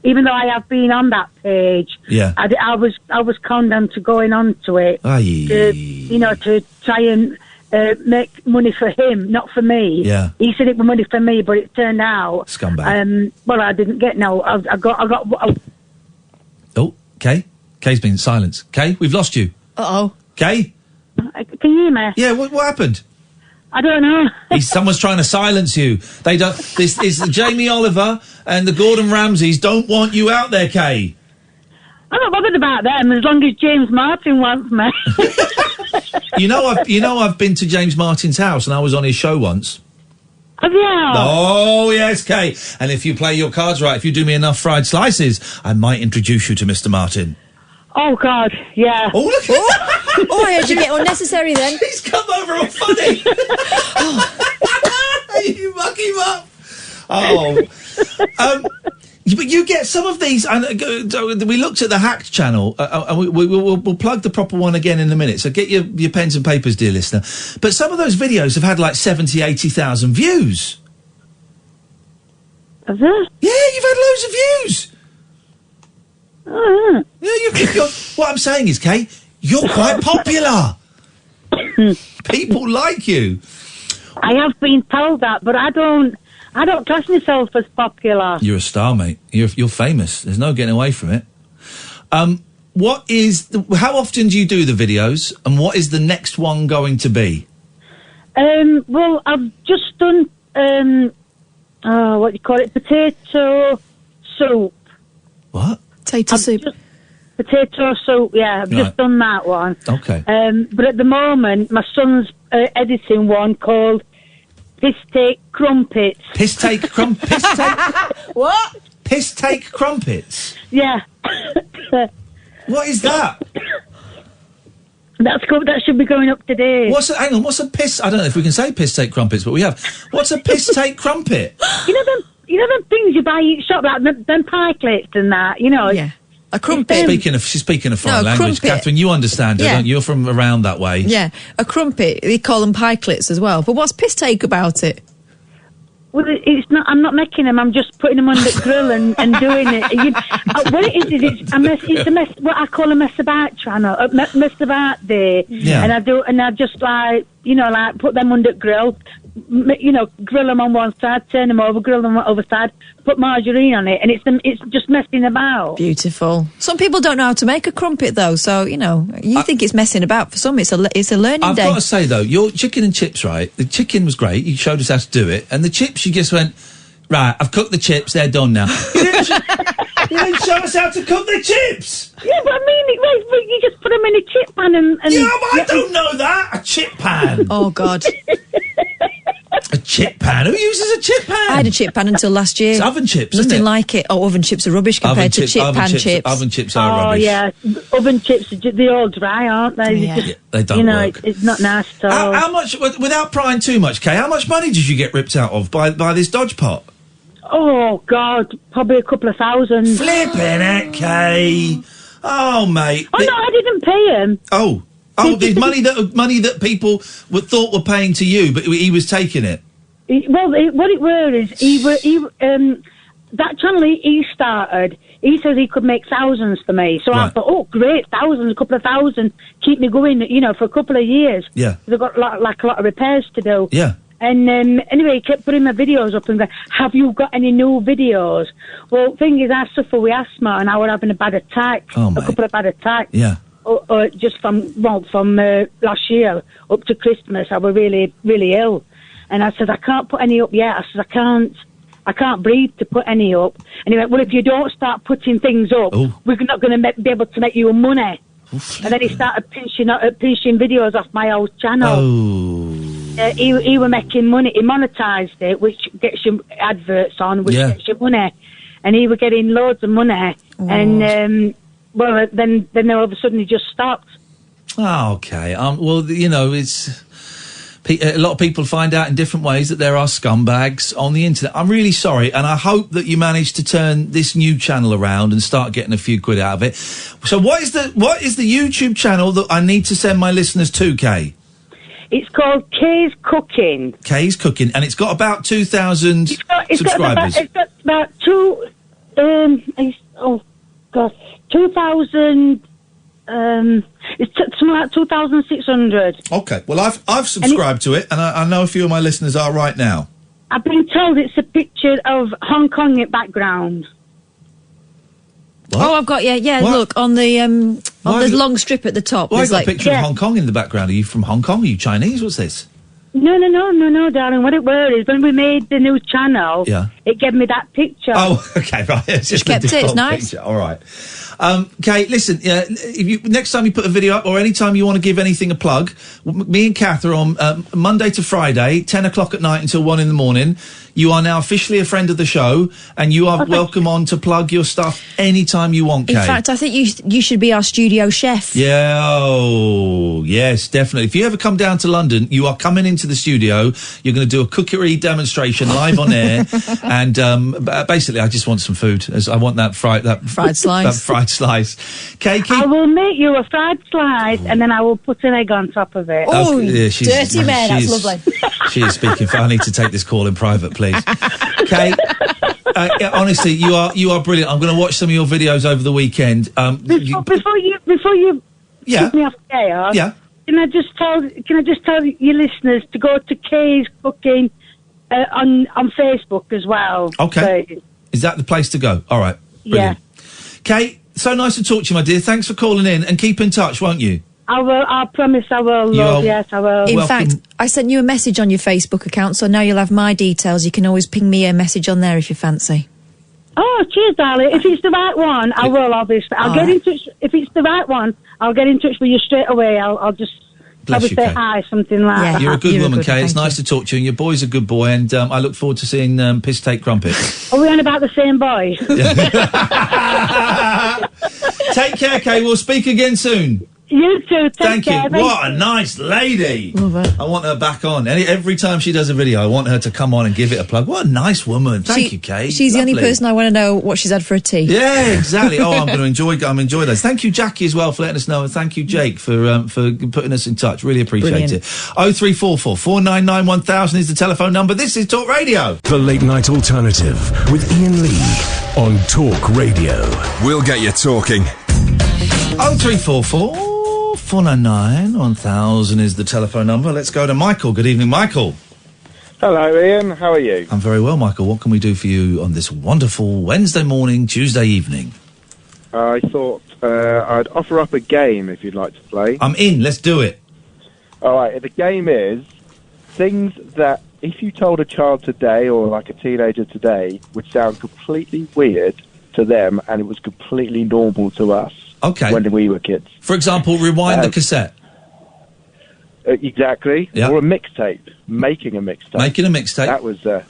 even though I have been on that page. Yeah. I was conned into going onto it. To try and. Make money for him, not for me. Yeah. He said it was money for me, but it turned out... Scumbag. Well, I didn't get no. I got. Oh, Kay? Kay's been silenced. Kay, we've lost you. Uh-oh. Kay? Can you hear me? Yeah, what happened? I don't know. Someone's trying to silence you. They don't... This is Jamie Oliver and the Gordon Ramsays don't want you out there, Kay. I'm not bothered about them as long as James Martin wants me. You know, I've been to James Martin's house and I was on his show once. Have you? Oh, yes, Kay. And if you play your cards right, if you do me enough fried slices, I might introduce you to Mr. Martin. Oh, God, yeah. Oh, look at that. Oh, I heard you get unnecessary then. He's come over all funny. You muck him up. Oh. But you get some of these, and we looked at the hacked channel, and we'll plug the proper one again in a minute, so get your pens and papers, dear listener. But some of those videos have had like 70, 80,000 views. Have they? Yeah, you've had loads of views. Oh, yeah. What I'm saying is, Kay, you're quite popular. People like you. I have been told that, but I don't class myself as popular. You're a star, mate. You're famous. There's no getting away from it. How often do you do the videos, and what is the next one going to be? Well, I've just done what do you call it? Potato soup. What? Potato soup. Potato soup. Yeah, I've just done that one. Okay. But at the moment, my son's editing one called Piss Take Crumpets. Piss Take Crumpets? What? Piss Take Crumpets? Yeah. What is that? That's good. That should be going up today. Hang on, what's a piss... I don't know if we can say Piss Take Crumpets, but we have. What's a Piss Take Crumpet? You know them things you buy in shop, like them pie plates and that, you know? Yeah. A crumpet. She's speaking a foreign language. Crumpet. Catherine, you understand her, don't you? You're from around that way. Yeah. A crumpet. They call them pie clits as well. But what's piss take about it? Well, it's not. I'm not making them. I'm just putting them on the grill and doing it. What it is it's a mess. What I call a mess about channel, a mess about day. Yeah. And I just put them under the grill. Grill them on one side, turn them over, grill them on the other side, put margarine on it, and it's just messing about. Beautiful. Some people don't know how to make a crumpet, though, so, you think it's messing about. For some, it's a learning day. I've got to say, though, your chicken and chips, right, the chicken was great, you showed us how to do it, and the chips, you just went, right, I've cooked the chips, they're done now. You didn't show us how to cook the chips! Yeah, but I mean, you just put them in a chip pan and... Yeah, but I don't know that! A chip pan! Oh, God. A chip pan? Who uses a chip pan? I had a chip pan until last year. It's oven chips, Nothing isn't it? like it. Oh, oven chips are rubbish compared to chip pan chips. Oven chips are rubbish. Oh, yeah. Oven chips, they're all dry, aren't they? Yeah, they don't work. It's not nice at all. How much, without prying too much, Kay, how much money did you get ripped out of by this dodge pot? Oh, God, probably a couple of thousand. Flipping it, Kay. Oh, mate. Oh, no, I didn't pay him. Oh, there's money that people thought were paying to you, but he was taking it. Well, what it were is that channel he started. He says he could make thousands for me. So I thought, oh, great, thousands, a couple of thousand, keep me going, for a couple of years. Yeah. They've got a lot of repairs to do. Yeah. And anyway, he kept putting my videos up and going, have you got any new videos? Well, thing is, I suffer with asthma and I was having a bad attack, a couple of bad attacks. Yeah. Just from last year up to Christmas, I was really, really ill. And I said, I can't put any up yet. I said, I can't breathe to put any up. And he went, well, if you don't start putting things up, we're not going to be able to make you money. And then he started pinching videos off my old channel. He were making money. He monetised it, which gets you adverts on, which gets you money. And he were getting loads of money. And, well, then all of a sudden he just stopped. Oh, okay. Well, you know, it's... A lot of people find out in different ways that there are scumbags on the internet. I'm really sorry, and I hope that you manage to turn this new channel around and start getting a few quid out of it. So what is the YouTube channel that I need to send my listeners to, Kay? It's called Kay's Cooking. Kay's Cooking, and it's got about 2,000 subscribers. It's got about 2,000... it's something like 2,600. Okay, well, I've subscribed to it, and I know a few of my listeners are right now. I've been told it's a picture of Hong Kong in background. What? Oh, I've got look on the long strip at the top. Well, I got like, a picture of Hong Kong in the background. Are you from Hong Kong? Are you Chinese? What's this? No, darling. What it was is when we made the new channel, it gave me that picture. Oh, okay, right. It's just kept it. It's nice. Picture. All right. Kate, listen. If next time you put a video up, or any time you want to give anything a plug, me and Kath are on Monday to Friday, 10 o'clock at night until 1 in the morning. You are now officially a friend of the show, and you are welcome on to plug your stuff anytime you want, Kate. In fact, I think you should be our studio chef. Yeah, oh, yes, definitely. If you ever come down to London, you are coming into the studio. You're going to do a cookery demonstration live on air, and basically, I just want some food. I want that fried slice. That fried slice. Kate, I will make you a fried slice, and then I will put an egg on top of it. Oh, yeah, dirty man, that's lovely. She is speaking. I need to take this call in private, please. Kate, honestly, you are brilliant. I'm going to watch some of your videos over the weekend. Before you kick me off the air, can I just tell your listeners to go to Kay's Cooking on Facebook as well? Okay, please. Is that the place to go? All right, brilliant. Yeah. Kate, so nice to talk to you, my dear. Thanks for calling in, and keep in touch, won't you? I will. I promise I will, love. Yes, I will. In fact, I sent you a message on your Facebook account, so now you'll have my details. You can always ping me a message on there if you fancy. Oh, cheers, darling. If it's the right one, I will, obviously. I'll get in touch. If it's the right one, I'll get in touch with you straight away. I'll just probably say hi, something like that. You're a good woman, Kate. It's nice to talk to you, and your boy's a good boy, and I look forward to seeing Piss Take Crumpet. Are we on about the same boy? Take care, Kate. We'll speak again soon. You too. Take care. Thank you. What a nice lady. Love it. I want her back on. Every time she does a video, I want her to come on and give it a plug. What a nice woman. Thank you, Kate. She's Lovely. the only person I want to know what she's had for a tea. Yeah, exactly. Oh, I'm going to enjoy those. Thank you, Jackie, as well, for letting us know, and thank you, Jake, for putting us in touch. Really appreciate it. 0344 499 1000 is the telephone number. This is Talk Radio. The Late Night Alternative with Iain Lee on Talk Radio. We'll get you talking. 0344 499 1000 is the telephone number. Let's go to Michael. Good evening, Michael. Hello, Ian. How are you? I'm very well, Michael. What can we do for you on this wonderful Wednesday morning, Tuesday evening? I thought I'd offer up a game if you'd like to play. I'm in. Let's do it. All right. The game is things that if you told a child today or like a teenager today would sound completely weird to them, and it was completely normal to us. Okay. When we were kids. For example, rewind the cassette. Exactly. Yeah. Or a mixtape. Making a mixtape. Making a mixtape. That was a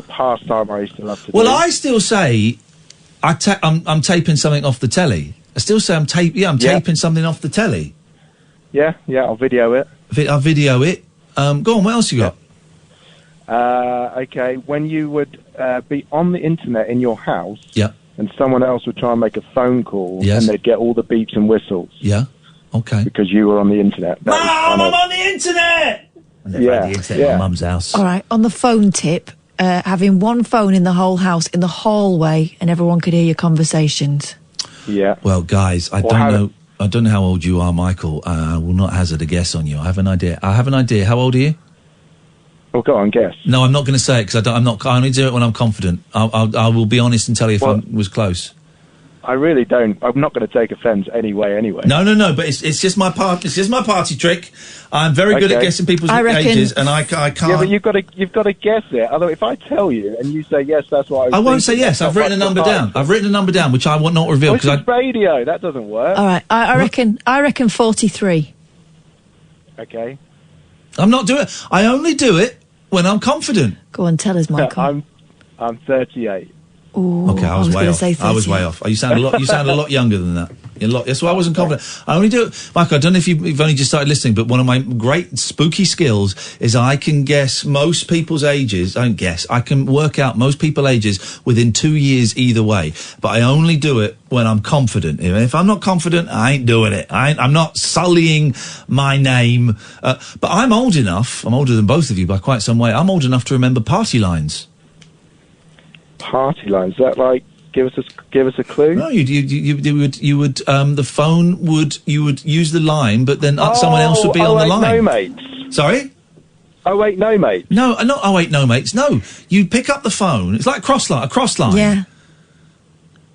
pastime I used to love to do. Well, I still say I'm taping something off the telly. I still say I'm taping something off the telly. Yeah, I'll video it. I'll video it. Go on, what else you got? Okay, when you would be on the internet in your house. Yeah. And someone else would try and make a phone call, yes, and they'd get all the beeps and whistles. Yeah, okay. Because you were on the internet. Mum, I'm on the internet! Yeah, the internet at my mum's house. All right, on the phone tip, having one phone in the whole house, in the hallway, and everyone could hear your conversations. Yeah. Well, guys, I don't know how old you are, Michael. I will not hazard a guess on you. I have an idea. How old are you? Well, go on, guess. No, I'm not going to say it because I only do it when I'm confident. I will be honest and tell you if I was close. I really don't. I'm not going to take offence anyway. No. But it's just my part. It's just my party trick. I'm very good at guessing people's ages, and I can't. Yeah, but you've got to guess it. Although if I tell you and you say yes, that's what I won't say yes. I've written a number down. I've written a number down, which I will not reveal because radio. That doesn't work. All right. I reckon 43. Okay. I'm not doing it. I only do it when I'm confident. Go on, tell us, Michael. I'm 38. Ooh, okay, I was way off. I was way off. You sound a lot younger than that. That's why I wasn't confident. I only do it, Michael. I don't know if you've only just started listening, but one of my great spooky skills is I can guess most people's ages. I can work out most people's ages within 2 years either way. But I only do it when I'm confident. If I'm not confident, I ain't doing it. I'm not sullying my name. But I'm old enough. I'm older than both of you by quite some way. I'm old enough to remember party lines. Party lines? Is that like give us a clue? No, you would the phone would you would use the line, but then someone else would be on the line. No mates. Sorry. Oh wait, no mates. No, not oh wait, no mates. No, you pick up the phone. It's like a cross line. Yeah.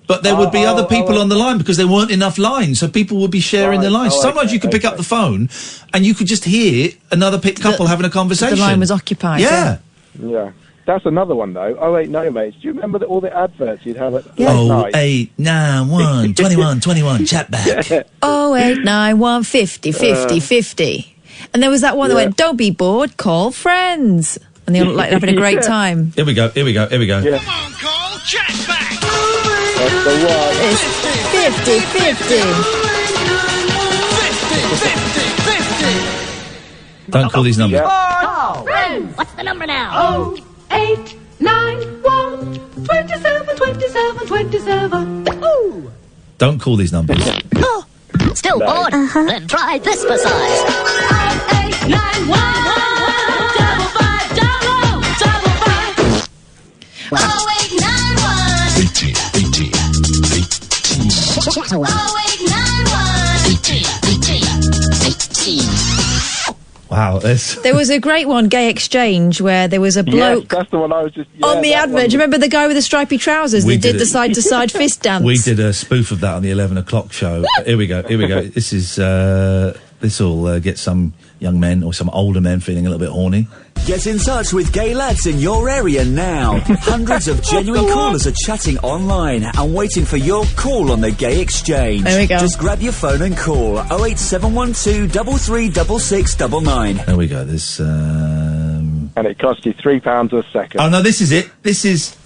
But there would be other people on the line because there weren't enough lines, so people would be sharing the lines. Sometimes you could pick up the phone and you could just hear another couple having a conversation. The line was occupied. Yeah. Yeah. That's another one, though. Oh, wait, no, mates. Do you remember all the adverts you'd have at late night? 0891 21 chat back. 0891 50 50 50. And there was that one that went, don't be bored, call friends. And they all looked like having a great time. Here we go. Yeah. Come on, call chat back. That's the one. It's 50 50. 50. Don't call these numbers. Call friends. What's the number now? 0891 27 27 27. Ooh. Don't call these numbers. Oh, still bored? Then try this for size. 0891 Wow, there was a great one, Gay Exchange, where there was a bloke. Yes, that's the one I was just on the advert. Do you remember the guy with the stripy trousers that did the side-to-side fist dance? We did a spoof of that on the 11 o'clock show. Here we go. This is this will get some young men or some older men feeling a little bit horny. Get in touch with gay lads in your area now. Hundreds of genuine callers are chatting online and waiting for your call on the Gay Exchange. There we go. Just grab your phone and call 08712 336699. There we go. This And it cost you £3 a second. Oh no, this is it. This is.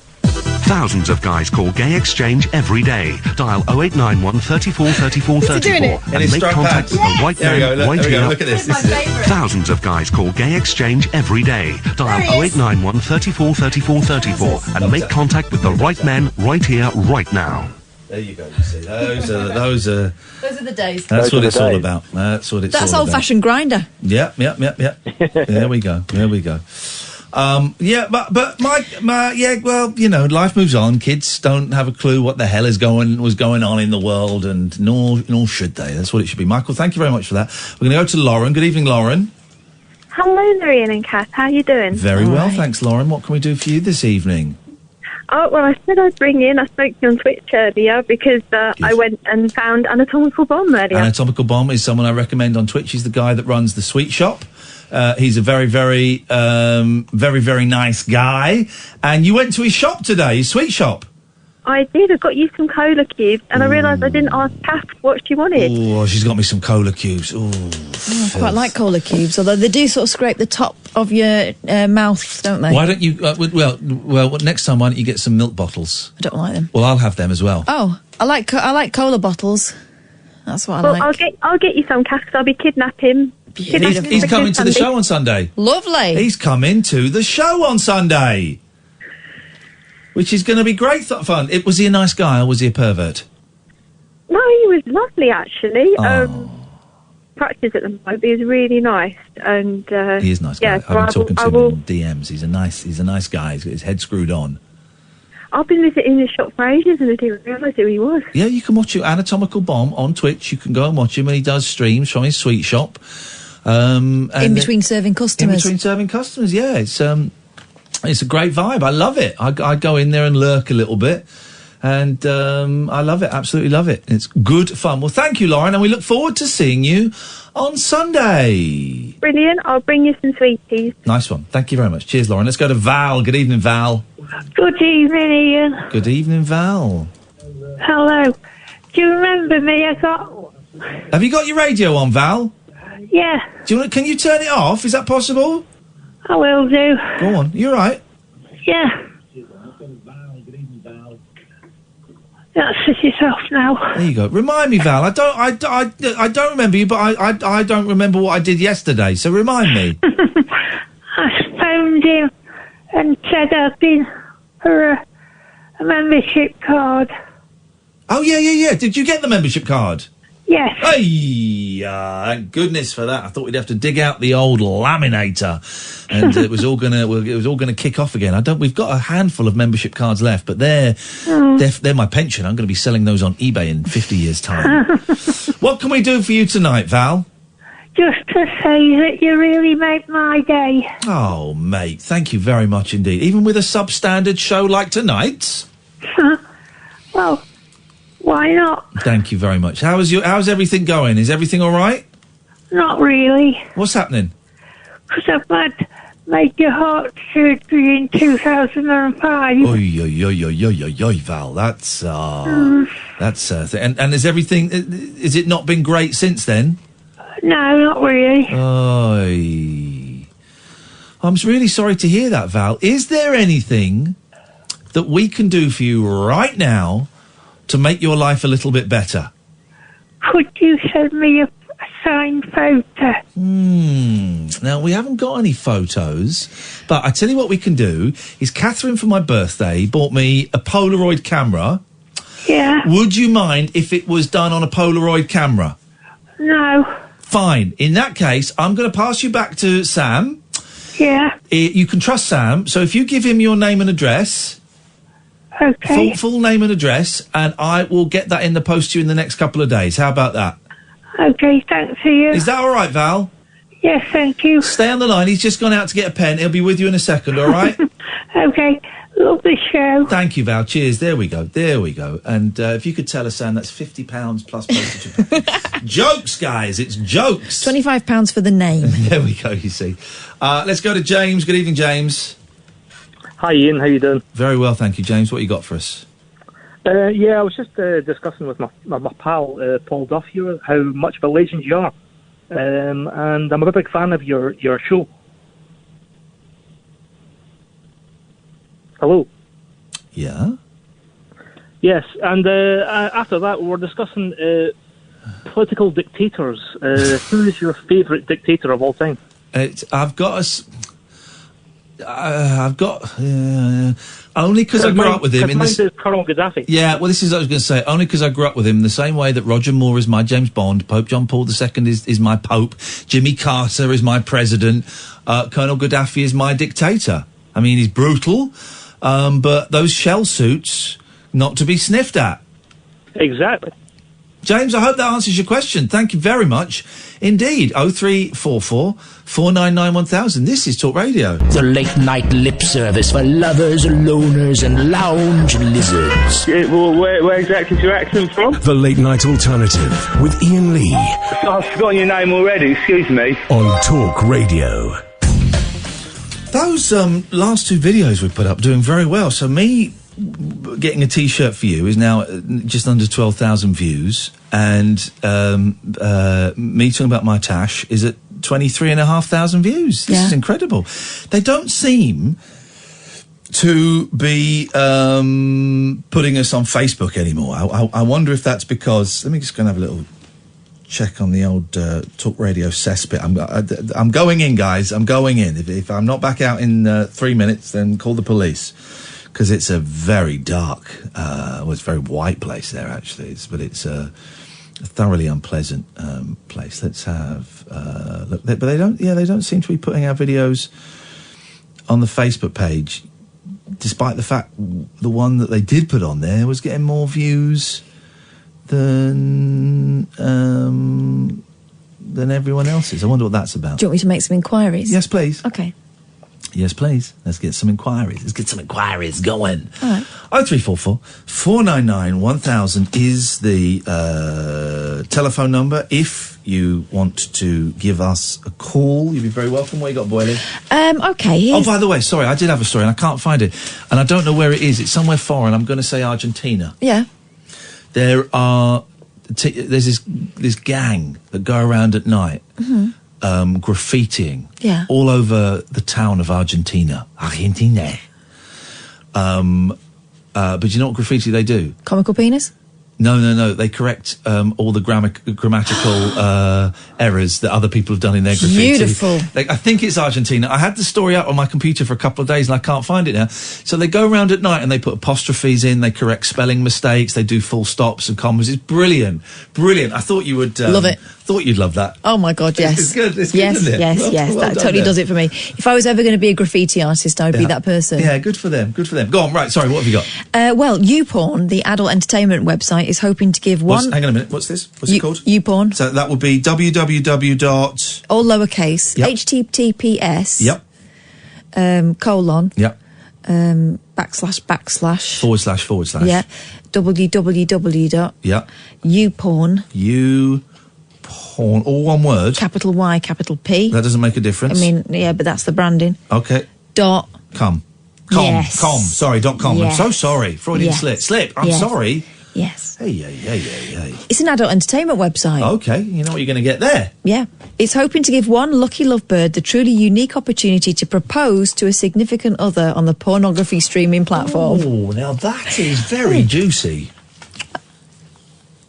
Thousands of guys call Gay Exchange every day. Dial 0891 34 34 34 and make contact with the right man right here. Look at this. This is it. Thousands of guys call Gay Exchange every day. Dial 0891 34 34 34 and make contact with the right man right here, right now. There you go. You see, those are the days. That's what it's all about. That's what it's all about. That's old-fashioned grinder. Yep. There we go. But well, you know, life moves on. Kids don't have a clue what the hell was going on in the world, and nor should they. That's what it should be. Michael, thank you very much for that. We're going to go to Lauren. Good evening, Lauren. Hello there, Ian and Kath. How are you doing? Very well, thanks, Lauren. What can we do for you this evening? Oh, well, I said I'd bring in. I spoke to you on Twitch earlier because I went and found Anatomical Bomb earlier. Anatomical Bomb is someone I recommend on Twitch. He's the guy that runs the Sweet Shop. He's a very, very nice guy. And you went to his shop today, his sweet shop. I did. I got you some cola cubes, and I realised I didn't ask Kath what she wanted. Oh, she's got me some cola cubes. I quite like cola cubes, although they do sort of scrape the top of your mouth, don't they? Why don't you? Well, next time, why don't you get some milk bottles? I don't like them. Well, I'll have them as well. Oh, I like cola bottles. That's what I like. I'll get you some, Kath, because I'll be kidnapping. He's coming to the show on Sunday. Lovely. He's coming to the show on Sunday, which is going to be great fun. Was he a nice guy or was he a pervert? No, he was lovely, actually. Practice at the moment, but he was really nice. And he is a nice guy. I've been talking to him in DMs. He's a nice guy. He's got his head screwed on. I've been visiting the shop for ages and I didn't realise who he was. Yeah, you can watch Anatomical Bomb on Twitch. You can go and watch him when he does streams from his sweet shop. And In between serving customers. In between serving customers, yeah. It's a great vibe. I love it. I go in there and lurk a little bit. And I love it, absolutely love it. It's good fun. Well, thank you, Lauren, and we look forward to seeing you on Sunday. Brilliant. I'll bring you some sweeties. Nice one. Thank you very much. Cheers, Lauren. Let's go to Val. Good evening, Val. Good evening, Ian. Good evening, Val. Hello. Do you remember me? Have you got your radio on, Val? Yeah. Can you turn it off? Is that possible? I will do. Go on. You all right? Yeah. That's it yourself now. There you go. Remind me, Val. I don't remember you, but I don't remember what I did yesterday. So remind me. I phoned him and said I'd been for a membership card. Oh yeah. Did you get the membership card? Yes. Hey, thank goodness for that. I thought we'd have to dig out the old laminator, and it was all gonna kick off again. We've got a handful of membership cards left, but they're my pension. I'm going to be selling those on eBay in 50 years' time. What can we do for you tonight, Val? Just to say that you really made my day. Oh, mate, thank you very much indeed. Even with a substandard show like tonight's. Well, why not? Thank you very much. How's everything going? Is everything all right? Not really. What's happening? Because I've had major heart surgery in 2005. Oy, Val. That's and has everything? Is it not been great since then? No, not really. Oy. I'm really sorry to hear that, Val. Is there anything that we can do for you right now to make your life a little bit better? Could you send me a signed photo? Now, we haven't got any photos, but I tell you what we can do is Katherine, for my birthday, bought me a Polaroid camera. Yeah. Would you mind if it was done on a Polaroid camera? No. Fine. In that case, I'm going to pass you back to Sam. Yeah. You can trust Sam, so if you give him your name and address... Okay. Full name and address, and I will get that in the post to you in the next couple of days. How about that? Okay, thanks to you. Is that all right, Val? Yes, thank you. Stay on the line. He's just gone out to get a pen. He'll be with you in a second, all right? Okay. Love the show. Thank you, Val. Cheers. There we go. And if you could tell us, Sam, that's £50 plus postage. Jokes, guys. It's jokes. £25 for the name. There we go, you see. Let's go to James. Good evening, James. Hi, Ian. How you doing? Very well, thank you, James. What you got for us? I was just discussing with my pal, Paul Duff, here, how much of a legend you are. And I'm a big fan of your show. Hello? Yeah? Yes, and after that, we were discussing political dictators. Who is your favourite dictator of all time? Only because I grew up with him. Mine's Colonel Gaddafi. Yeah, well, this is what I was going to say. Only because I grew up with him in the same way that Roger Moore is my James Bond, Pope John Paul II is my Pope, Jimmy Carter is my President, Colonel Gaddafi is my dictator. I mean, he's brutal, but those shell suits, not to be sniffed at. Exactly. James, I hope that answers your question. Thank you very much indeed. 0344 499 1000. This is Talk Radio. The late night lip service for lovers, loners, and lounge lizards. Well, where exactly is your accent from? The late night alternative with Iain Lee. I've forgotten your name already, excuse me. On Talk Radio. Those last two videos we put up doing very well. So me getting a T-shirt for you is now just under 12,000 views, and me talking about my tash is at 23,500 views. This is incredible. They don't seem to be putting us on Facebook anymore. I wonder if that's because... Let me just go and have a little check on the old Talk Radio cesspit. I'm going in, guys. I'm going in. If I'm not back out in 3 minutes, then call the police. Because it's a very dark, it's a very white place there, actually. But it's a thoroughly unpleasant place. Let's have look. But they don't seem to be putting our videos on the Facebook page, despite the fact the one that they did put on there was getting more views than than everyone else's. I wonder what that's about. Do you want me to make some inquiries? Yes, please. Okay. Yes, please. Let's get some inquiries. Let's get some inquiries going. All right. 0344 499 1000 is the telephone number. If you want to give us a call, you'd be very welcome. What you got, Boyley? Okay. Oh, by the way, sorry, I did have a story and I can't find it. And I don't know where it is. It's somewhere foreign. I'm going to say Argentina. Yeah. There's this gang that go around at night. Mm-hmm. Graffitiing Yeah. all over the town of Argentina. But you know what graffiti they do? Comical penis? No. They correct all the grammatical errors that other people have done in their graffiti. Beautiful. I think it's Argentina. I had the story up on my computer for a couple of days and I can't find it now. So they go around at night and they put apostrophes in, they correct spelling mistakes, they do full stops and commas. It's brilliant. Brilliant. I thought you would... Love it. Thought you'd love that. Oh my God, yes. It's good, yes, isn't it? yes, Well yes. That done totally there. does it for me. If I was ever going to be a graffiti artist, I would be that person. Yeah, good for them. Good for them. Go on, right, sorry, what have you got? Well, YouPorn, the adult entertainment website, is hoping to give one... Hang on a minute, what's this? What's it called? YouPorn. So that would be www. All lowercase. Yep. HTTPS. Yep. Colon. Yep. Backslash. Forward slash. Yeah. www. Yeah. YouPorn. YouPorn. All one word. Capital Y, capital P. That doesn't make a difference. I mean, yeah, but that's the branding. Okay. .com. Yes. .com. Sorry, .com. Yes. I'm so sorry. Freudian Yes. slip. I'm Yes. sorry. Yes. Hey. It's an adult entertainment website. Okay, you know what you're going to get there. Yeah. It's hoping to give one lucky lovebird the truly unique opportunity to propose to a significant other on the pornography streaming platform. Oh, now that is very juicy.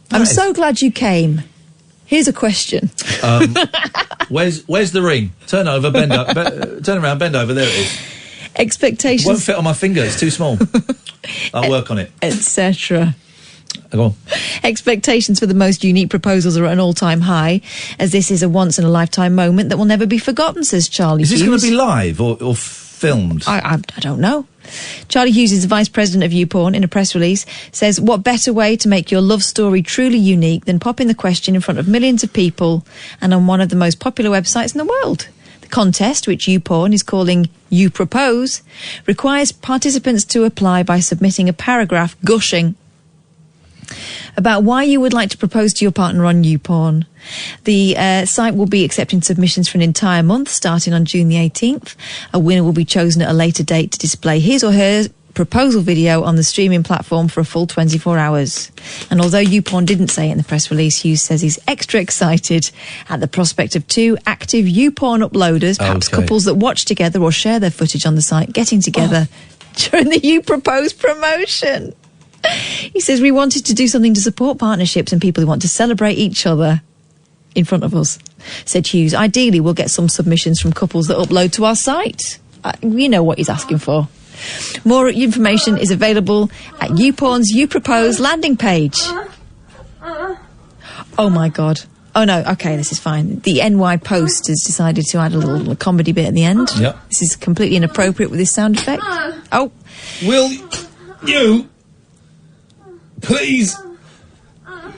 I'm so glad you came. Here's a question. Where's the ring? Turn over, bend up, turn around, bend over. There it is. Expectations. It won't fit on my finger. It's too small. I'll work on it. Etc. Go on. Expectations for the most unique proposals are at an all-time high, as this is a once-in-a-lifetime moment that will never be forgotten, says Charlie Hughes. Is this going to be live or filmed? I don't know. Charlie Hughes is the vice president of YouPorn. In a press release, says, what better way to make your love story truly unique than popping the question in front of millions of people and on one of the most popular websites in the world? The contest, which YouPorn is calling You Propose, requires participants to apply by submitting a paragraph gushing about why you would like to propose to your partner on YouPorn. The site will be accepting submissions for an entire month, starting on June the 18th. A winner will be chosen at a later date to display his or her proposal video on the streaming platform for a full 24 hours. And although YouPorn didn't say it in the press release, Hughes says he's extra excited at the prospect of two active YouPorn uploaders, perhaps couples that watch together or share their footage on the site, getting together during the You Propose promotion. He says, we wanted to do something to support partnerships and people who want to celebrate each other in front of us, said Hughes. Ideally, we'll get some submissions from couples that upload to our site. You know what he's asking for. More information is available at YouPorn's You Propose landing page. Oh, my God. Oh, no. OK, this is fine. The NY Post has decided to add a little comedy bit at the end. Yep. This is completely inappropriate with this sound effect. Oh. Will you please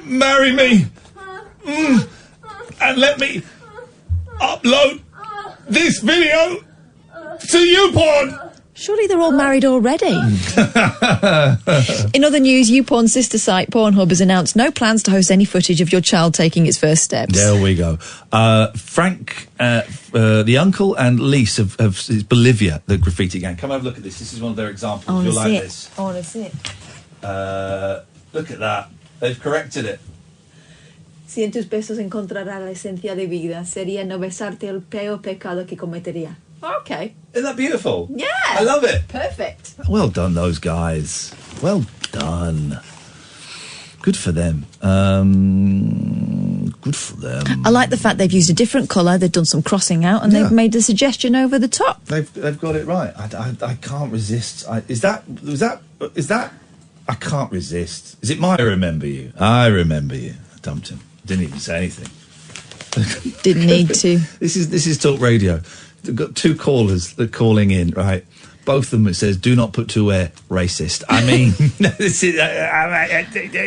marry me and let me upload this video to YouPorn? Surely they're all married already. In other news, YouPorn's sister site Pornhub has announced no plans to host any footage of your child taking its first steps. There we go. Frank, the uncle and Lise of it's Bolivia, the graffiti gang. Come have a look at this. This is one of their examples. I want to You'll see like it. this. I want to see it. Look at that. They've corrected it. Si en tus besos encontrarás la esencia de vida, sería no besarte el peor pecado que cometería. Okay. Isn't that beautiful? Yeah. I love it. Perfect. Well done, those guys. Well done. Good for them. Good for them. I like the fact they've used a different colour, they've done some crossing out, and they've made the suggestion over the top. They've got it right. I can't resist. Is that? I can't resist. Is it my I remember you? I remember you. I dumped him. Didn't even say anything. Didn't need to. This is Talk Radio. They've got two callers that are calling in, right? Both of them, it says, do not put to air racist. I mean,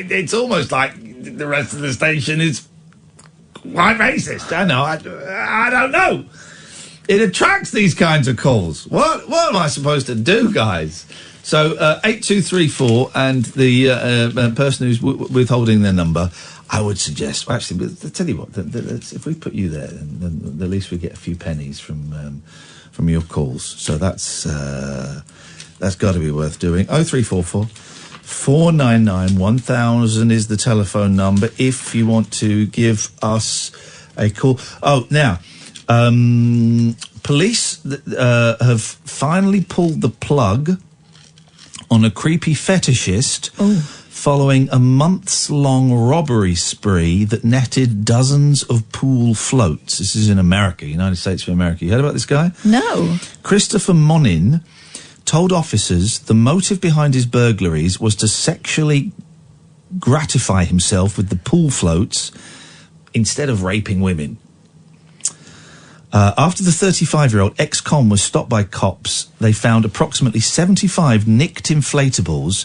it's almost like the rest of the station is Why racist? I know. I don't know. It attracts these kinds of calls. What am I supposed to do, guys? So 8234 and the person who's withholding their number, I would suggest. Well, actually, I'll tell you what. If we put you there, then at least we get a few pennies from your calls. So that's got to be worth doing. 0344 499 1000 is the telephone number if you want to give us a call. Oh, now, police have finally pulled the plug on a creepy fetishist following a months-long robbery spree that netted dozens of pool floats. This is in America, United States of America. You heard about this guy? No. Christopher Monin told officers the motive behind his burglaries was to sexually gratify himself with the pool floats instead of raping women. After the 35-year-old ex-con was stopped by cops, they found approximately 75 nicked inflatables,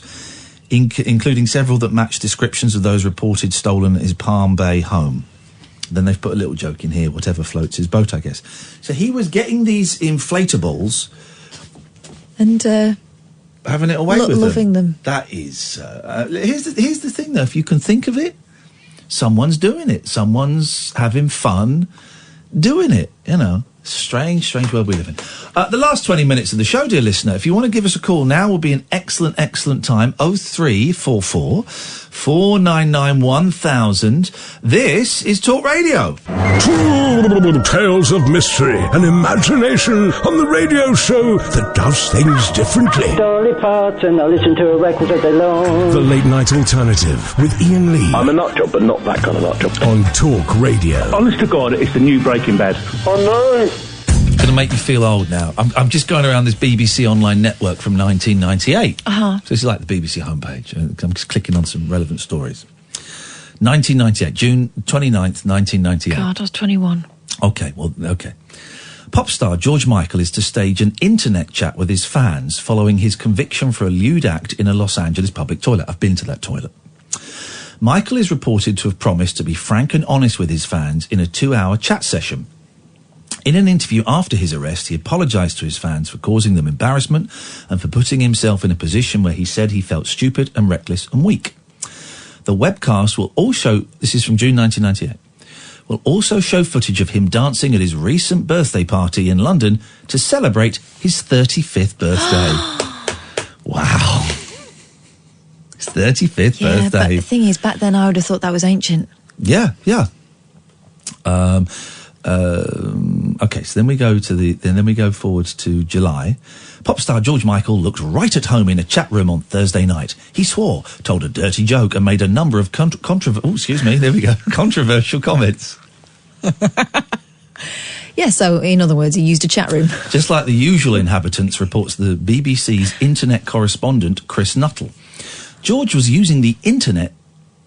including several that matched descriptions of those reported stolen at his Palm Bay home. Then they've put a little joke in here, whatever floats his boat, I guess. So he was getting these inflatables and having it away with loving them. That is... here's the thing, though. If you can think of it, someone's doing it. Someone's having fun doing it, you know. Strange world we live in. The last 20 minutes of the show, dear listener, if you want to give us a call now, will be an excellent time. 0344 499 1000. This is Talk Radio. Tales of mystery and imagination on the radio show that does things differently. Dolly Parton, I listen to a record all day long. The Late Night Alternative with Iain Lee. I'm a nut job, but not that kind of nut job. On Talk Radio. Honest to God, it's the new Breaking Bad. Oh no! Going to make you feel old now. I'm just going around this BBC online network from 1998. Uh-huh. So this is like the BBC homepage. I'm just clicking on some relevant stories. 1998, June 29th, 1998. God, I was 21. Okay. Pop star George Michael is to stage an internet chat with his fans following his conviction for a lewd act in a Los Angeles public toilet. I've been to that toilet. Michael is reported to have promised to be frank and honest with his fans in a 2-hour chat session. In an interview after his arrest, he apologised to his fans for causing them embarrassment and for putting himself in a position where he said he felt stupid and reckless and weak. The webcast will also, this is from June 1998, will also show footage of him dancing at his recent birthday party in London to celebrate his 35th birthday. Wow. His 35th birthday. But the thing is, back then I would have thought that was ancient. Yeah. Okay, so then we go forward to July. Pop star George Michael looked right at home in a chat room on Thursday night. He swore, told a dirty joke, and made a number of controversial comments. Yeah, so in other words, he used a chat room. Just like the usual inhabitants, reports the BBC's internet correspondent Chris Nuttall. George was using the internet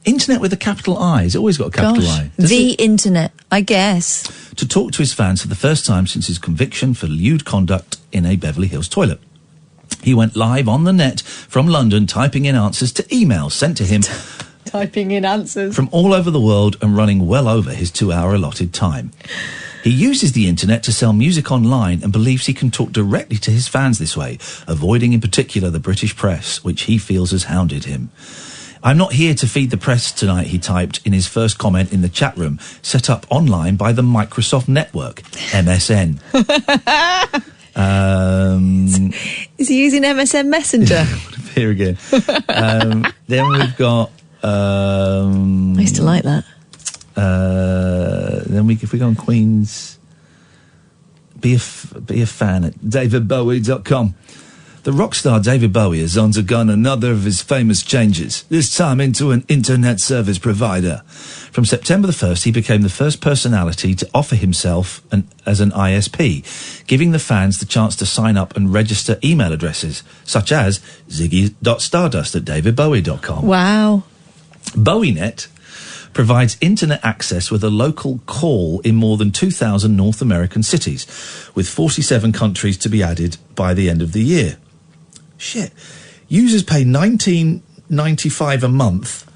with a capital I. It's always got a capital I. Internet, I guess. To talk to his fans for the first time since his conviction for lewd conduct in a Beverly Hills toilet. He went live on the net from London, typing in answers to emails sent to him. Typing in answers. From all over the world and running well over his 2-hour allotted time. He uses the internet to sell music online and believes he can talk directly to his fans this way, avoiding in particular the British press, which he feels has hounded him. I'm not here to feed the press tonight, he typed in his first comment in the chat room, set up online by the Microsoft Network, MSN. Is he using MSN Messenger? Here again. Then we've got... I used to like that. Then if we go on Queen's... Be a fan at davidbowie.com. The rock star David Bowie has undergone another of his famous changes, this time into an internet service provider. From September the 1st, he became the first personality to offer himself as an ISP, giving the fans the chance to sign up and register email addresses, such as ziggy.stardust@davidbowie.com. Wow. Bowienet provides internet access with a local call in more than 2,000 North American cities, with 47 countries to be added by the end of the year. Shit. Users pay $19.95 a month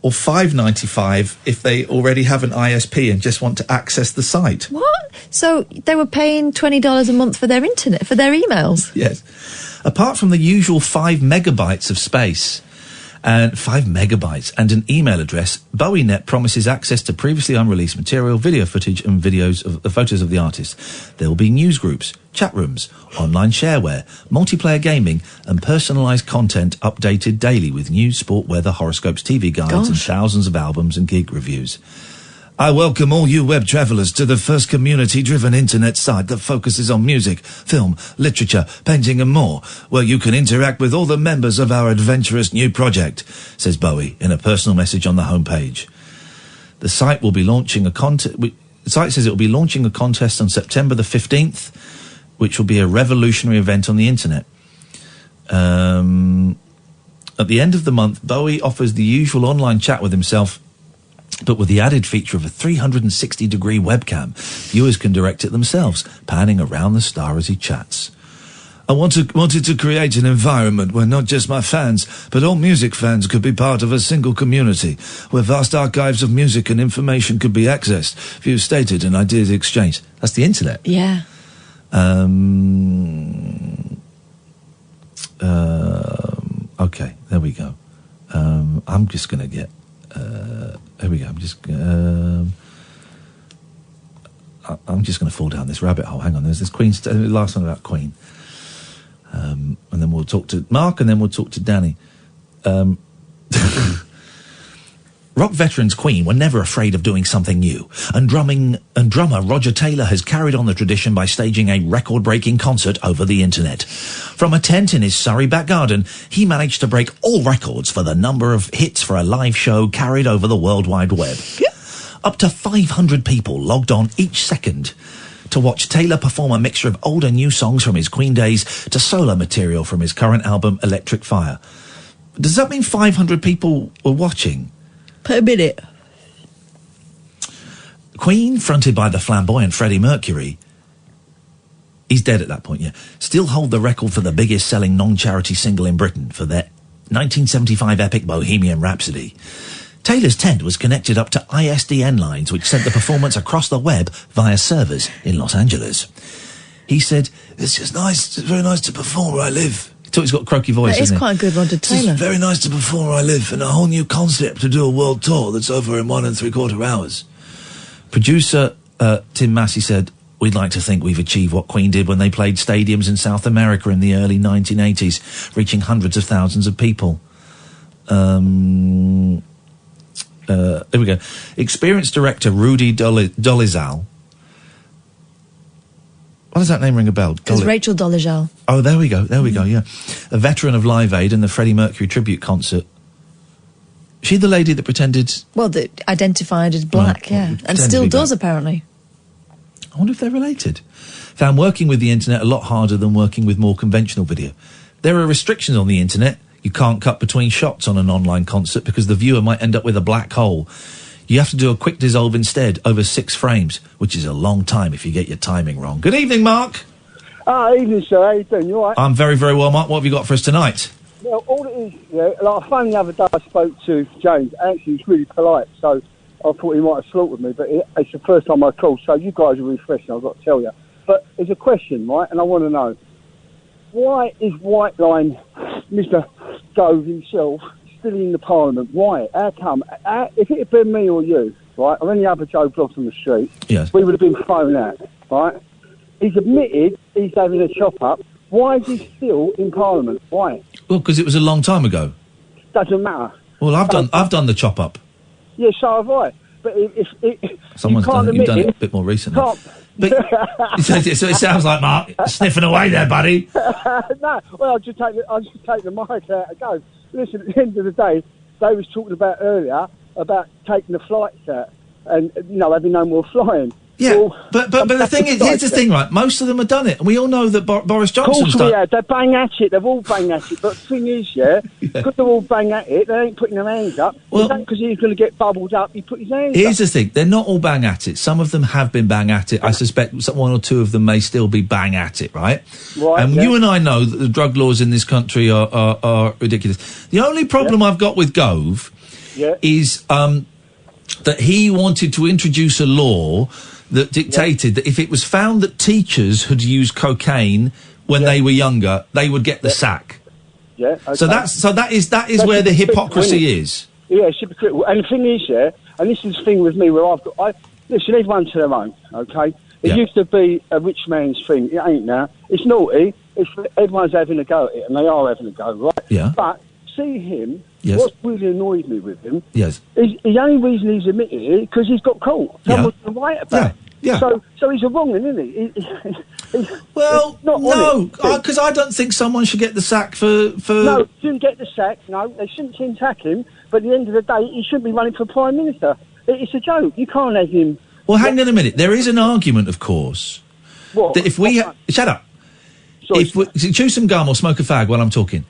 or $5.95 if they already have an ISP and just want to access the site. What? So they were paying $20 a month for their internet, for their emails? Yes. Apart from the usual 5 megabytes of space, and 5 megabytes and an email address, Bowienet promises access to previously unreleased material, video footage and videos of photos of the artist. There will be news groups, chat rooms, online shareware, multiplayer gaming and personalised content updated daily with news, sport, weather, horoscopes, TV guides and thousands of albums and gig reviews. I welcome all you web travellers to the first community-driven internet site that focuses on music, film, literature, painting and more, where you can interact with all the members of our adventurous new project, says Bowie in a personal message on the homepage. The site will be launching a contest. The site says it will be launching a contest on September the 15th, which will be a revolutionary event on the internet. At the end of the month, Bowie offers the usual online chat with himself, but with the added feature of a 360-degree webcam. Viewers can direct it themselves, panning around the star as he chats. I wanted to create an environment where not just my fans, but all music fans could be part of a single community, where vast archives of music and information could be accessed, views stated and ideas exchanged. That's the internet. Yeah. Okay, there we go. I'm just going to get... Here we go. I'm just going to fall down this rabbit hole. Hang on. There's this Queen. Last one about Queen, and then we'll talk to Mark, and then we'll talk to Danny. Rock veterans Queen were never afraid of doing something new, and drummer Roger Taylor has carried on the tradition by staging a record-breaking concert over the internet. From a tent in his Surrey back garden, he managed to break all records for the number of hits for a live show carried over the World Wide Web. Up to 500 people logged on each second to watch Taylor perform a mixture of old and new songs from his Queen days to solo material from his current album Electric Fire. Does that mean 500 people were watching? Per minute. Queen, fronted by the flamboyant Freddie Mercury, he's dead at that point, yeah, still hold the record for the biggest selling non-charity single in Britain for their 1975 epic Bohemian Rhapsody. Taylor's tent was connected up to ISDN lines which sent the performance across the web via servers in Los Angeles. He said, "It's just nice, it's very nice to perform where I live." He's got a croaky voice, That is quite a good Roger Taylor. It's very nice to perform where I live, and a whole new concept to do a world tour that's over in 1 3/4 hours. Producer Tim Massey said, "We'd like to think we've achieved what Queen did when they played stadiums in South America in the early 1980s, reaching hundreds of thousands of people." There we go. Experienced director Rudy Dolezal. What does that name ring a bell? It's Rachel Dolezal. Oh, there we go, yeah. A veteran of Live Aid and the Freddie Mercury tribute concert. She the lady that pretended... Well, that identified as black, yeah. And still does, apparently. I wonder if they're related. Found working with the internet a lot harder than working with more conventional video. There are restrictions on the internet. You can't cut between shots on an online concert because the viewer might end up with a black hole. You have to do a quick dissolve instead over 6 frames, which is a long time if you get your timing wrong. Good evening, Mark. Evening, sir. How you doing? You all right? I'm very, very well, Mark. What have you got for us tonight? Well, all it is, yeah, like I phoned the other day, I spoke to James. Actually, he was really polite, so I thought he might have slaughtered me, but it's the first time I called, so you guys are refreshing, I've got to tell you. But there's a question, right, and I want to know, why is White Line, Mr. Gove himself, still in the Parliament? Why? How come? If it had been me or you, right, or any other Joe Bloggs on the street, yes, we would have been thrown out, right? He's admitted he's having a chop-up. Why is he still in Parliament? Why? Well, because it was a long time ago. Doesn't matter. Well, I've done the chop-up. Yeah, so have I. But if Someone's done it. You've done it a bit more recently. But, so it sounds like Mark sniffing away there, buddy. No, well, I'll just take the mic out and go. Listen, at the end of the day, they was talking about earlier about taking the flights out and, you know, having no more flying. Yeah, well, but the thing is, here's the thing, right? Most of them have done it, and we all know that Boris Johnson's done it. Yeah, they bang at it. They've all bang at it. But the thing is, because they're all bang at it, they ain't putting their hands up. Well, because he's going to get bubbled up, he put his hands up. Here's the thing: they're not all bang at it. Some of them have been bang at it. I suspect 1 or 2 of them may still be bang at it, right? Right. And you and I know that the drug laws in this country are ridiculous. The only problem I've got with Gove is that he wanted to introduce a law that dictated that if it was found that teachers had used cocaine when they were younger, they would get the sack. Yeah. Okay. So that is where the hypocrisy is. Yeah, it's hypocritical. And the thing is, and this is the thing with me where listen, everyone to their own, okay? It used to be a rich man's thing. It ain't now. It's naughty. Everyone's having a go at it, and they are having a go, right? Yeah. But see him, what's really annoyed me with him is the only reason he's admitted it because he's got caught. Someone's been right about it. Yeah. So he's a wrong one, isn't he? Well, no, because I don't think someone should get the sack for... No, shouldn't get the sack, no. They shouldn't attack him, but at the end of the day, he shouldn't be running for Prime Minister. It's a joke. You can't have him... Well, hang on a minute. There is an argument, of course, that if we... Shut up. If we chew some gum or smoke a fag while I'm talking.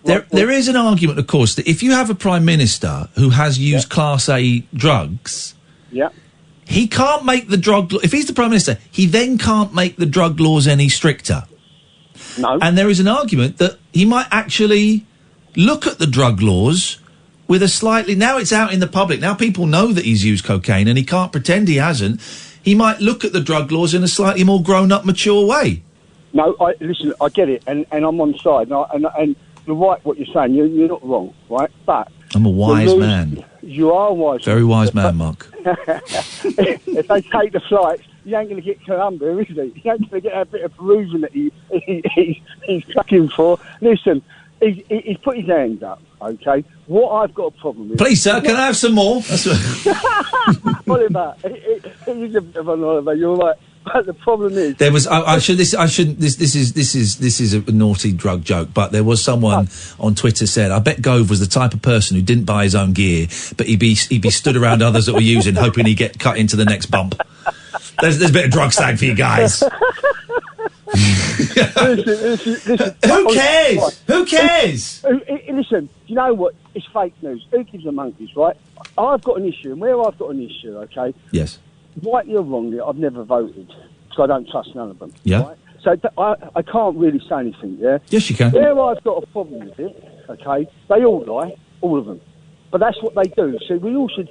There is an argument, of course, that if you have a Prime Minister who has used Class A drugs... Yeah. He can't make the drug... If he's the Prime Minister, he then can't make the drug laws any stricter. No. And there is an argument that he might actually look at the drug laws with a slightly... Now it's out in the public. Now people know that he's used cocaine and he can't pretend he hasn't. He might look at the drug laws in a slightly more grown-up, mature way. No, listen, I get it, and I'm on side. And you're right what you're saying. You're not wrong, right? But... I'm a wise man. You are a wise Very wise man, Mark. If they take the flights, he ain't going to get Colombia, is he? He ain't going to get that bit of Peruvian that he's looking for. Listen, he's put his hands up, okay? What I've got a problem with... Please, sir, can I have some more? Oliver, it is a bit of an Oliver, you're right. But the problem is... There was... This is a naughty drug joke, but there was someone on Twitter said, I bet Gove was the type of person who didn't buy his own gear, but he'd be stood around others that were using, hoping he'd get cut into the next bump. There's a bit of drug stag for you guys. listen, Who cares? Who cares? Listen, you know what? It's fake news. Who gives a monkeys, right? I've got an issue, and where I've got an issue, okay? Yes. Rightly or wrongly, I've never voted, because I don't trust none of them. Yeah. Right? So I can't really say anything, yeah? Yes, you can. Where I've got a problem with it, okay, they all lie, all of them. But that's what they do. So we all should,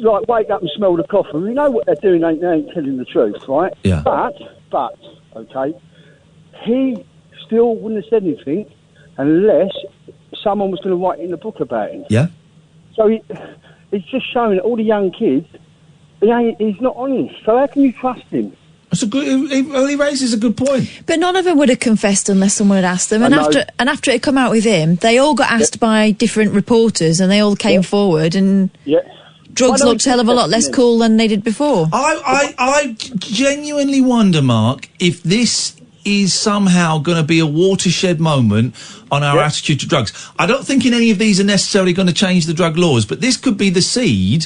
like, wake up and smell the coffee. We know what they're doing, they ain't telling the truth, right? Yeah. But, okay, he still wouldn't have said anything unless someone was going to write in the book about him. Yeah. So it's just showing that all the young kids, he's not honest. So how can you trust him? That's a good. He raises a good point. But none of them would have confessed unless someone had asked them. And after it come out with him, they all got asked by different reporters, and they all came forward. And drugs looked a hell of a lot less cool than they did before. I genuinely wonder, Mark, if this is somehow going to be a watershed moment on our attitude to drugs. I don't think in any of these are necessarily going to change the drug laws, but this could be the seed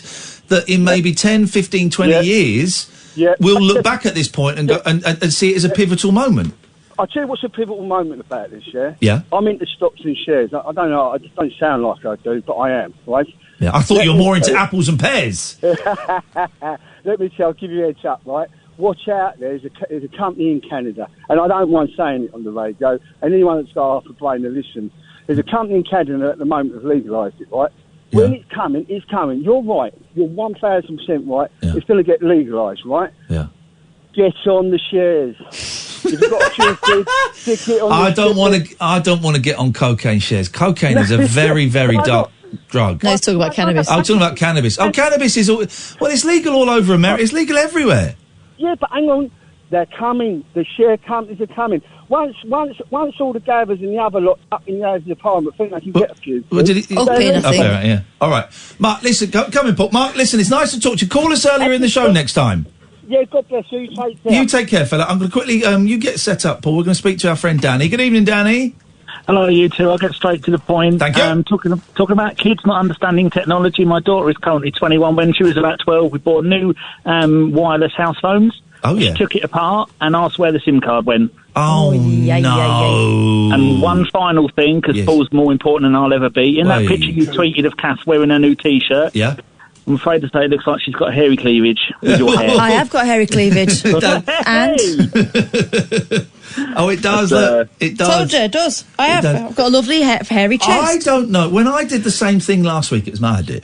that in maybe 10, 15, 20 years we'll look back at this point and go and see it as a pivotal moment. I'll tell you what's a pivotal moment about this, Yeah? I'm into stocks and shares. I don't know, I just don't sound like I do, but I am, right? Yeah, I thought you were more into apples and pears. Let me tell, I'll give you a heads up, right? Watch out, there's a company in Canada, and I don't mind saying it on the radio, and anyone that's got half a brain to listen, there's a company in Canada at the moment that's legalised it, right? Yeah. When it's coming. You're right. You're 1,000% right. Yeah. It's going to get legalised, right? Yeah. Get on the shares. If you've got a stick it on I don't want to get on cocaine shares. Cocaine is a very, very dark drug. No, let's talk about cannabis. I'm talking about cannabis. Cannabis is it's legal all over America. It's legal everywhere. Yeah, but hang on. They're coming. The share companies are coming. Once all the gathers and the other lot up in the House of Parliament think they can get a few. Yeah. All right. Mark, listen, come in, Paul. Mark, listen, it's nice to talk to you. Call us earlier in the show next time. Yeah, God bless you. Take care. You take care, fella. I'm going to quickly, you get set up, Paul. We're going to speak to our friend Danny. Good evening, Danny. Hello, you two. I'll get straight to the point. Thank you. Talking about kids not understanding technology, my daughter is currently 21. When she was about 12, we bought new wireless house phones. Oh, yeah. She took it apart and asked where the SIM card went. Oh, no. And one final thing, because Paul's more important than I'll ever be. In that picture you tweeted of Kath wearing a new T-shirt. Yeah. I'm afraid to say it looks like she's got hairy cleavage with your hair. I have got hairy cleavage. And? Oh, it does. Look, it does. Told you, it does. I have. does. I've got a lovely hairy chest. I don't know. When I did the same thing last week, it was my idea.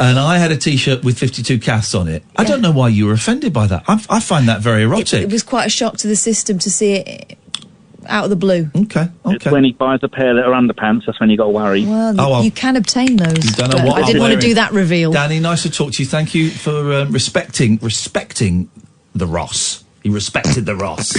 And I had a T-shirt with 52 casts on it. I don't know why you were offended by that. I find that very erotic. It was quite a shock to the system to see it out of the blue. Okay. It's when he buys a pair that are underpants, that's when you got to worry. Well, you can obtain those. You don't know but what I didn't I'm want to wearing. do that reveal. Danny, nice to talk to you. Thank you for respecting the Ross. He respected the Ross.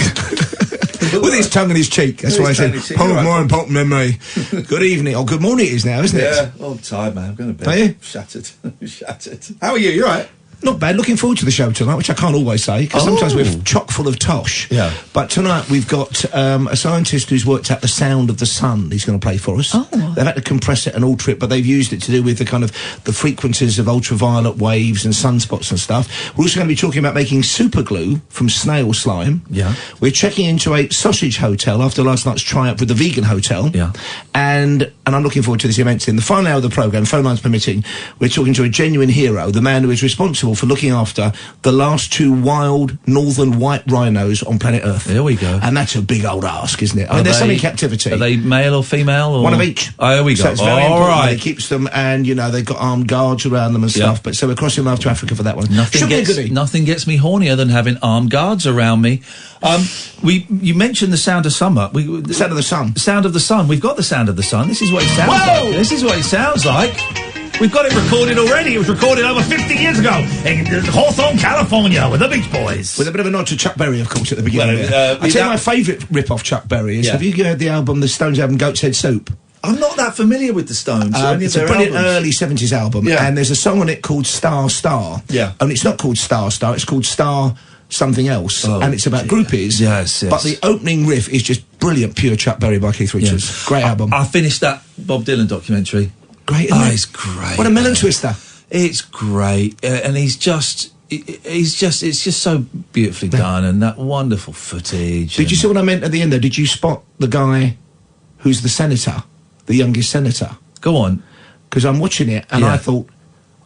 With his tongue in his cheek. That's why I said, more important than me. Good evening. Oh, good morning it is now, isn't it? Yeah. Oh, I'm tired, man. I'm going to bed. Are you? Shattered. Shattered. How are you? You all right? Not bad. Looking forward to the show tonight, which I can't always say, because sometimes we're chock full of tosh. Yeah. But tonight we've got a scientist who's worked out the sound of the sun. He's going to play for us. Oh. They've had to compress it and alter it, but they've used it to do with the kind of the frequencies of ultraviolet waves and sunspots and stuff. We're also going to be talking about making super glue from snail slime. Yeah. We're checking into a sausage hotel after last night's try-up with the vegan hotel. Yeah. And I'm looking forward to this immensely. In the final hour of the programme, phone lines permitting, we're talking to a genuine hero, the man who is responsible for looking after the last 2 wild northern white rhinos on planet Earth. There we go. And that's a big old ask, isn't it? I mean, there's some in captivity. Are they male or female? Or? One of each. Oh, there we go. So it's very All important. right. It keeps them, and, you know, they've got armed guards around them and stuff. But so we're crossing off to Africa for that one. Nothing gets me hornier than having armed guards around me. You mentioned the sound of summer. The sound of the sun. Sound of the sun. We've got the sound of the sun. This is what it sounds like. This is what it sounds like. We've got it recorded already. It was recorded over 50 years ago in Hawthorne, California, with the Beach Boys. With a bit of a nod to Chuck Berry, of course, at the beginning. Well, I tell you my favourite rip-off Chuck Berry is, have you heard the Stones album Goat's Head Soup? I'm not that familiar with the Stones. It's a brilliant early 70s album, and there's a song on it called Star Star. Yeah. And it's not called Star Star, it's called Star something else, and it's about groupies. Yes. But the opening riff is just brilliant, pure Chuck Berry by Keith Richards. Yes. Great album. I finished that Bob Dylan documentary. Great, isn't it? It's great. What a melon twister. It's great, and it's just so beautifully done, and that wonderful footage. Did you see what I meant at the end, though? Did you spot the guy who's the senator, the youngest senator? Go on. Because I'm watching it, and I thought,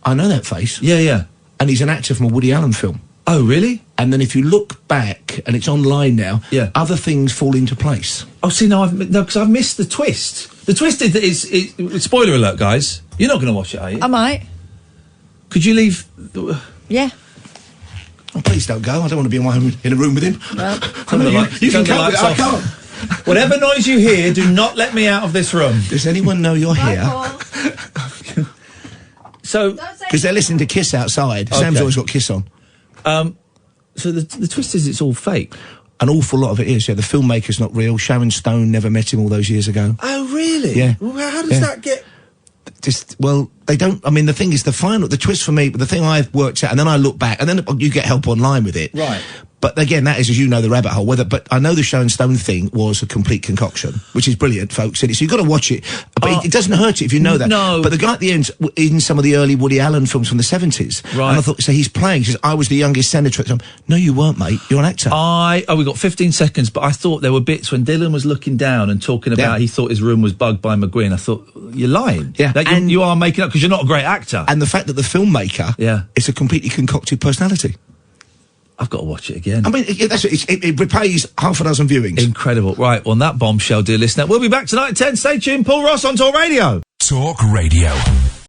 I know that face. Yeah. And he's an actor from a Woody Allen film. Oh, really? And then if you look back, and it's online now, other things fall into place. Oh, see, because I've missed the twist. The twist is spoiler alert, guys. You're not going to watch it, are you? I might. Could you leave? Yeah. Oh, please don't go. I don't want to be in a room with him. Well, you can come with it. I can't. Whatever noise you hear, do not let me out of this room. Does anyone know you're here? So, because they're listening to Kiss outside. Okay. Sam's always got Kiss on. So the twist is it's all fake. An awful lot of it is. Yeah, the filmmaker's not real. Sharon Stone never met him all those years ago. Oh, really? Yeah. Well, how does that get? They don't. I mean, the thing is, the twist for me, the thing I've worked out, and then I look back, and then you get help online with it. Right. But again, that is, as you know, the rabbit hole. But I know the Sharon Stone thing was a complete concoction, which is brilliant, folks. So you've got to watch it. But it doesn't hurt it if you know that. No. But the guy at the end, in some of the early Woody Allen films from the 70s. Right. And I thought, so he's playing. He says, I was the youngest senator at the time. No, you weren't, mate. You're an actor. We got 15 seconds, but I thought there were bits when Dylan was looking down and talking about he thought his room was bugged by McGuinn. I thought, you're lying. Yeah. And you are making up because you're not a great actor. And the fact that the filmmaker is a completely concocted personality. I've got to watch it again. I mean, it repays half a dozen viewings. Incredible. Right, on that bombshell, dear listener, we'll be back tonight at 10. Stay tuned. Paul Ross on Talk Radio. Talk Radio.